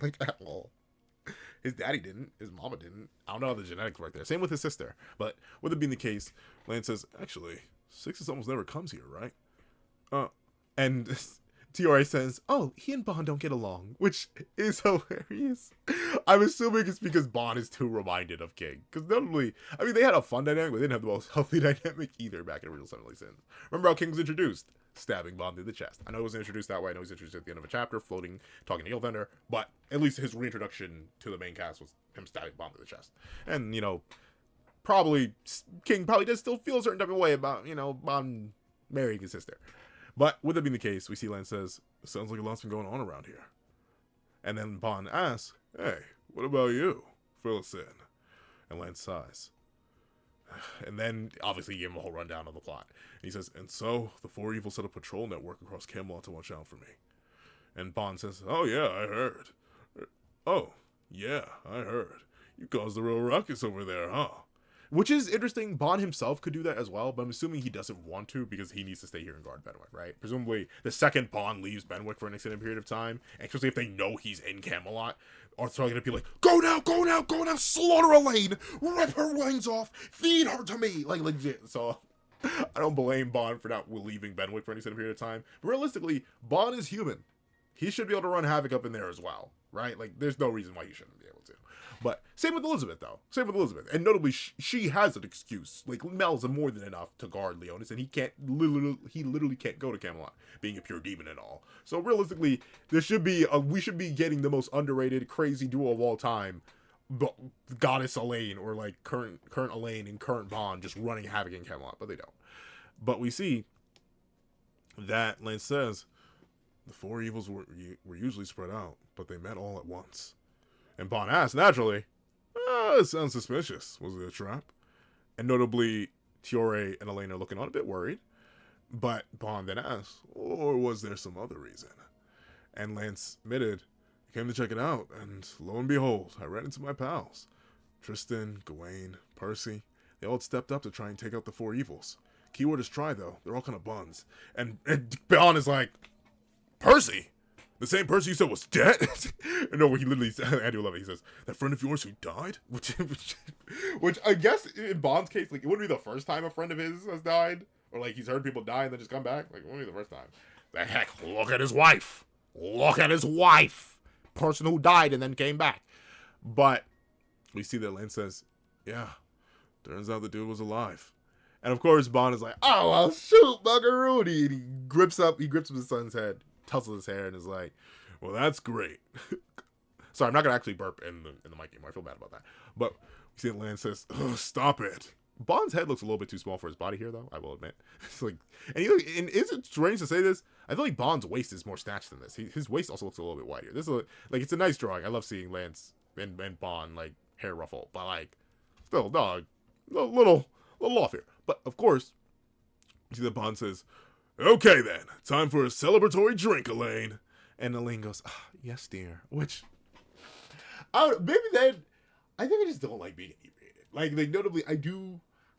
Like, at all. His daddy didn't. His mama didn't. I don't know how the genetics work there. Same with his sister. But with it being the case, Lance says, actually, Six's almost never comes here, right? And Tiore says, oh, he and Bond don't get along, which is hilarious. I'm assuming it's because Bond is too reminded of King. Because notably, I mean, they had a fun dynamic, but they didn't have the most healthy dynamic either back in Original Seven Deadly Sins. Remember how King was introduced? Stabbing Bond through the chest. I know he wasn't introduced that way. I know he's introduced at the end of a chapter, floating, talking to Eelvender, but at least his reintroduction to the main cast was him stabbing Bond through the chest. And, you know, King probably does still feel a certain type of way about, you know, Bond marrying his sister. But with that being the case, we see Lance says, sounds like a lot's been going on around here. And then Bond asks, hey, what about you? Fill us in. And Lance sighs. And then, obviously, he gave him a whole rundown of the plot. And he says, and so, the four evil set a patrol network across Camelot to watch out for me. And Bond says, oh yeah, I heard. Oh, yeah, I heard. You caused a real ruckus over there, huh? Which is interesting. Bond himself could do that as well, but I'm assuming he doesn't want to because he needs to stay here and guard Benwick, right? Presumably, the second Bond leaves Benwick for an extended period of time, especially if they know he's in Camelot, Arthur's probably going to be like, go now, slaughter Elaine, rip her wings off, feed her to me, like legit. So, I don't blame Bond for not leaving Benwick for an extended period of time. But realistically, Bond is human. He should be able to run havoc up in there as well, right? Like, there's no reason why he shouldn't be able to. But same with Elizabeth, though. Same with Elizabeth. And notably, she has an excuse. Like, Mel's more than enough to guard Leonis, and he literally can't go to Camelot, being a pure demon and all. So realistically, we should be getting the most underrated, crazy duo of all time, but Goddess Elaine, or like current Elaine and current Bond just running havoc in Camelot, but they don't. But we see that Lance says, the four evils were usually spread out, but they met all at once. And Bond asks, naturally, it sounds suspicious. Was it a trap? And notably, Tiore and Elaine are looking on a bit worried. But Bond then asks, or was there some other reason? And Lance admitted, I came to check it out, and lo and behold, I ran into my pals. Tristan, Gawain, Percy, they all stepped up to try and take out the four evils. Keyword is try, though. They're all kind of buns. And Bond is like, Percy? The same person you said was dead? No, he literally said, Andrew Levy, he says, that friend of yours who died? Which I guess in Bond's case, like, it wouldn't be the first time a friend of his has died. Or, like, he's heard people die and then just come back. Like, it wouldn't be the first time. The heck, look at his wife. Look at his wife. Person who died and then came back. But we see that Lance says, yeah, turns out the dude was alive. And, of course, Bond is like, oh, well, shoot, Buckaroo. And he grips up his son's head, tussles his hair, and is like, well, that's great. Sorry, I'm not going to actually burp in the mic anymore. I feel bad about that. But we see that Lance says, oh, stop it. Bond's head looks a little bit too small for his body here, though, I will admit. It's like, and is it strange to say this? I feel like Bond's waist is more snatched than this. His waist also looks a little bit wider. This is it's a nice drawing. I love seeing Lance and Bond, like, hair ruffle. But, like, still, dog, little off here. But, of course, you see that Bond says, okay, then. Time for a celebratory drink, Elaine. And Elaine goes, yes, dear. Which, maybe then, I think I just don't like being inebriated. Like, notably,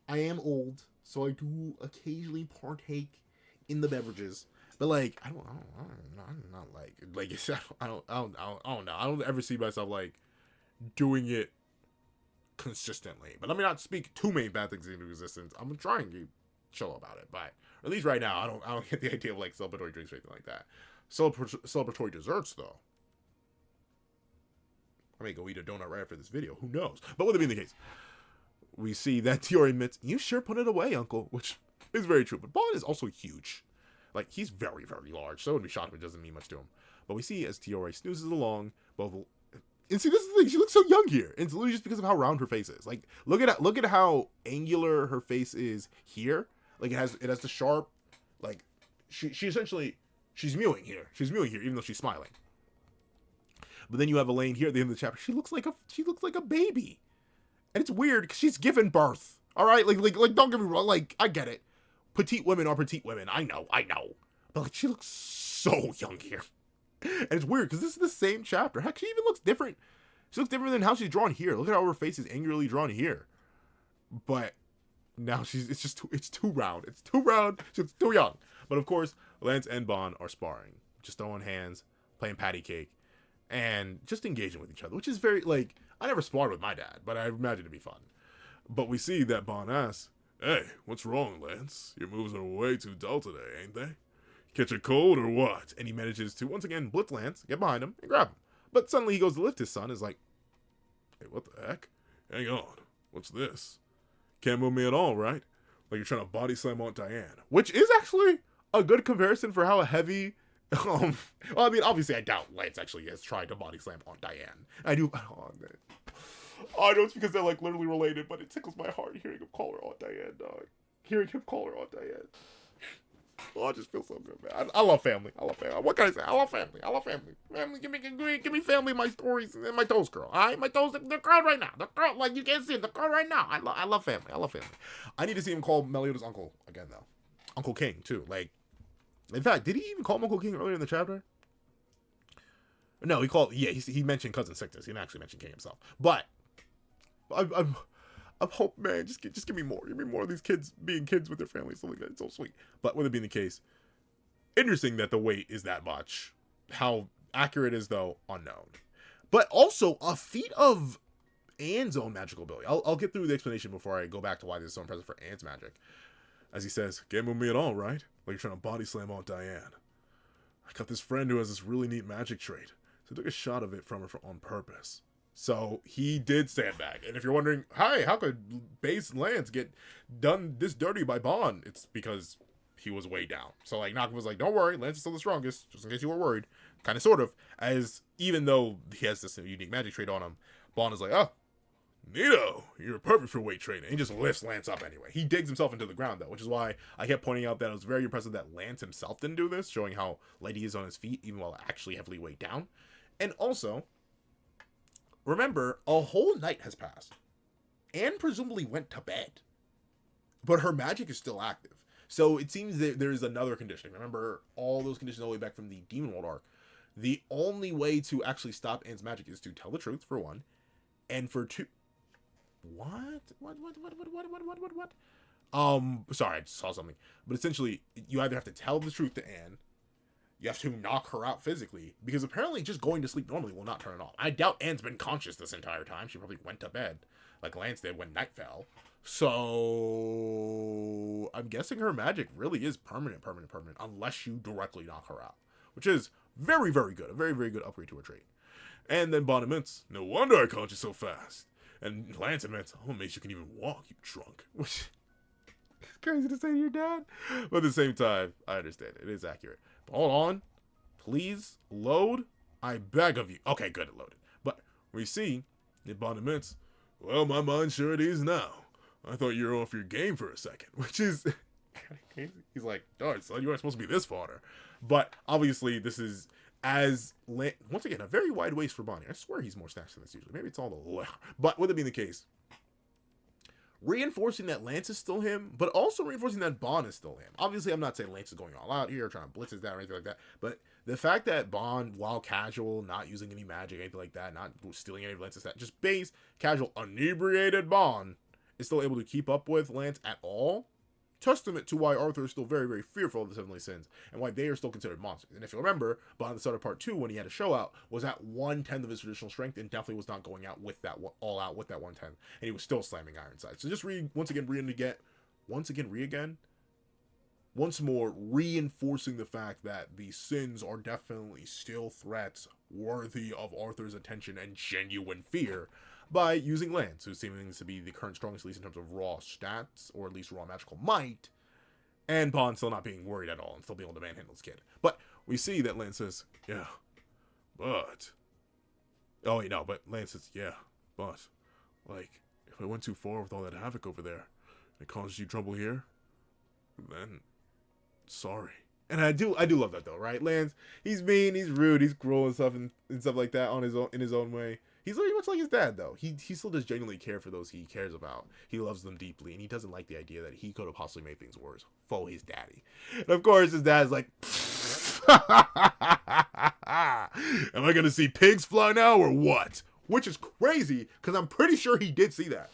I am old, so I do occasionally partake in the beverages. But, like, I'm not like I said, I don't know. I don't ever see myself, like, doing it consistently. But let me not speak too many bad things into existence. I'm trying to chill about it, but at least right now, I don't get the idea of, like, celebratory drinks or anything like that. Celebratory desserts, though. I may go eat a donut right after this video. Who knows? But with it being the case, we see that Tiore admits, you sure put it away, Uncle, which is very true. But Bond is also huge. Like, he's very, very large, so I wouldn't be shocked if it doesn't mean much to him. But we see as Tiore snoozes along, and see, this is the thing, she looks so young here. And it's literally just because of how round her face is. Like, look at how angular her face is here. Like, it has the sharp, like, she essentially, she's mewing here. She's mewing here, even though she's smiling. But then you have Elaine here at the end of the chapter. She looks like a baby. And it's weird, because she's given birth. Alright? Like, don't get me wrong, like, I get it. petite women are petite women. I know. But like, she looks so young here. And it's weird because this is the same chapter. Heck, she even looks different. She looks different than how she's drawn here. Look at how her face is angularly drawn here. But now it's too round. It's too round. She's too young. But of course, Lance and Bond are sparring. Just throwing hands, playing patty cake, and just engaging with each other. Which is very, like, I never sparred with my dad, but I imagine it'd be fun. But we see that Bond asks, "Hey, what's wrong, Lance? Your moves are way too dull today, ain't they? Catch a cold or what?" And he manages to, once again, blitz Lance, get behind him, and grab him. But suddenly he goes to lift his son, is like, "Hey, what the heck? Hang on. What's this? Can't move me at all, right? Like you're trying to body slam on Diane." Which is actually a good comparison for how heavy... well, I mean, obviously I doubt Lance actually has tried to body slam on Diane. I do... Oh, man. I know it's because they're, like, literally related, but it tickles my heart hearing him call her on Diane, dog. Hearing him call her on Diane. Oh, I just feel so good, man. I love family. I love family. What can I say? I love family. I love family. Family, give me family, my stories, and my toast girl. All right, my toast, the girl right now. The girl, like you can't see it. The girl right now. I love family. I love family. I need to see him call Meliodas uncle again, though. Uncle King too. Like, in fact, did he even call him Uncle King earlier in the chapter? No, he called. Yeah, he mentioned Cousin Sictus. He didn't actually mention King himself. But I'm hope, man. Just give me more. Give me more of these kids being kids with their families. Something like that. It's so sweet. But with it being the case, interesting that the weight is that much. How accurate is, though, unknown. But also a feat of Anne's own magical ability. I'll get through the explanation before I go back to why this is so impressive for Anne's magic. As he says, "Can't move me at all, right? Like you're trying to body slam on Diane. I got this friend who has this really neat magic trait, so I took a shot of it from her on purpose." So he did stand back. And if you're wondering, hi, how could base Lance get done this dirty by Bond? It's because he was way down. So like Knock was like, "Don't worry, Lance is still the strongest," just in case you were worried. Kind of, sort of. As even though he has this unique magic trait on him, Bond is like, "Oh, neato, you're perfect for weight training." He just lifts Lance up anyway. He digs himself into the ground, though, which is why I kept pointing out that it was very impressive that Lance himself didn't do this, showing how light he is on his feet, even while actually heavily weighed down. And also, remember, a whole night has passed. Anne presumably went to bed, but her magic is still active. So it seems that there is another conditioning. Remember, all those conditions all the way back from the Demon World arc. The only way to actually stop Anne's magic is to tell the truth, for one, and for two... What? Sorry, I just saw something. But essentially, you either have to tell the truth to Anne, you have to knock her out physically, because apparently just going to sleep normally will not turn it off. I doubt Anne's been conscious this entire time. She probably went to bed, like Lance did when night fell. So I'm guessing her magic really is permanent, unless you directly knock her out, which is very, very good. A very, very good upgrade to her trait. And then Bond admits, "No wonder I caught you so fast." And Lance admits, "Oh, mate, you can even walk, you drunk." Which is crazy to say to your dad. But at the same time, I understand it. It is accurate. But hold on. Please load. I beg of you. Okay, good, it loaded. But we see that Bond admits, "Well, my mind's sure at ease now. I thought you were off your game for a second." Which is crazy. He's like, "Darn, son, you weren't supposed to be this fodder." But obviously, this is once again, a very wide waist for Bonnie. I swear he's more snatched than this usually. Maybe it's all the... But with it being the case, reinforcing that Lance is still him, but also reinforcing that Bond is still him. Obviously, I'm not saying Lance is going all out here, trying to blitz his dad or anything like that, but the fact that Bond, while casual, not using any magic, anything like that, not stealing any of Lance's stats, just base, casual, inebriated Bond, is still able to keep up with Lance at all, testament to why Arthur is still very, very fearful of the Seven Deadly Sins, and why they are still considered monsters. And if you remember, Bond at the start of part 2, when he had a show out, was at 1/10 of his traditional strength, and definitely was not going out with that all out with that 1/10, and he was still slamming Ironside. So just once more reinforcing the fact that the Sins are definitely still threats worthy of Arthur's attention and genuine fear, by using Lance, who seems to be the current strongest, at least in terms of raw stats, or at least raw magical might, and Bond still not being worried at all, and still being able to manhandle his kid. But we see that Lance says, "Yeah, but..." Oh wait, no, but Lance says, "Yeah, but, like, if I went too far with all that havoc over there, and it caused you trouble here, then, sorry." And I do love that though, right? Lance, he's mean, he's rude, he's cruel and stuff like that in his own way. He's very much like his dad, though. He still does genuinely care for those he cares about. He loves them deeply, and he doesn't like the idea that he could have possibly made things worse for his daddy. And of course, his dad's like, am I going to see pigs fly now or what? Which is crazy, because I'm pretty sure he did see that.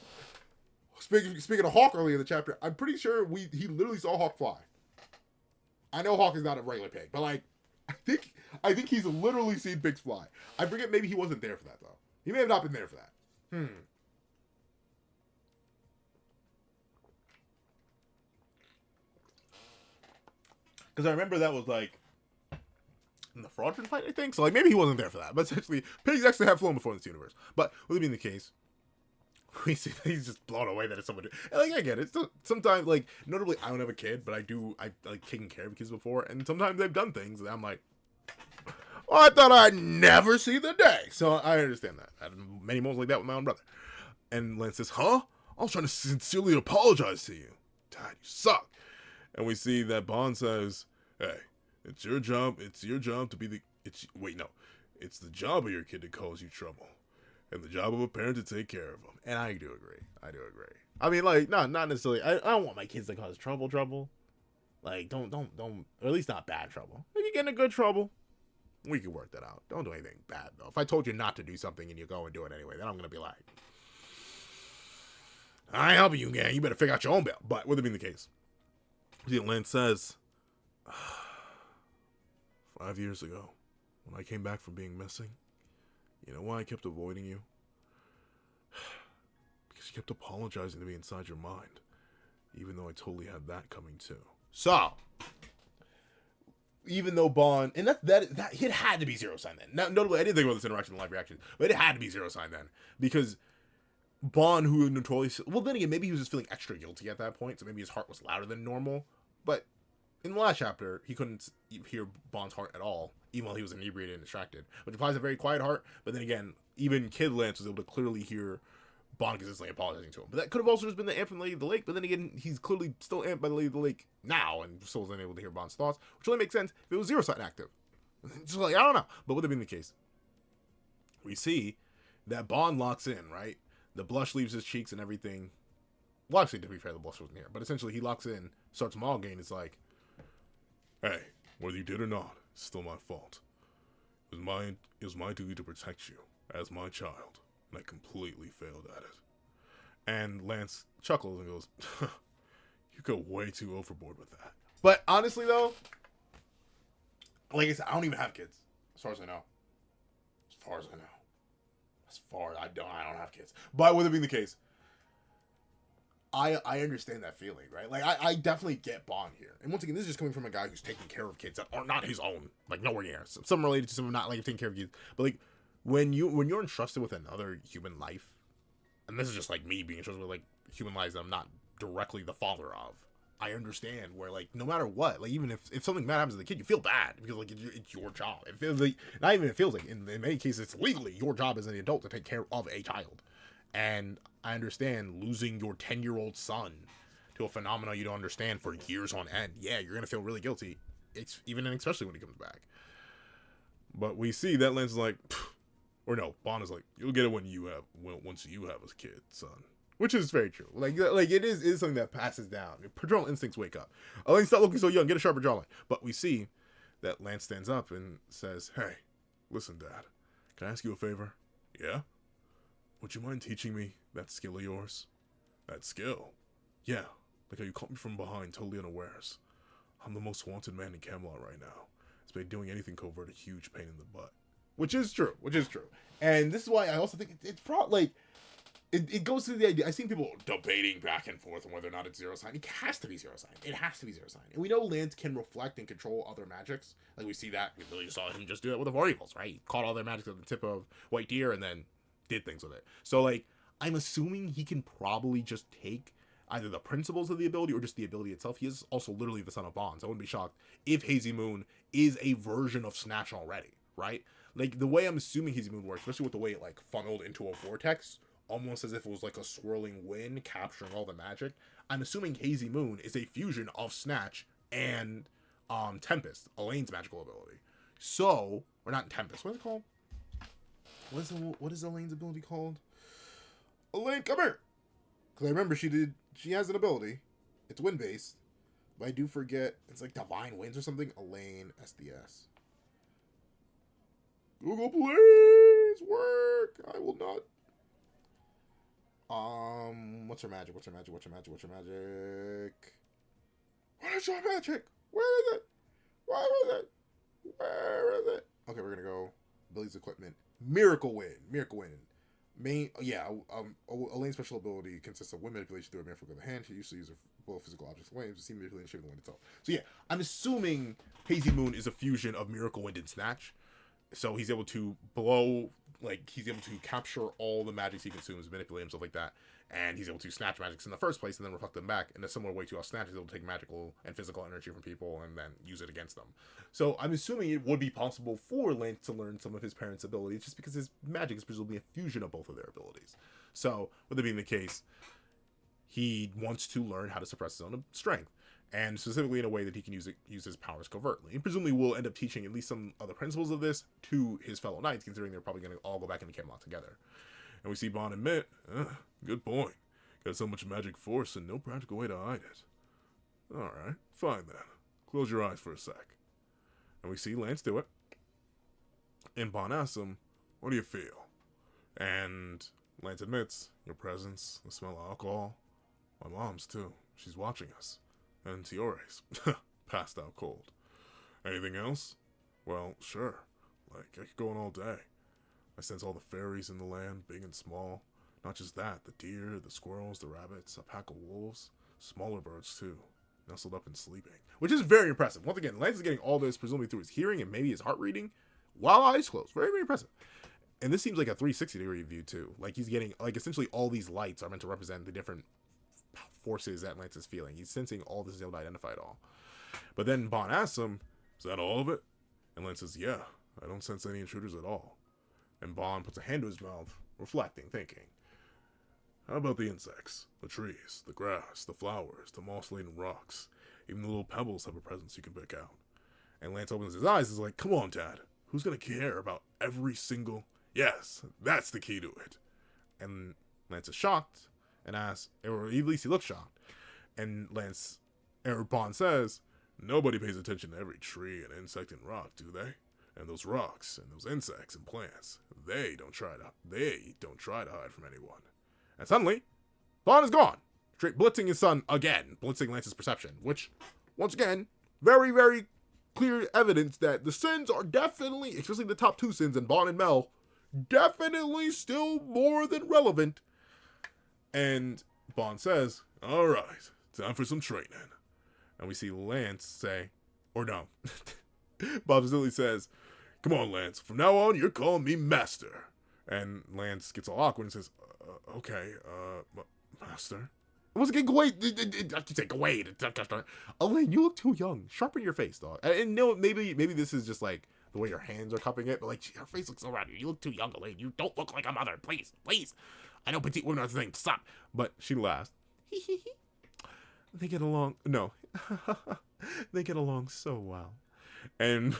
Speaking of Hawk earlier in the chapter, I'm pretty sure he literally saw Hawk fly. I know Hawk is not a regular pig, but like, I think he's literally seen pigs fly. I forget, maybe he wasn't there for that, though. He may have not been there for that. Because I remember that was like in the fraudulent fight, I think. So like maybe he wasn't there for that. But essentially, pigs actually have flown before in this universe. But with it being the case, we see that he's just blown away that it's someone. And like I get it. Sometimes like notably I don't have a kid, but I like taking care of kids before, and sometimes they've done things that I'm like, well, I thought I'd never see the day. So I understand that. I had many moments like that with my own brother. And Lance says, huh? I was trying to sincerely apologize to you. Dad, you suck. And we see that Bond says, hey, it's your job to be it's the job of your kid to cause you trouble. And the job of a parent to take care of them. And I do agree. I mean, like, not necessarily, I don't want my kids to cause trouble. Like, don't, or at least not bad trouble. If you get in good trouble, we can work that out. Don't do anything bad, though. If I told you not to do something and you go and do it anyway, then I'm going to be like, I ain't helping you, gang. You better figure out your own bill. But with it being the case, Lance says, 5 years ago, when I came back from being missing, you know why I kept avoiding you? Because you kept apologizing to me inside your mind, even though I totally had that coming too. So, even though Bond, and that it had to be Zero Sign then. Now, notably, I didn't think about this interaction in live reaction, but it had to be Zero Sign then, because Bond, who notoriously, well, then again, maybe he was just feeling extra guilty at that point, so maybe his heart was louder than normal. But in the last chapter, he couldn't hear Bond's heart at all, even while he was inebriated and distracted, which implies a very quiet heart. But then again, even Kid Lance was able to clearly hear Bond consistently apologizing to him. But that could have also just been the amp from Lady of the Lake. But then again, he's clearly still amped by the Lady of the Lake now, and still wasn't able to hear Bond's thoughts, which only makes sense if it was Zero Sign active. Just like, I don't know. But with it being the case, we see that Bond locks in, right? The blush leaves his cheeks and everything. Well, actually, to be fair, the blush wasn't here. But essentially, he locks in, starts mogging. It's like, hey, whether you did or not, it's still my fault. It was my duty to protect you as my child, and I completely failed at it. And Lance chuckles and goes, you go way too overboard with that. But honestly, though, like I said, I don't even have kids, as far as I know. I don't have kids. But with it being the case, I understand that feeling, right? Like, I definitely get Bond here. And once again, this is just coming from a guy who's taking care of kids that are not his own. Like, nowhere near. Some related to some not, like, taking care of kids. But, like, when you're entrusted with another human life, and this is just, like, me being entrusted with, like, human lives that I'm not directly the father of, I understand where, like, no matter what, like, even if something bad happens to the kid, you feel bad. Because, like, it's your job. It feels like, not even it feels like, in many cases, it's legally your job as an adult to take care of a child. And I understand losing your 10-year-old son to a phenomenon you don't understand for years on end. Yeah, you're going to feel really guilty, especially when he comes back. But we see that Lance is like, or no, Bond is like, you'll get it once you have a kid, son. Which is very true. Like it is something that passes down. Paternal instincts wake up. Elaine, stop looking so young. Get a sharper jawline. But we see that Lance stands up and says, hey, listen, Dad, can I ask you a favor? Yeah? Would you mind teaching me that skill of yours? That skill? Yeah, like how you caught me from behind, totally unawares. I'm the most wanted man in Camelot right now. It's made doing anything covert a huge pain in the butt. Which is true. And this is why I also think it's probably, like, it goes to the idea. I've seen people debating back and forth on whether or not it's Zero Sign. It has to be Zero Sign. And we know Lance can reflect and control other magics. Like, we see that. We literally saw him just do that with the Four Evils, right? He caught all their magics at the tip of White Deer and then did things with it. So, like, I'm assuming he can probably just take either the principles of the ability or just the ability itself. He is also literally the son of Bond, so I wouldn't be shocked if Hazy Moon is a version of Snatch already, right? Like, the way I'm assuming Hazy Moon works, especially with the way it, like, funneled into a vortex, almost as if it was like a swirling wind capturing all the magic, I'm assuming Hazy Moon is a fusion of Snatch and Tempest, Elaine's magical ability. So, or not Tempest, what is it called? what is Elaine's ability called? Elaine, come here! Because I remember she has an ability. It's wind-based. But I do forget, it's like Divine Winds or something. Elaine, SDS. Google, please! Work! I will not. What's her magic? What is your magic? Where is it? Okay, we're gonna go. Abilities equipment. Miracle Wind. Elaine's special ability consists of wind manipulation through a miracle of the hand. She usually uses both physical objects and waves to see manipulating shaping the wind itself. So yeah, I'm assuming Hazy Moon is a fusion of Miracle Wind and Snatch. So he's able to blow, he's able to capture all the magics he consumes, manipulate himself like that, and he's able to snatch magics in the first place and then reflect them back in a similar way to how Snatch is able to take magical and physical energy from people and then use it against them. So I'm assuming it would be possible for Lance to learn some of his parents' abilities just because his magic is presumably a fusion of both of their abilities. So, with that being the case, he wants to learn how to suppress his own strength, and specifically in a way that he can use his powers covertly. And presumably will end up teaching at least some other principles of this to his fellow knights, considering they're probably going to all go back into Camelot together. And we see Bond admit, good point. Got so much magic force and no practical way to hide it. Alright, fine then. Close your eyes for a sec. And we see Lance do it. And Bond asks him, what do you feel? And Lance admits, your presence, the smell of alcohol. My mom's too. She's watching us. And Tiore's passed out cold. Anything else? Well, sure. I could go on all day. I sense all the fairies in the land, big and small. Not just that, the deer, the squirrels, the rabbits, a pack of wolves, smaller birds too, nestled up and sleeping. Which is very impressive. Once again, Lance is getting all this presumably through his hearing and maybe his heart reading while eyes closed. Very, very impressive. And this seems like a 360-degree view too. He's getting, essentially all these lights are meant to represent the different forces that Lance is feeling. He's sensing all this, able to identify it all. But then Bond asks him, is that all of it? And Lance says, yeah, I don't sense any intruders at all. And Bond puts a hand to his mouth, reflecting, thinking, how about the insects, the trees, the grass, the flowers, the moss-laden rocks? Even the little pebbles have a presence you can pick out. And Lance opens his eyes and is like, come on, Dad. Who's going to care about every single... Yes, that's the key to it. And Lance is shocked and asks, or at least he looks shocked. And Bond says, nobody pays attention to every tree and insect and rock, do they? And those rocks and those insects and plants, they don't try to hide from anyone. And suddenly, Bond is gone. Straight blitzing his son again, blitzing Lance's perception, which, once again, very, very clear evidence that the sins are definitely, especially the top two sins in Bond and Mel, definitely still more than relevant. And Bond says, all right, time for some training. And we see Lance say, or no, Bob Zilli says, come on, Lance, from now on, you're calling me Master. And Lance gets all awkward and says, okay, Master. Once again, Gawain, I keep saying Gawain. Elaine, you look too young. Sharpen your face, dog. And no, maybe this is just the way your hands are cupping it, but her face looks so round. You look too young, Elaine. You don't look like a mother. Please. I know petite women are the thing. Stop. But she laughs. They get along. No. They get along so well. And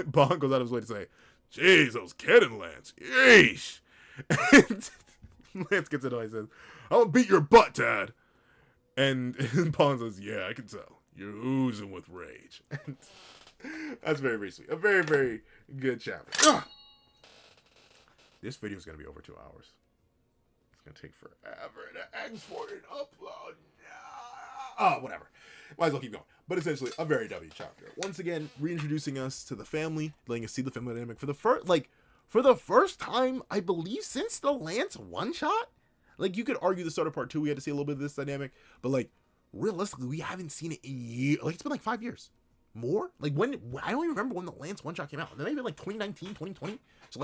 Bond goes out of his way to say, jeez, those kidding, Lance. Yeesh. And Lance gets annoyed and says, I'll beat your butt, Dad. And Bond says, yeah, I can tell. You're oozing with rage. And that's very, very sweet. A very, very good chapter. Ugh. This video is going to be over 2 hours. It's going to take forever to export and upload. Oh, whatever. Might as well keep going. But essentially, a very W chapter. Once again, reintroducing us to the family, letting us see the family dynamic for the first time, I believe, since the Lance one-shot. You could argue the start of part 2, we had to see a little bit of this dynamic, but realistically, we haven't seen it in years. It's been 5 years. More? When, I don't even remember when the Lance one-shot came out. Maybe 2019, 2020? So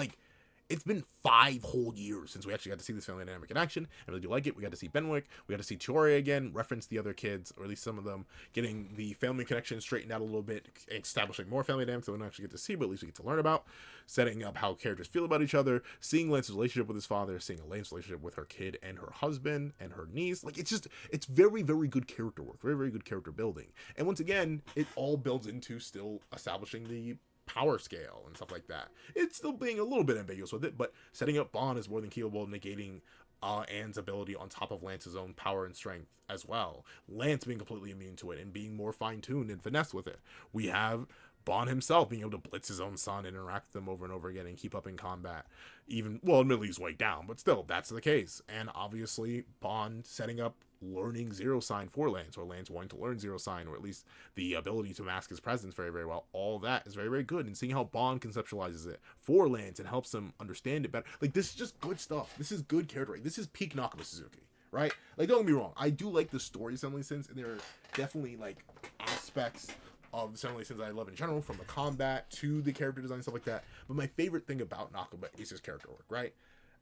it's been 5 whole years since we actually got to see this family dynamic in action. I really do like it. We got to see Benwick. We got to see Tiore again, reference the other kids, or at least some of them, getting the family connection straightened out a little bit, establishing more family dynamics that we don't actually get to see, but at least we get to learn about, setting up how characters feel about each other, seeing Lance's relationship with his father, seeing Elaine's relationship with her kid and her husband and her niece. It's very, very good character work, very, very good character building. And once again, it all builds into still establishing the power scale and stuff like that. It's still being a little bit ambiguous with it, but setting up Bond is more than capable of negating Anne's ability on top of Lance's own power and strength as well. Lance being completely immune to it and being more fine-tuned and finesse with it. We have Bond himself being able to blitz his own son and interact with them over and over again and keep up in combat. Even, well, admittedly he's way down, but still, that's the case. And obviously, Bond setting up learning Zero Sign for Lance, or Lance wanting to learn Zero Sign, or at least the ability to mask his presence very, very well. All that is very, very good. And seeing how Bond conceptualizes it for Lance and helps him understand it better. Like, this is just good stuff. This is good character writing. This is peak Nakaba Suzuki, right? Like, don't get me wrong. I do like the story of Seven Deadly Sins, and there are definitely, like, aspects of Seven Deadly Sins I love in general, from the combat to the character design, stuff like that. But my favorite thing about Nakaba is his character work, right?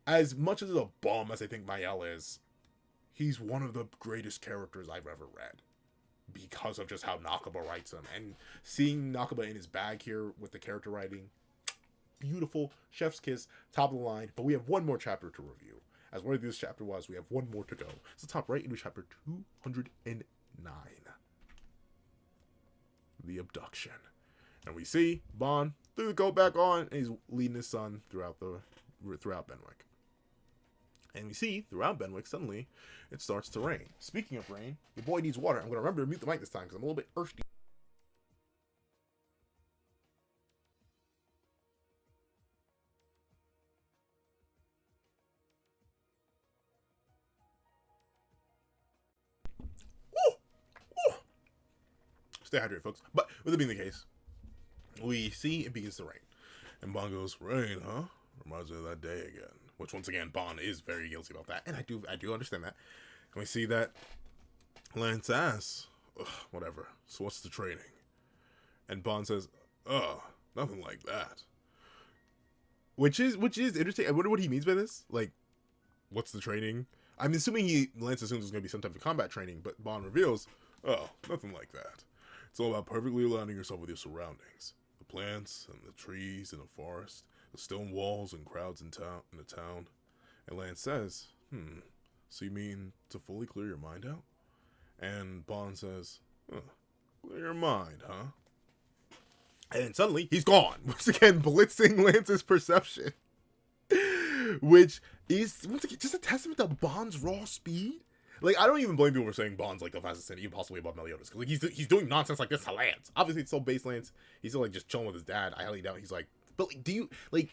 As much as a bum as I think Mael is, he's one of the greatest characters I've ever read because of just how Nakaba writes him. And seeing Nakaba in his bag here with the character writing, beautiful, chef's kiss, top of the line. But we have one more chapter to review. As worthy this chapter was, we have one more to go. So top right into chapter 209. The abduction. And we see Bond threw the coat back on, and he's leading his son throughout Benwick. And we see throughout Benwick, suddenly it starts to rain. Speaking of rain, your boy needs water. I'm going to remember to mute the mic this time because I'm a little bit thirsty. Stay hydrated, folks. But with it being the case, we see it begins to rain. And Bond goes, "Rain, huh? Reminds me of that day again." Which, once again, Bond is very guilty about that. And I do understand that. And we see that Lance asks, whatever, so what's the training? And Bond says, nothing like that. Which is interesting. I wonder what he means by this. Like, what's the training? I'm assuming Lance assumes it's going to be some type of combat training, but Bond reveals, nothing like that. It's all about perfectly aligning yourself with your surroundings. The plants and the trees and the forest, the stone walls and crowds in the town. And Lance says, so you mean to fully clear your mind out? And Bond says, clear your mind, huh? And suddenly, he's gone. Once again, blitzing Lance's perception. Which is, once again, just a testament to Bond's raw speed. Like, I don't even blame people for saying Bond's, like, the fastest and even possibly above Meliodas. Because, like, he's doing nonsense like this to Lance. Obviously, it's still base Lance. He's still, like, just chilling with his dad. I highly doubt he's, like... But, like, do you... Like,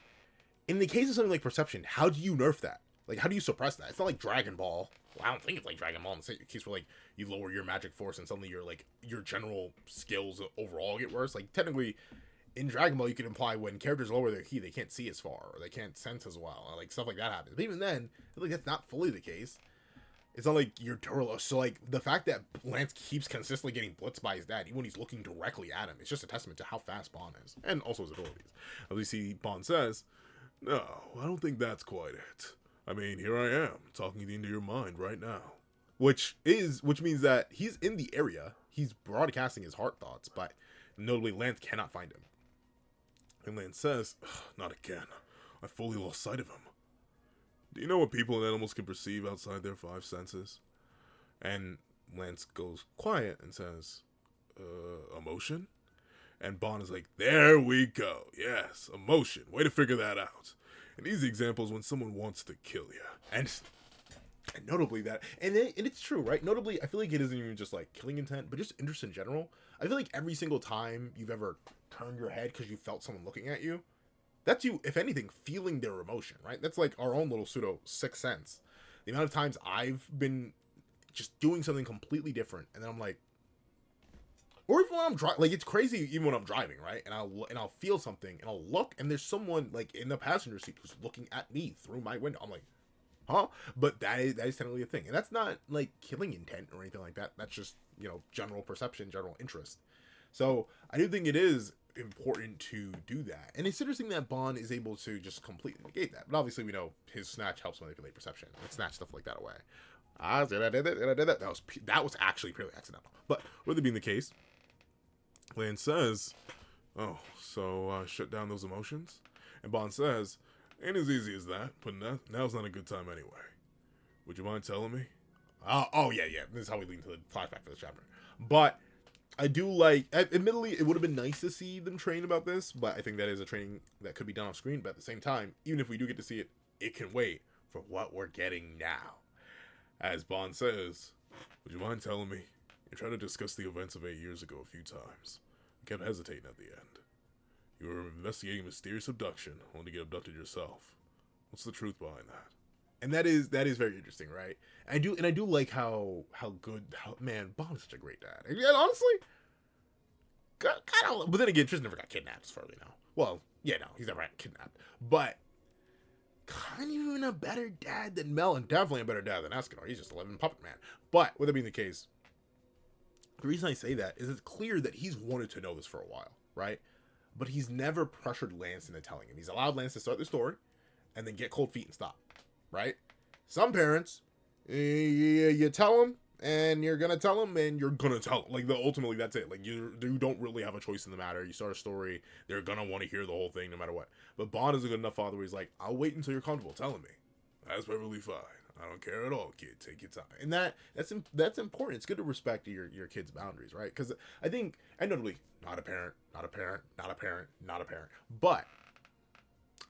in the case of something like Perception, how do you nerf that? Like, how do you suppress that? It's not like Dragon Ball. Well, I don't think it's like Dragon Ball in the case where, like, you lower your magic force and suddenly your general skills overall get worse. Like, technically, in Dragon Ball, you can imply when characters lower their ki, they can't see as far, or they can't sense as well, or, like, stuff like that happens. But even then, I feel like that's not fully the case. It's not like you're Turlo. So, like, the fact that Lance keeps consistently getting blitzed by his dad, even when he's looking directly at him, it's just a testament to how fast Bond is. And also his abilities. As we see, Bond says, no, I don't think that's quite it. I mean, here I am, talking into your mind right now. Which means that he's in the area. He's broadcasting his heart thoughts, but notably, Lance cannot find him. And Lance says, not again. I fully lost sight of him. Do you know what people and animals can perceive outside their five senses? And Lance goes quiet and says, emotion? And Bond is like, there we go. Yes, emotion. Way to figure that out. And these examples when someone wants to kill you. And notably that, and it's true, right? Notably, I feel like it isn't even just like killing intent, but just interest in general. I feel like every single time you've ever turned your head because you felt someone looking at you, that's you, if anything, feeling their emotion, right? That's like our own little pseudo sixth sense. The amount of times I've been just doing something completely different, and then I'm like, or even when I'm driving, like, it's crazy even when I'm driving, right? And I'll feel something, and I'll look, and there's someone, like, in the passenger seat who's looking at me through my window. I'm like, huh? But that is technically a thing. And that's not, like, killing intent or anything like that. That's just, general perception, general interest. So, I do think it is important to do that. And it's interesting that Bond is able to just completely negate that. But obviously, we know his snatch helps manipulate perception. And snatch stuff like that away. I did that. That was actually purely accidental. But with it being the case, Lance says, so shut down those emotions? And Bond says, ain't as easy as that, but now's not a good time anyway. Would you mind telling me? Yeah. This is how we lead into the flashback for this chapter. But I do like. Admittedly, it would have been nice to see them train about this, but I think that is a training that could be done off screen. But at the same time, even if we do get to see it, it can wait for what we're getting now. As Bond says, "Would you mind telling me? You tried to discuss the events of 8 years ago a few times. You kept hesitating at the end. You were investigating a mysterious abduction, only to get abducted yourself. What's the truth behind that?" And that is very interesting, right? I do like how man, Bond is such a great dad. And honestly, kind of. But then again, Tris never got kidnapped, as far as we know. Well, yeah, no, he's never got kidnapped. But kind of even a better dad than Mel, and definitely a better dad than Escanor. He's just a living puppet man. But with that being the case, the reason I say that is it's clear that he's wanted to know this for a while, right? But he's never pressured Lance into telling him. He's allowed Lance to start the story and then get cold feet and stop, right? Some parents, you tell them and you're gonna tell them and you're gonna tell them. Like, ultimately, that's it. Like, you don't really have a choice in the matter. You start a story, they're gonna want to hear the whole thing no matter what. But Bond is a good enough father where he's like, I'll wait until you're comfortable telling me. That's perfectly fine. I don't care at all, kid. Take your time. And that's important. It's good to respect your kid's boundaries, right? Because I think, and notably, not a parent. But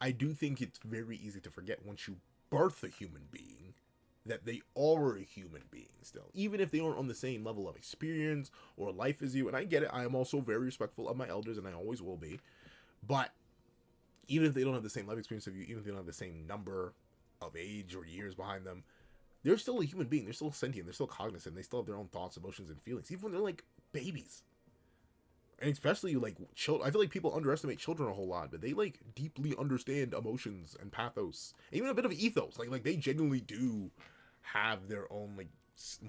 I do think it's very easy to forget once you birth a human being that they are a human being still, even if they aren't on the same level of experience or life as you. And I get it. I am also very respectful of my elders, and I always will be. But even if they don't have the same life experience of you, even if they don't have the same number of age or years behind them, they're still a human being. They're still sentient. They're still cognizant. They still have their own thoughts, emotions, and feelings, even when they're like babies. And especially like children. I feel like people underestimate children a whole lot, but they like deeply understand emotions and pathos, and even a bit of ethos. Like they genuinely do have their own like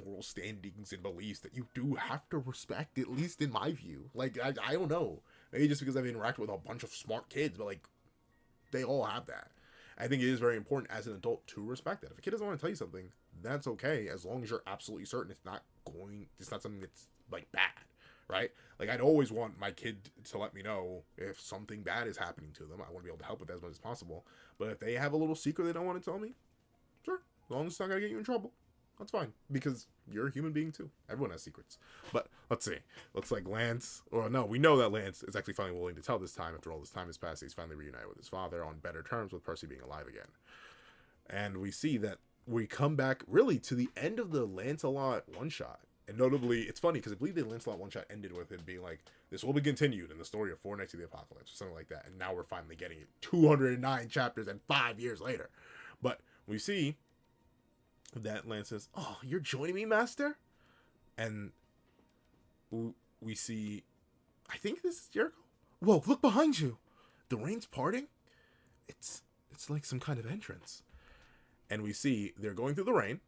moral standings and beliefs that you do have to respect, at least in my view. Like I don't know, maybe just because I've interacted with a bunch of smart kids, but like they all have that. I think it is very important as an adult to respect that. If a kid doesn't want to tell you something, that's okay, as long as you're absolutely certain it's not something that's like bad, right? Like, I'd always want my kid to let me know if something bad is happening to them. I want to be able to help with that as much as possible. But if they have a little secret they don't want to tell me, sure, as long as it's not gonna get you in trouble, that's fine, because you're a human being too. Everyone has secrets. But let's see. Looks like Lance, or no, we know that Lance is actually finally willing to tell this time. After all this time has passed, he's finally reunited with his father on better terms, with Percy being alive again. And we see that we come back really to the end of the Lancelot one-shot. And notably, it's funny because I believe the Lancelot one-shot ended with it being like, this will be continued in the story of Four Knights of the Apocalypse, or something like that. And now we're finally getting it 209 chapters and 5 years later. But we see that Lance says, "Oh, you're joining me, Master?" And we see, I think this is Jericho. Whoa, look behind you. The rain's parting. It's like some kind of entrance. And we see they're going through the rain.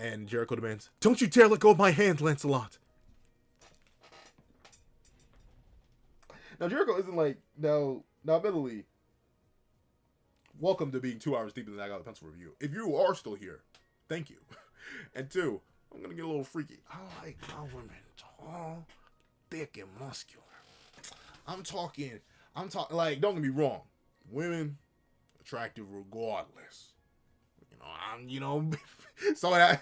And Jericho demands, "Don't you dare let go of my hand, Lancelot." Now, Jericho isn't like, now admittedly, welcome to being 2 hours deep in the I Got the Pencil review. If you are still here, thank you. And two, I'm going to get a little freaky. I like my women tall, thick, and muscular. I'm talking, like, don't get me wrong. Women, attractive regardless. So I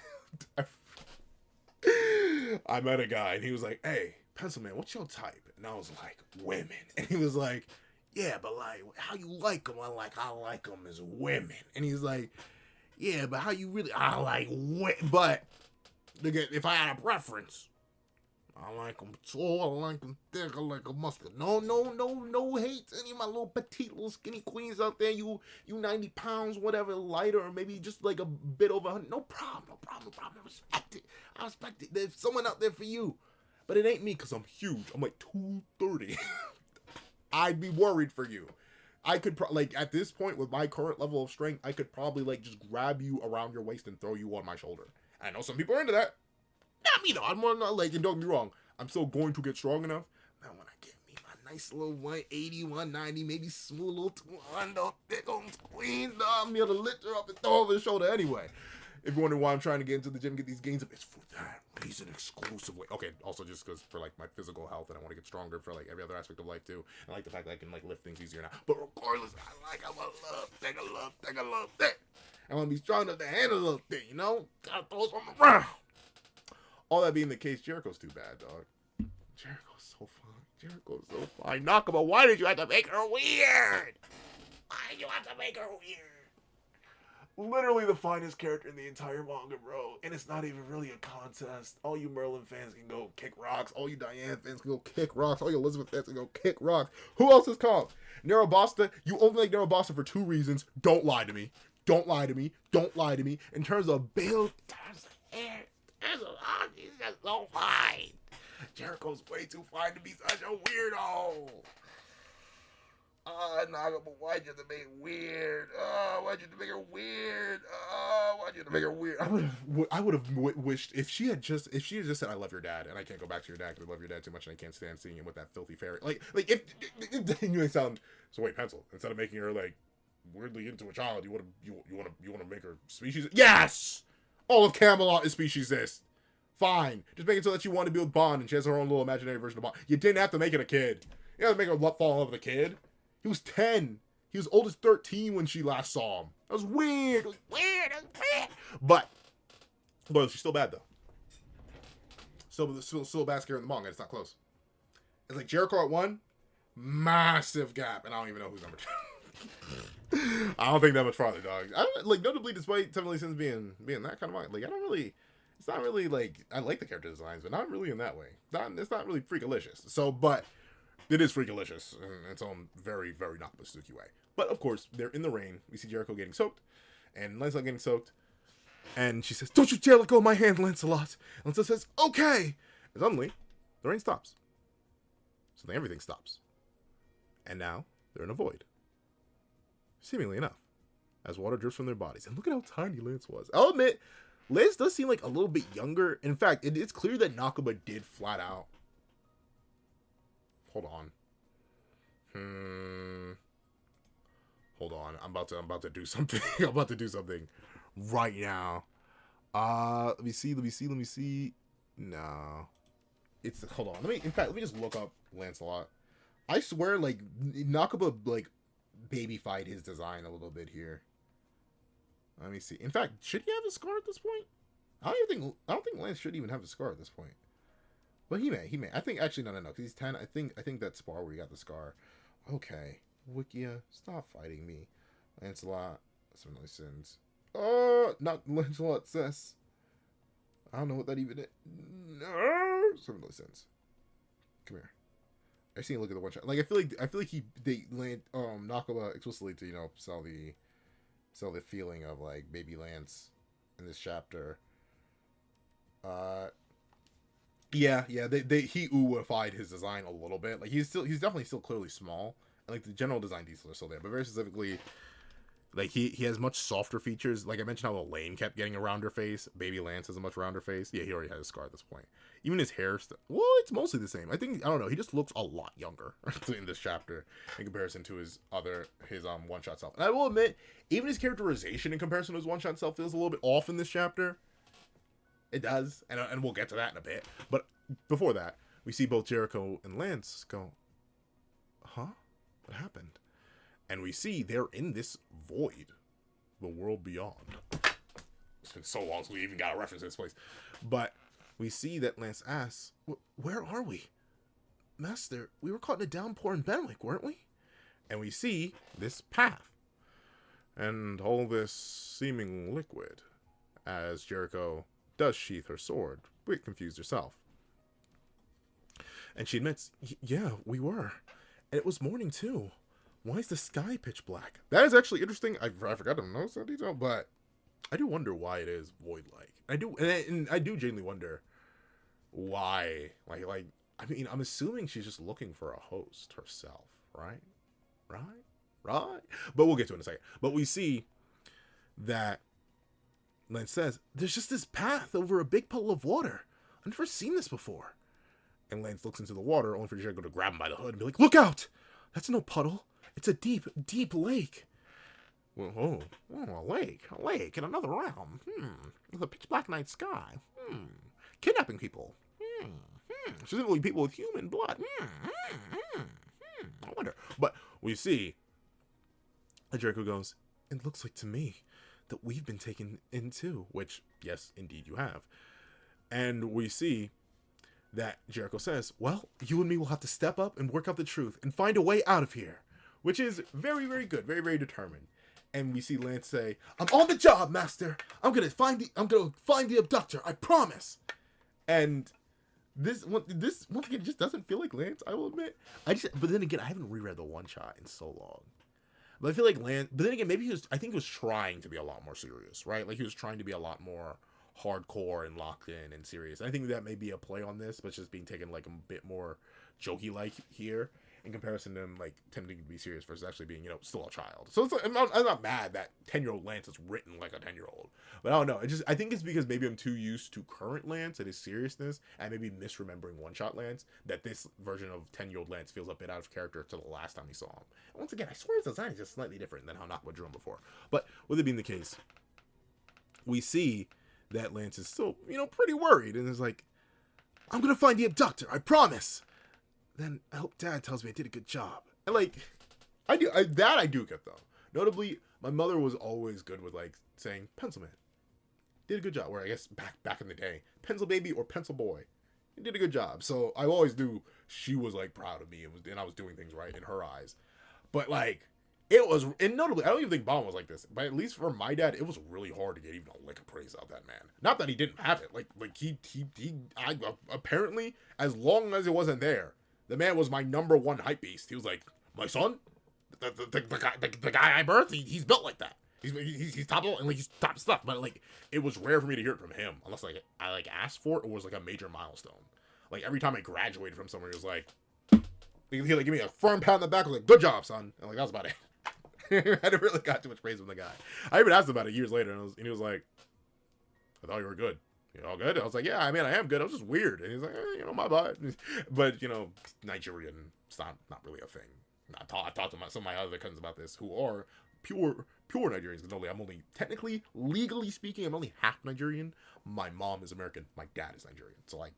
met a guy and he was like, "Hey, Pencil Man, what's your type?" And I was like, "Women." And he was like, "Yeah, but like, how you like them?" I'm like, "I like them as women." And he's like, "Yeah, but how you really?" I like women, but if I had a preference, I like them tall, I like them thick, I like them muscular. No hate to any of my little petite, little skinny queens out there. You 90 pounds, whatever, lighter, or maybe just like a bit over 100. No problem. I respect it. There's someone out there for you. But it ain't me, because I'm huge. I'm like 230. I'd be worried for you. I could, at this point, with my current level of strength, I could probably, just grab you around your waist and throw you on my shoulder. I know some people are into that. Not me, though. I'm more not, and don't get me wrong, I'm still going to get strong enough. Now, when I get me my nice little 180, 190, maybe smooth little 200, big old queen, I'm here to lift her up and throw over the shoulder anyway. If you're wondering why I'm trying to get into the gym and get these gains up, it's for that reason exclusively. Okay, also just because for, my physical health, and I want to get stronger for, every other aspect of life, too. And I like the fact that I can, lift things easier now. But regardless, I love thick. I want to be strong enough to handle a little thing, Gotta throw something around. All that being the case, Jericho's too bad, dog. Jericho's so fine. Jericho's so fine. Nakama, why did you have to make her weird? Why did you have to make her weird? Literally the finest character in the entire manga, bro. And it's not even really a contest. All you Merlin fans can go kick rocks. All you Diane fans can go kick rocks. All you Elizabeth fans can go kick rocks. Who else is calm? Nerobasta, you only like Nerobasta for 2 reasons. Don't lie to me. Don't lie to me. Don't lie to me. In terms of build, he's just so fine. Jericho's way too fine to be such a weirdo. Nagama, why'd you have to make it weird? Why'd you have to make her weird? Why'd you have to make her weird? I would have wished if she had just said, "I love your dad," and I can't go back to your dad because I love your dad too much, and I can't stand seeing him with that filthy fairy. Like if you may sound so. Wait, pencil. Instead of making her like weirdly into a child, you want to make her species. Yes, all of Camelot is speciesist. Fine, just make it so that she wanted to be with Bond and she has her own little imaginary version of Bond. You didn't have to make it a kid. You didn't have to make her fall in love with a kid. He was 10. He was old as 13 when she last saw him. That was weird. It was weird. But she's still bad, though. Still a bad scare in the manga. It's not close. It's like Jericho at 1, massive gap. And I don't even know who's number 2. I don't think that much farther, dog. Notably, despite sevendeadlysins being that kind of manga, it's not really, I like the character designs, but not really in that way. It's not really freakalicious. So, but it is freakalicious in its own very, very not Suzuki way. But, of course, they're in the rain. We see Jericho getting soaked, and Lancelot getting soaked. And she says, "Don't you dare let go of my hand, Lancelot." And Lancelot says, "Okay." And suddenly, the rain stops. Suddenly, everything stops. And now, they're in a void. Seemingly enough, as water drips from their bodies. And look at how tiny Lance was. I'll admit, Lance does seem like a little bit younger. In fact, it's clear that Nakaba did flat out. Hold on. Hold on. I'm about to do something. I'm about to do something right now. Let me see. No. Hold on. Let me just look up Lancelot. I swear, Nakaba, babyfied his design a little bit here. Let me see. In fact, should he have a scar at this point? I don't think Lance should even have a scar at this point. Well, he may. I think actually no, because he's 10. I think that spar where he got the scar. Okay, Wikia, stop fighting me. Lancelot, sevendeadlysins. Not Lancelot says. I don't know what that even is. No, sevendeadlysins. Come here. I seen look at the one shot. I feel like they land Nakaba explicitly to sell the feeling of baby Lance in this chapter. Yeah, he ooified his design a little bit. He's definitely still clearly small, and the general design details are still there, but very specifically, he has much softer features. I mentioned how Elaine kept getting a rounder face. Baby Lance has a much rounder face. Yeah, he already has a scar at this point. Even his hair, it's mostly the same. I don't know. He just looks a lot younger in this chapter in comparison to his one shot self. And I will admit, even his characterization in comparison to his one shot self feels a little bit off in this chapter. It does, and we'll get to that in a bit. But before that, we see both Jericho and Lance go, "Huh? What happened?" And we see they're in this void, the world beyond. It's been so long since we even got a reference to this place. But we see that Lance asks, "Where are we? Master, we were caught in a downpour in Benwick, weren't we?" And we see this path and all this seeming liquid as Jericho does sheath her sword, a bit confused herself. And she admits, "Yeah, we were. And it was morning too. Why is the sky pitch black?" That is actually interesting. I forgot to notice that detail, but I do wonder why it is void-like. I do genuinely wonder why. I'm assuming she's just looking for a host herself, right? But we'll get to it in a second. But we see that Lance says, "There's just this path over a big puddle of water. I've never seen this before." And Lance looks into the water, only for Jericho to grab him by the hood and be like, "Look out! That's no puddle. It's a deep, deep lake." Well, a lake in another realm. With a pitch black night sky. Kidnapping people. Specifically people with human blood. I wonder. But we see that Jericho goes, "It looks like to me that we've been taken in too," which, yes, indeed you have. And we see that Jericho says, well, you and me will have to step up and work out the truth and find a way out of here. Which is very, very good. Very, very determined. And we see Lance say, I'm on the job, master. I'm gonna find the abductor, I promise. And this once again just doesn't feel like Lance, I will admit. But then again, I haven't reread the one shot in so long. But I feel like Lance, but then again, maybe I think he was trying to be a lot more serious, right? Like he was trying to be a lot more hardcore and locked in and serious. I think that may be a play on this, but it's just being taken like a bit more jokey like here in comparison to him like tending to be serious versus actually being, still a child. So it's like, I'm not mad that 10-year-old Lance is written like a 10-year-old. But I don't know. I think it's because maybe I'm too used to current Lance and his seriousness and maybe misremembering one-shot Lance that this version of 10-year-old Lance feels a bit out of character to the last time we saw him. And once again, I swear his design is just slightly different than how Nakaba drew him before. But with it being the case, we see that Lance is still, pretty worried and is like, I'm gonna find the abductor, I promise. Then I hope Dad tells me I did a good job. And like, I do get though. Notably, my mother was always good with like saying pencil man, did a good job. Where I guess back in the day, pencil baby or pencil boy, you did a good job. So I always knew she was like proud of me and I was doing things right in her eyes. But like, it was, and notably, I don't even think Mom was like this, but at least for my dad, it was really hard to get even a lick of praise out of that man. Not that he didn't have it, like I apparently, as long as it wasn't there, the man was my number one hype beast. He was like, my son, the guy I birthed, he's built like that. He's top and like he's top stuff. But like, it was rare for me to hear it from him unless like I like asked for it or was like a major milestone. Like every time I graduated from somewhere, he was like, he'd like give me a firm pat on the back. I was like, good job, son. And like that was about it. I never really got too much praise from the guy. I even asked him about it years later, and he was like, I thought you were good. You all good? I was like, yeah, I mean, I am good. I was just weird. And he's like, my bad. But, Nigerian, it's not really a thing. I talked to some of my other cousins about this who are pure Nigerians. I'm only, technically, legally speaking, I'm only half Nigerian. My mom is American. My dad is Nigerian. So, like,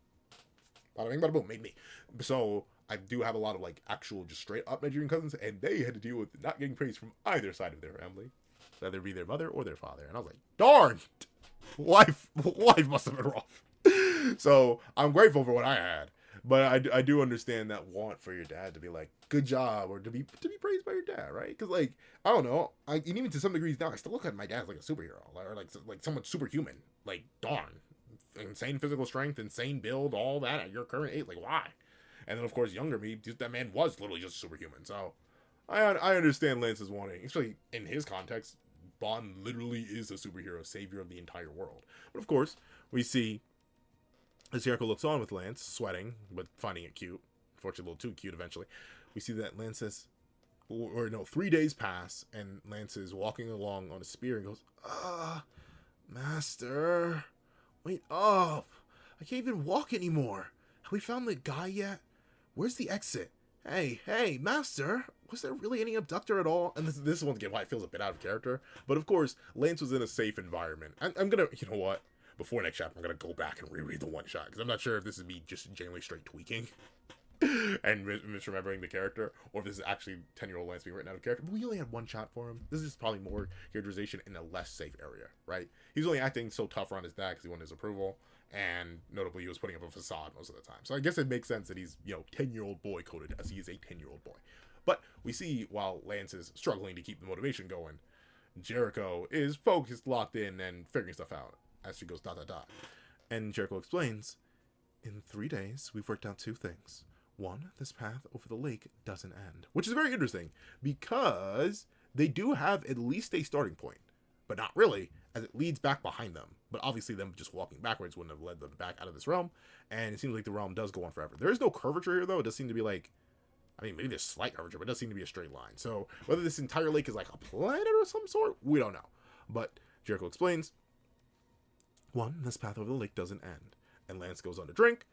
bada bing, bada boom, made me. So, I do have a lot of, like, actual, just straight up Nigerian cousins, and they had to deal with not getting praise from either side of their family. Whether it be their mother or their father. And I was like, darn! Life must have been rough. So I'm grateful for what I had, but I do understand that want for your dad to be like good job or to be praised by your dad, right? Because like I don't know, and even to some degrees now I still look at my dad as like a superhero or like someone superhuman. Like darn, insane physical strength, insane build, all that at your current age. Like why? And then of course younger me, that man was literally just superhuman. So I understand Lance's wanting, especially in his context. Bond literally is a superhero, savior of the entire world. But of course, we see as Jericho looks on with Lance, sweating, but finding it cute. Unfortunately, a little too cute eventually. We see that Lance says, 3 days pass, and Lance is walking along on a spear and goes, Master, wait up. I can't even walk anymore. Have we found the guy yet? Where's the exit? Hey, Master, was there really any abductor at all? And this is once again why it feels a bit out of character. But of course, Lance was in a safe environment. I'm gonna, you know what? Before next chapter, I'm gonna go back and reread the one shot because I'm not sure if this is me just genuinely straight tweaking and misremembering the character, or if this is actually 10-year-old Lance being written out of character. But we only had one shot for him. This is probably more characterization in a less safe area, right? He's only acting so tough around his dad because he wanted his approval. And notably, he was putting up a facade most of the time. So I guess it makes sense that he's, 10-year-old boy coded as he is a 10-year-old boy. But we see while Lance is struggling to keep the motivation going, Jericho is focused, locked in, and figuring stuff out as she goes ... And Jericho explains, in 3 days, we've worked out 2 things. 1, this path over the lake doesn't end. Which is very interesting, because they do have at least a starting point. But not really, as it leads back behind them. But obviously them just walking backwards wouldn't have led them back out of this realm. And it seems like the realm does go on forever. There is no curvature here, though. It does seem to be like, maybe there's slight curvature, but it does seem to be a straight line. So whether this entire lake is like a planet or some sort, we don't know. But Jericho explains, 1, this path over the lake doesn't end. And Lance goes on to drink,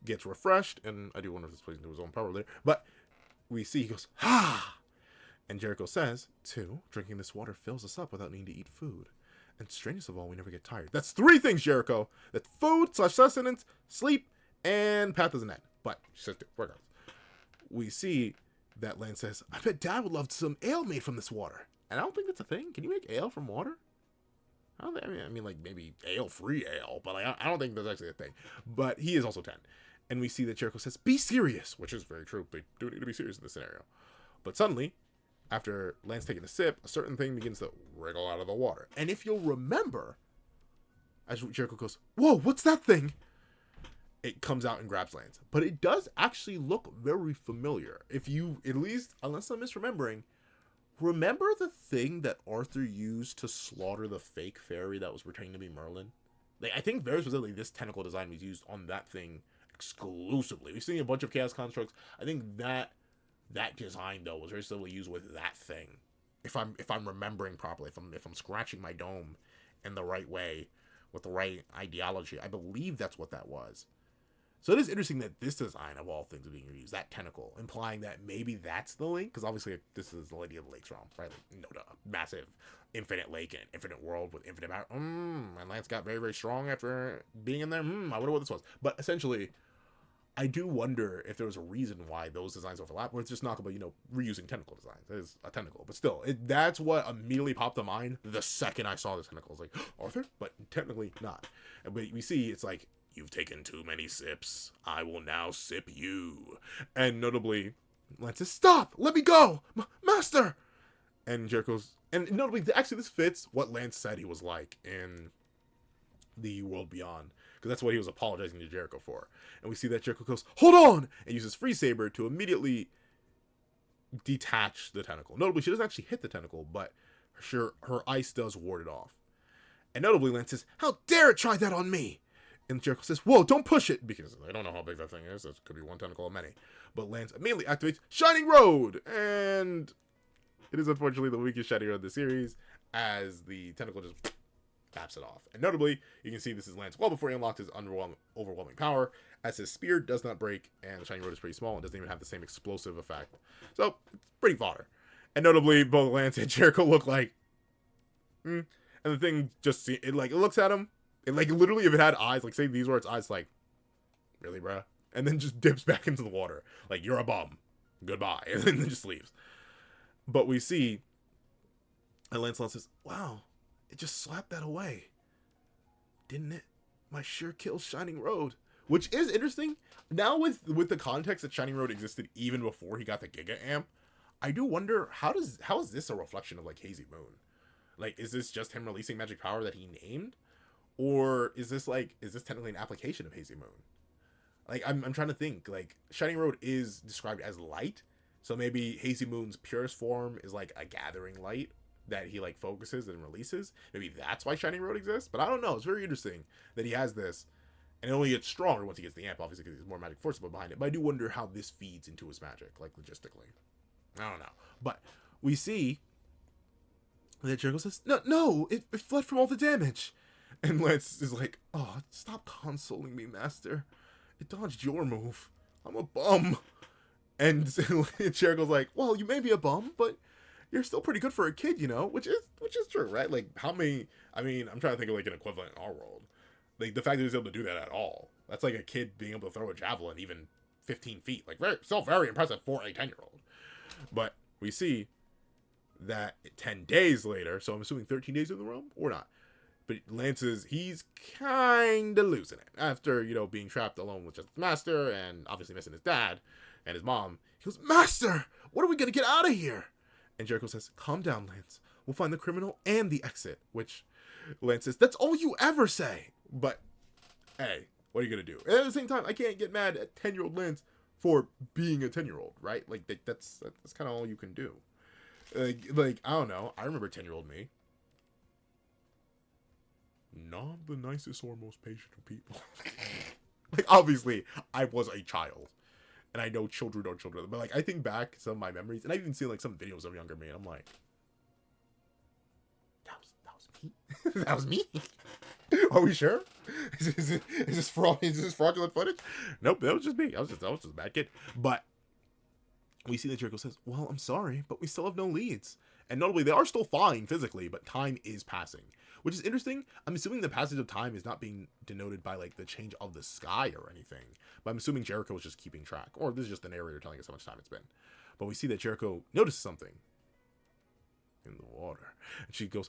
gets refreshed, and I do wonder if this plays into his own power later. But we see he goes, ha! And Jericho says, 2, drinking this water fills us up without needing to eat food. And strangest of all, we never get tired. That's 3 things, Jericho. That's food/sustenance, sleep, and path doesn't end. But she says, regardless. We see that Lance says, I bet Dad would love some ale made from this water. And I don't think that's a thing. Can you make ale from water? I mean, like maybe ale-free ale, but like I don't think that's actually a thing. But he is also 10. And we see that Jericho says, be serious, which is very true. They do need to be serious in this scenario. But suddenly, after Lance taking a sip, a certain thing begins to wriggle out of the water. And if you'll remember, as Jericho goes, whoa, what's that thing? It comes out and grabs Lance. But it does actually look very familiar. If you, at least, unless I'm misremembering, remember the thing that Arthur used to slaughter the fake fairy that was pretending to be Merlin? Like, I think very specifically this tentacle design was used on that thing exclusively. We've seen a bunch of chaos constructs. I think that design though was very specifically used with that thing. If I'm remembering properly, if I'm scratching my dome in the right way with the right ideology, I believe that's what that was. So it is interesting that this design of all things is being used, that tentacle, implying that maybe that's the link, because obviously this is the Lady of the Lakes realm, right? Like, you know, the massive infinite lake and infinite world with infinite power. And Lance got very, very strong after being in there. I wonder what this was. But essentially, I do wonder if there was a reason why those designs overlap, or it's just not about, you know, reusing tentacle designs. It is a tentacle, but still, that's what immediately popped to mind the second I saw the tentacle. I was like, Arthur? But technically not. But we see it's like, you've taken too many sips. I will now sip you. And notably, Lance says, stop! Let me go! Master! And Jericho's... And notably, actually, this fits what Lance said he was like in the World Beyond. Because that's what he was apologizing to Jericho for. And we see that Jericho goes, hold on! And uses Free Saber to immediately detach the tentacle. Notably, she doesn't actually hit the tentacle, but her ice does ward it off. And notably, Lance says, how dare it try that on me! And Jericho says, whoa, don't push it, because I don't know how big that thing is. It could be one tentacle or many. But Lance immediately activates Shining Road! And it is unfortunately the weakest Shining Road of the series, as the tentacle just taps it off. And notably, you can see this is Lance well before he unlocked his overwhelming power, as his spear does not break, and the Shining Road is pretty small and doesn't even have the same explosive effect. So, it's pretty fodder. And notably, both Lance and Jericho look like, and the thing just, it looks at him. It, like, literally, if it had eyes, like, say these were its eyes, like, really, bruh? And then just dips back into the water. Like, you're a bum. Goodbye. And then just leaves. But we see, and Lancelot says, wow, it just slapped that away. Didn't it? My sure kills Shining Road. Which is interesting. Now, with the context that Shining Road existed even before he got the Giga Amp, I do wonder, how is this a reflection of, like, Hazy Moon? Like, is this just him releasing magic power that he named? Or is this technically an application of Hazy Moon? Like, I'm trying to think. Like, Shining Road is described as light. So maybe Hazy Moon's purest form is like a gathering light that he like focuses and releases. Maybe that's why Shining Road exists. But I don't know. It's very interesting that he has this. And it only gets stronger once he gets the amp, obviously, because he's more magic forcible behind it. But I do wonder how this feeds into his magic, like logistically. I don't know. But we see that Jericho says, no, it fled from all the damage. And Lance is like, oh, stop consoling me, master. It dodged your move. I'm a bum. And Jericho's like, well, you may be a bum, but you're still pretty good for a kid, you know? Which is true, right? Like, how many... I mean, I'm trying to think of, like, an equivalent in our world. Like, the fact that he's able to do that at all. That's like a kid being able to throw a javelin even 15 feet. Like, still very impressive for a 10-year-old. But we see that 10 days later, so I'm assuming 13 days in the realm, or not. But he's kind of losing it. After, you know, being trapped alone with just his master and obviously missing his dad and his mom. He goes, Master, what are we going to get out of here? And Jericho says, calm down, Lance. We'll find the criminal and the exit. Which Lance says, that's all you ever say. But, hey, what are you going to do? And at the same time, I can't get mad at 10-year-old Lance for being a 10-year-old, right? Like, that's kind of all you can do. Like, I don't know. I remember 10-year-old me. Not the nicest or most patient of people. Like, obviously, I was a child. And I know children are children. But, like, I think back some of my memories. And I've even seen, like, some videos of younger me. And I'm like, that was me? That was me? Are we sure? Is this fraudulent footage? Nope, that was just me. I was just a bad kid. But we see that Jericho says, well, I'm sorry, but we still have no leads. And notably, they are still fine physically, but time is passing. Which is interesting. I'm assuming the passage of time is not being denoted by, like, the change of the sky or anything. But I'm assuming Jericho is just keeping track. Or this is just the narrator telling us how much time it's been. But we see that Jericho notices something in the water. And she goes,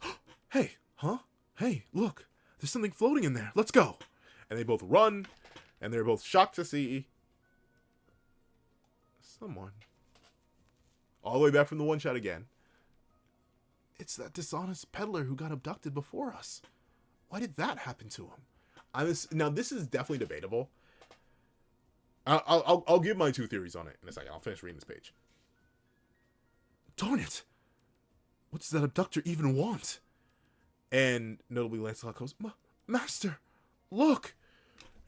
hey, huh? Hey, look. There's something floating in there. Let's go. And they both run. And they're both shocked to see someone. All the way back from the one shot again. It's that dishonest peddler who got abducted before us. Why did that happen to him? Now, this is definitely debatable. I'll give my two theories on it in a second. I'll finish reading this page. Darn it! What does that abductor even want? And notably, Lancelot goes, Master, look!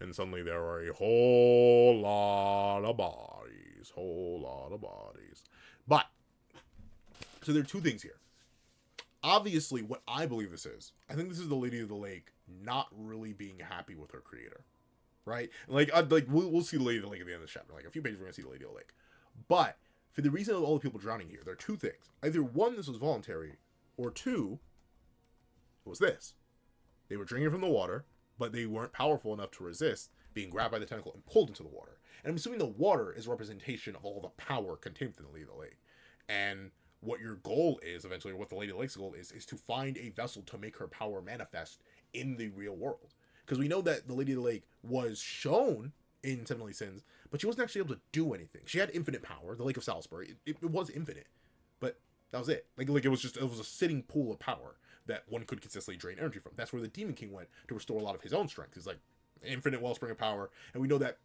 And suddenly there are a whole lot of bodies. But, so there are two things here. Obviously, what I believe this is, I think this is the Lady of the Lake not really being happy with her creator. Right? Like we'll see the Lady of the Lake at the end of the chapter. Like, a few pages, we're going to see the Lady of the Lake. But, for the reason of all the people drowning here, there are two things. Either one, this was voluntary, or two, it was this. They were drinking from the water, but they weren't powerful enough to resist being grabbed by the tentacle and pulled into the water. And I'm assuming the water is a representation of all the power contained within the Lady of the Lake. And what your goal is, eventually, or what the Lady of the Lake's goal is to find a vessel to make her power manifest in the real world. Because we know that the Lady of the Lake was shown in Seven Deadly Sins, but she wasn't actually able to do anything. She had infinite power. The Lake of Salisbury, it was infinite, but that was it. Like it was a sitting pool of power that one could consistently drain energy from. That's where the Demon King went to restore a lot of his own strength. It's like infinite wellspring of power, and we know that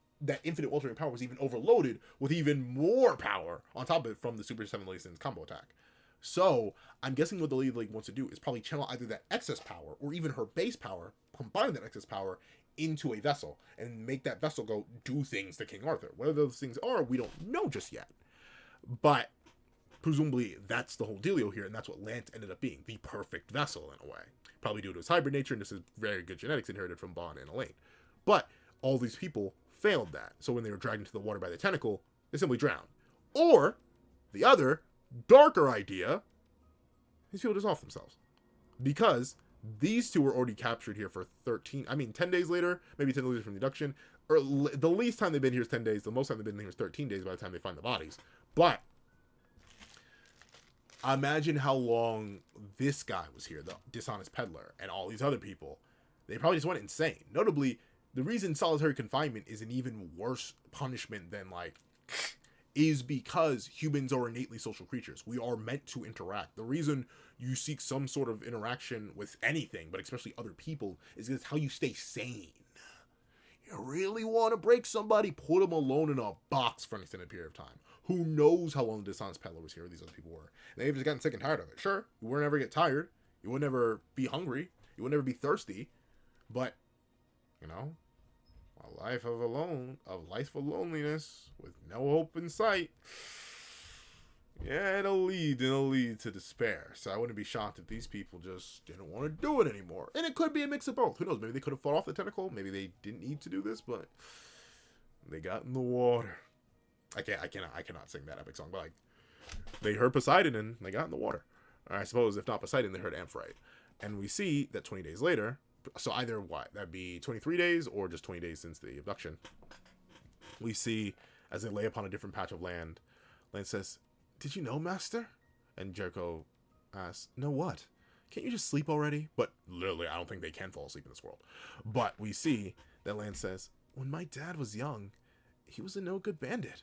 infinite wellspring of power was even overloaded with even more power on top of it from the Super Seven Deadly Sins combo attack. So I'm guessing what the Lady of the Lake wants to do is probably channel either that excess power or even her base power, combine that excess power into a vessel and make that vessel go do things to King Arthur. Whether those things are, we don't know just yet. But presumably that's the whole dealio here, and that's what Lance ended up being, the perfect vessel in a way. Probably due to his hybrid nature, and this is very good genetics inherited from Bond and Elaine. But all these people failed that. So when they were dragged into the water by the tentacle, they simply drowned. Or the other, darker idea, these people just off themselves. Because these two were already captured here for 10 days later, maybe 10 days later from the abduction. Or the least time they've been here is 10 days. The most time they've been here is 13 days by the time they find the bodies. But imagine how long this guy was here, the dishonest peddler, and all these other people. They probably just went insane. Notably, the reason solitary confinement is an even worse punishment than, is because humans are innately social creatures. We are meant to interact. The reason you seek some sort of interaction with anything, but especially other people, is because it's how you stay sane. You really want to break somebody, put them alone in a box for an extended period of time. Who knows how long the dishonest peddler was here, or these other people were. They've just gotten sick and tired of it. Sure, you would never get tired. You would never be hungry. You would never be thirsty. But, a life of loneliness with no hope in sight. Yeah, it'll lead to despair. So I wouldn't be shocked if these people just didn't want to do it anymore. And it could be a mix of both. Who knows? Maybe they could have fought off the tentacle. Maybe they didn't need to do this, but they got in the water. I cannot sing that epic song, but they heard Poseidon and they got in the water. Or I suppose if not Poseidon, they heard Amphitrite. And we see that 20 days later, so either that'd be 23 days or just 20 days since the abduction. We see as they lay upon a different patch of land, Lance says, "Did you know, Master?" And Jericho asks, "No what? Can't you just sleep already?" But literally, I don't think they can fall asleep in this world. But we see that Lance says, "When my dad was young, he was a no-good bandit.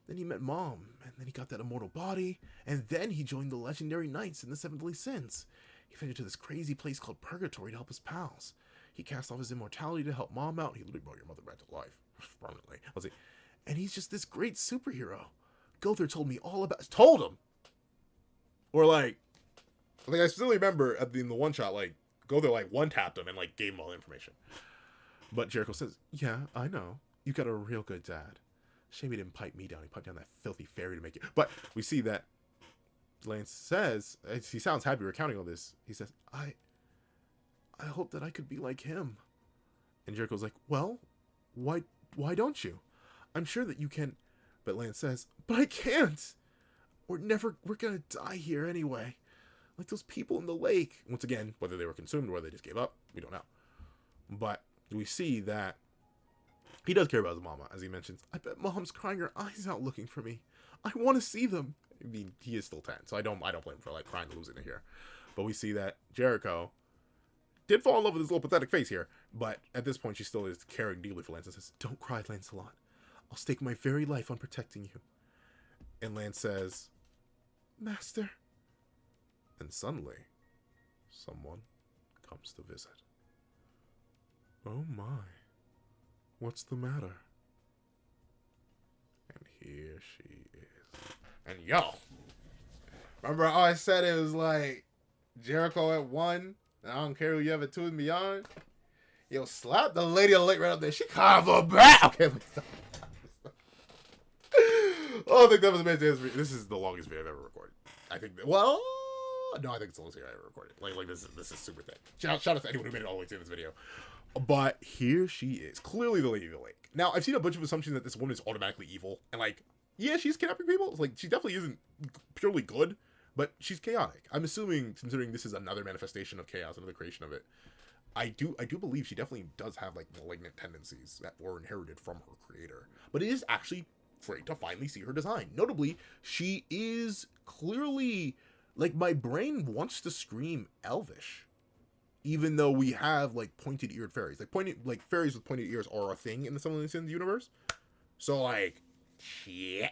Then he met Mom, and then he got that immortal body, and then he joined the legendary knights in the Seven Deadly Sins. He ventured to this crazy place called Purgatory to help his pals. He cast off his immortality to help Mom out. He literally brought your mother back to life, permanently. Let's see. And he's just this great superhero. Gother told me all about..." Told him! Or I still remember in the one shot, Gother one-tapped him and gave him all the information. But Jericho says, "Yeah, I know. You got a real good dad. Shame he didn't pipe me down. He piped down that filthy fairy to make it." But we see that Lance says, he sounds happy recounting all this. He says, I hope that I could be like him." And Jericho's like, "Well, why don't you? I'm sure that you can." But Lance says, "But I can't. We're gonna die here anyway. Like those people in the lake." Once again, whether they were consumed or whether they just gave up, we don't know. But we see that he does care about his mama, as he mentions. "I bet Mom's crying her eyes out looking for me. I want to see them." I mean, he is still 10, so I don't blame him for crying and losing it here. But we see that Jericho did fall in love with his little pathetic face here, But at this point, she still is caring deeply for Lance and says, "Don't cry, Lancelot. I'll stake my very life on protecting you." And Lance says, "Master." And suddenly, someone comes to visit. Oh my. What's the matter? And here she is. And yo, remember how I said it was like Jericho at 1, and I don't care who you have at 2 and beyond? Yo, slap the Lady of the Lake right up there. She carved her back. Okay, wait, stop. Oh, I think that was amazing. This is the longest video I've ever recorded. I think that, well, no, I think it's the longest video I ever recorded. Like this is super thick. Shout out to anyone who made it all the way through this video. But here she is, clearly the Lady of the Lake. Now, I've seen a bunch of assumptions that this woman is automatically evil, and like, yeah, she's kidnapping people. Like, she definitely isn't purely good, but she's chaotic. I'm assuming, considering this is another manifestation of chaos, another creation of it, I do believe she definitely does have like malignant tendencies that were inherited from her creator. But it is actually great to finally see her design. Notably, she is clearly, like, my brain wants to scream elvish. Even though we have like pointed-eared fairies, like fairies with pointed ears are a thing in the sevendeadlysins universe. So like, technically,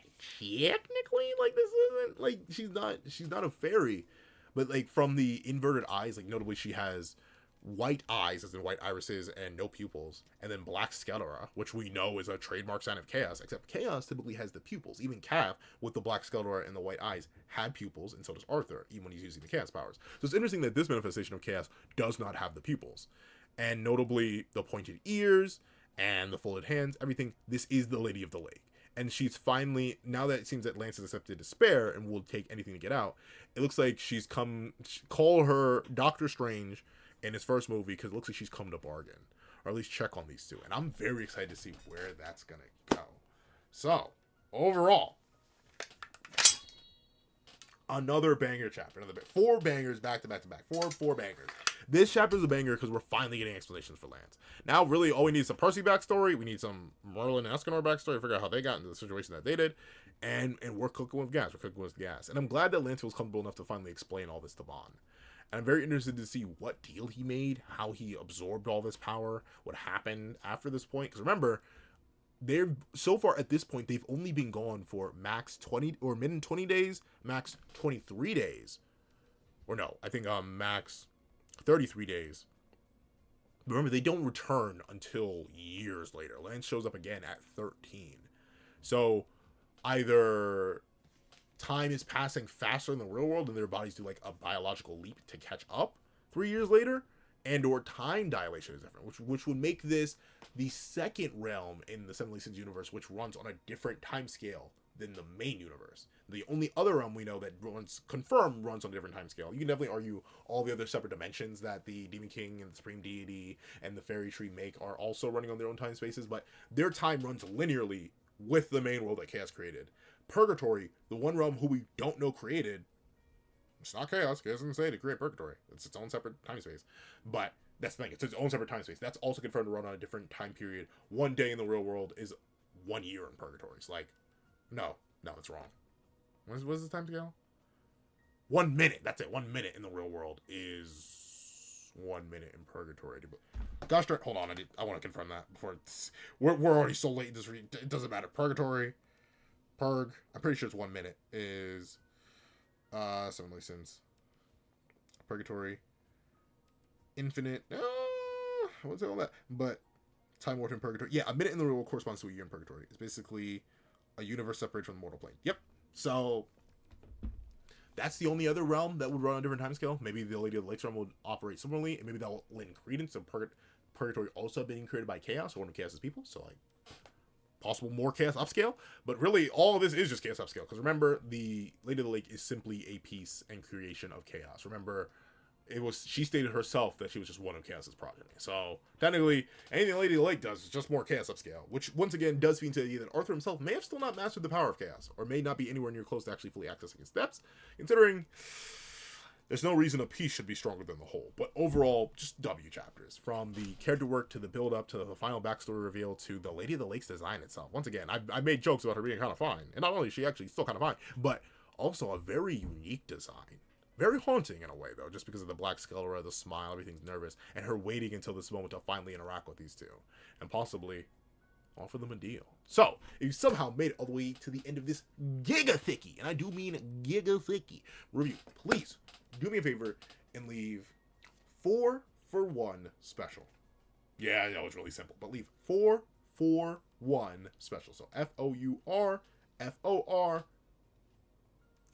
like this isn't like she's not a fairy, but like from the inverted eyes, like notably she has white eyes, as in white irises, and no pupils, and then black sclera, which we know is a trademark sign of chaos, except chaos typically has the pupils. Even Cav, with the black sclera and the white eyes, had pupils, and so does Arthur, even when he's using the chaos powers. So it's interesting that this manifestation of chaos does not have the pupils. And notably, the pointed ears, and the folded hands, everything, this is the Lady of the Lake. And she's finally, now that it seems that Lance has accepted despair and will take anything to get out, it looks like she's call her Doctor Strange in his first movie, because it looks like she's come to bargain, or at least check on these two, and I'm very excited to see where that's gonna go. So overall, another banger chapter, 4 bangers back to back to back, four bangers. This chapter is a banger because we're finally getting explanations for Lance. Now really all we need is some Percy backstory, we need some Merlin and Escanor backstory, figure out how they got into the situation that they did, and we're cooking with gas, and I'm glad that Lance was comfortable enough to finally explain all this to Vaughn. And I'm very interested to see what deal he made, how he absorbed all this power, what happened after this point. Because remember, they're so far at this point, they've only been gone for max 20 or min 20 days, max 23 days. Or no, I think max 33 days. Remember, they don't return until years later. Lance shows up again at 13. So either time is passing faster in the real world and their bodies do like a biological leap to catch up 3 years later, and or time dilation is different, which would make this the second realm in the sevendeadlysins universe which runs on a different time scale than the main universe. The only other realm we know that runs on a different time scale. You can definitely argue all the other separate dimensions that the Demon King and the Supreme Deity and the Fairy Tree make are also running on their own time spaces, but their time runs linearly with the main world that Chaos created. Purgatory, the one realm who we don't know created, it's not Chaos. Chaos doesn't say to create Purgatory. It's its own separate time space. But that's the thing. It's its own separate time space. That's also confirmed to run on a different time period. 1 day in the real world is 1 year in Purgatory. It's like, no, that's wrong. What is the time scale? 1 minute. That's it. 1 minute in the real world is 1 minute in Purgatory. Gosh darn, hold on. I want to confirm that before we're already so late in this. It doesn't matter. Purgatory. I'm pretty sure it's 1 minute is sevendeadlysins. Purgatory. Infinite. I won't say all that. But Time Warp in Purgatory. Yeah, a minute in the real world corresponds to a year in Purgatory. It's basically a universe separated from the mortal plane. Yep. So that's the only other realm that would run on a different time scale. Maybe the Lady of the Lakes realm would operate similarly, and maybe that will lend credence to Purgatory also being created by Chaos, or one of Chaos's people. So like, possible more Chaos upscale, but really all of this is just Chaos upscale, because remember, the Lady of the Lake is simply a piece and creation of Chaos. Remember, she stated herself that she was just one of Chaos's progeny. So technically, anything Lady of the Lake does is just more Chaos upscale, which once again does feed into the idea that Arthur himself may have still not mastered the power of Chaos, or may not be anywhere near close to actually fully accessing its depths, considering there's no reason a piece should be stronger than the whole. But overall, just W chapters. From the character work to the build-up to the final backstory reveal to the Lady of the Lake's design itself. Once again, I made jokes about her being kind of fine. And not only is she actually still kind of fine, but also a very unique design. Very haunting in a way, though, just because of the black sclera, the smile, everything's nervous, and her waiting until this moment to finally interact with these two, and possibly offer them a deal. So, if you somehow made it all the way to the end of this giga thickie, and I do mean giga thickie review, please do me a favor and leave 4 for 1 special. Yeah, I know it's really simple, but leave 4 for 1 special. So FOUR, FOR,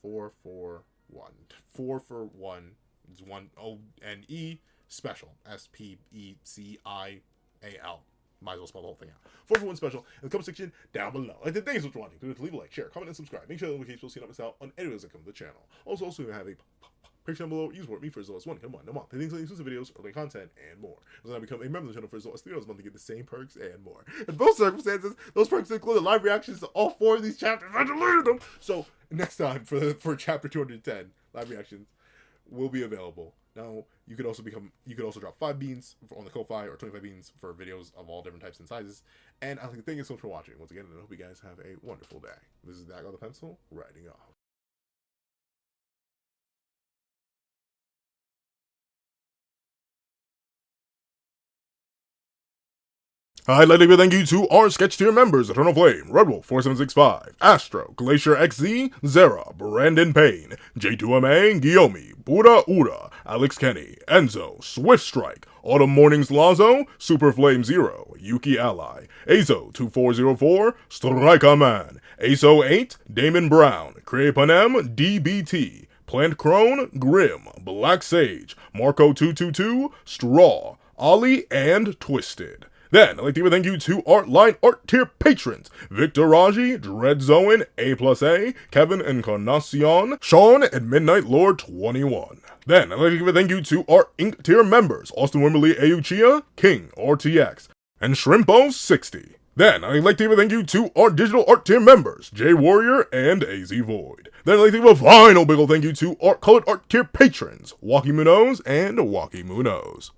4 for 1. 4 for 1 is 1 ONE special. SPECIAL. Might as well spell the whole thing out. 4 for 1 special in the comment section down below. And then thanks for watching. Leave a like, share, comment, and subscribe. Make sure the notifications so you don't miss out on any videos that come to the channel. Also, we have a Patreon down below. You support me for as low as $1 a month. Things like exclusive videos, early content, and more. So now become a member of the channel for as low as $3 a month to get the same perks and more. In both circumstances, those perks include the live reactions to all 4 of these chapters. I deleted them. So next time for chapter 210, live reactions will be available. Now you could also drop 5 beans on the Ko-Fi or 25 beans for videos of all different types and sizes. And I thank you so much for watching once again, and I hope you guys have a wonderful day. This is Dag on the Pencil, writing off. I'd like to give a thank you to our sketch tier members: Eternal Flame, Redwolf 4765, Astro, Glacier XZ, Zera, Brandon Payne, J2MA, Guillaume, Buddha Uda, Alex Kenny, Enzo, Swift Strike, Autumn Mornings Lazo, Super Flame Zero, Yuki Ally, Azo2404, Striker Man, Azo8, Damon Brown, Crepanem, DBT, Plant Crone, Grim, Black Sage, Marco222, Straw, Ollie, and Twisted. Then, I'd like to give a thank you to our line art tier patrons: Victor Raji, Dreadzoin, A+A, Kevin Encarnacion, Sean, and Midnight Lord 21. Then, I'd like to give a thank you to our Ink tier members: Austin Wimberly, Auchia, King, RTX, and Shrimpo60. Then, I'd like to give a thank you to our digital art tier members: J Warrior and AZ Void. Then, I'd like to give a final big ol' thank you to our colored art tier patrons: Walkie Munoz and Walkie Munoz.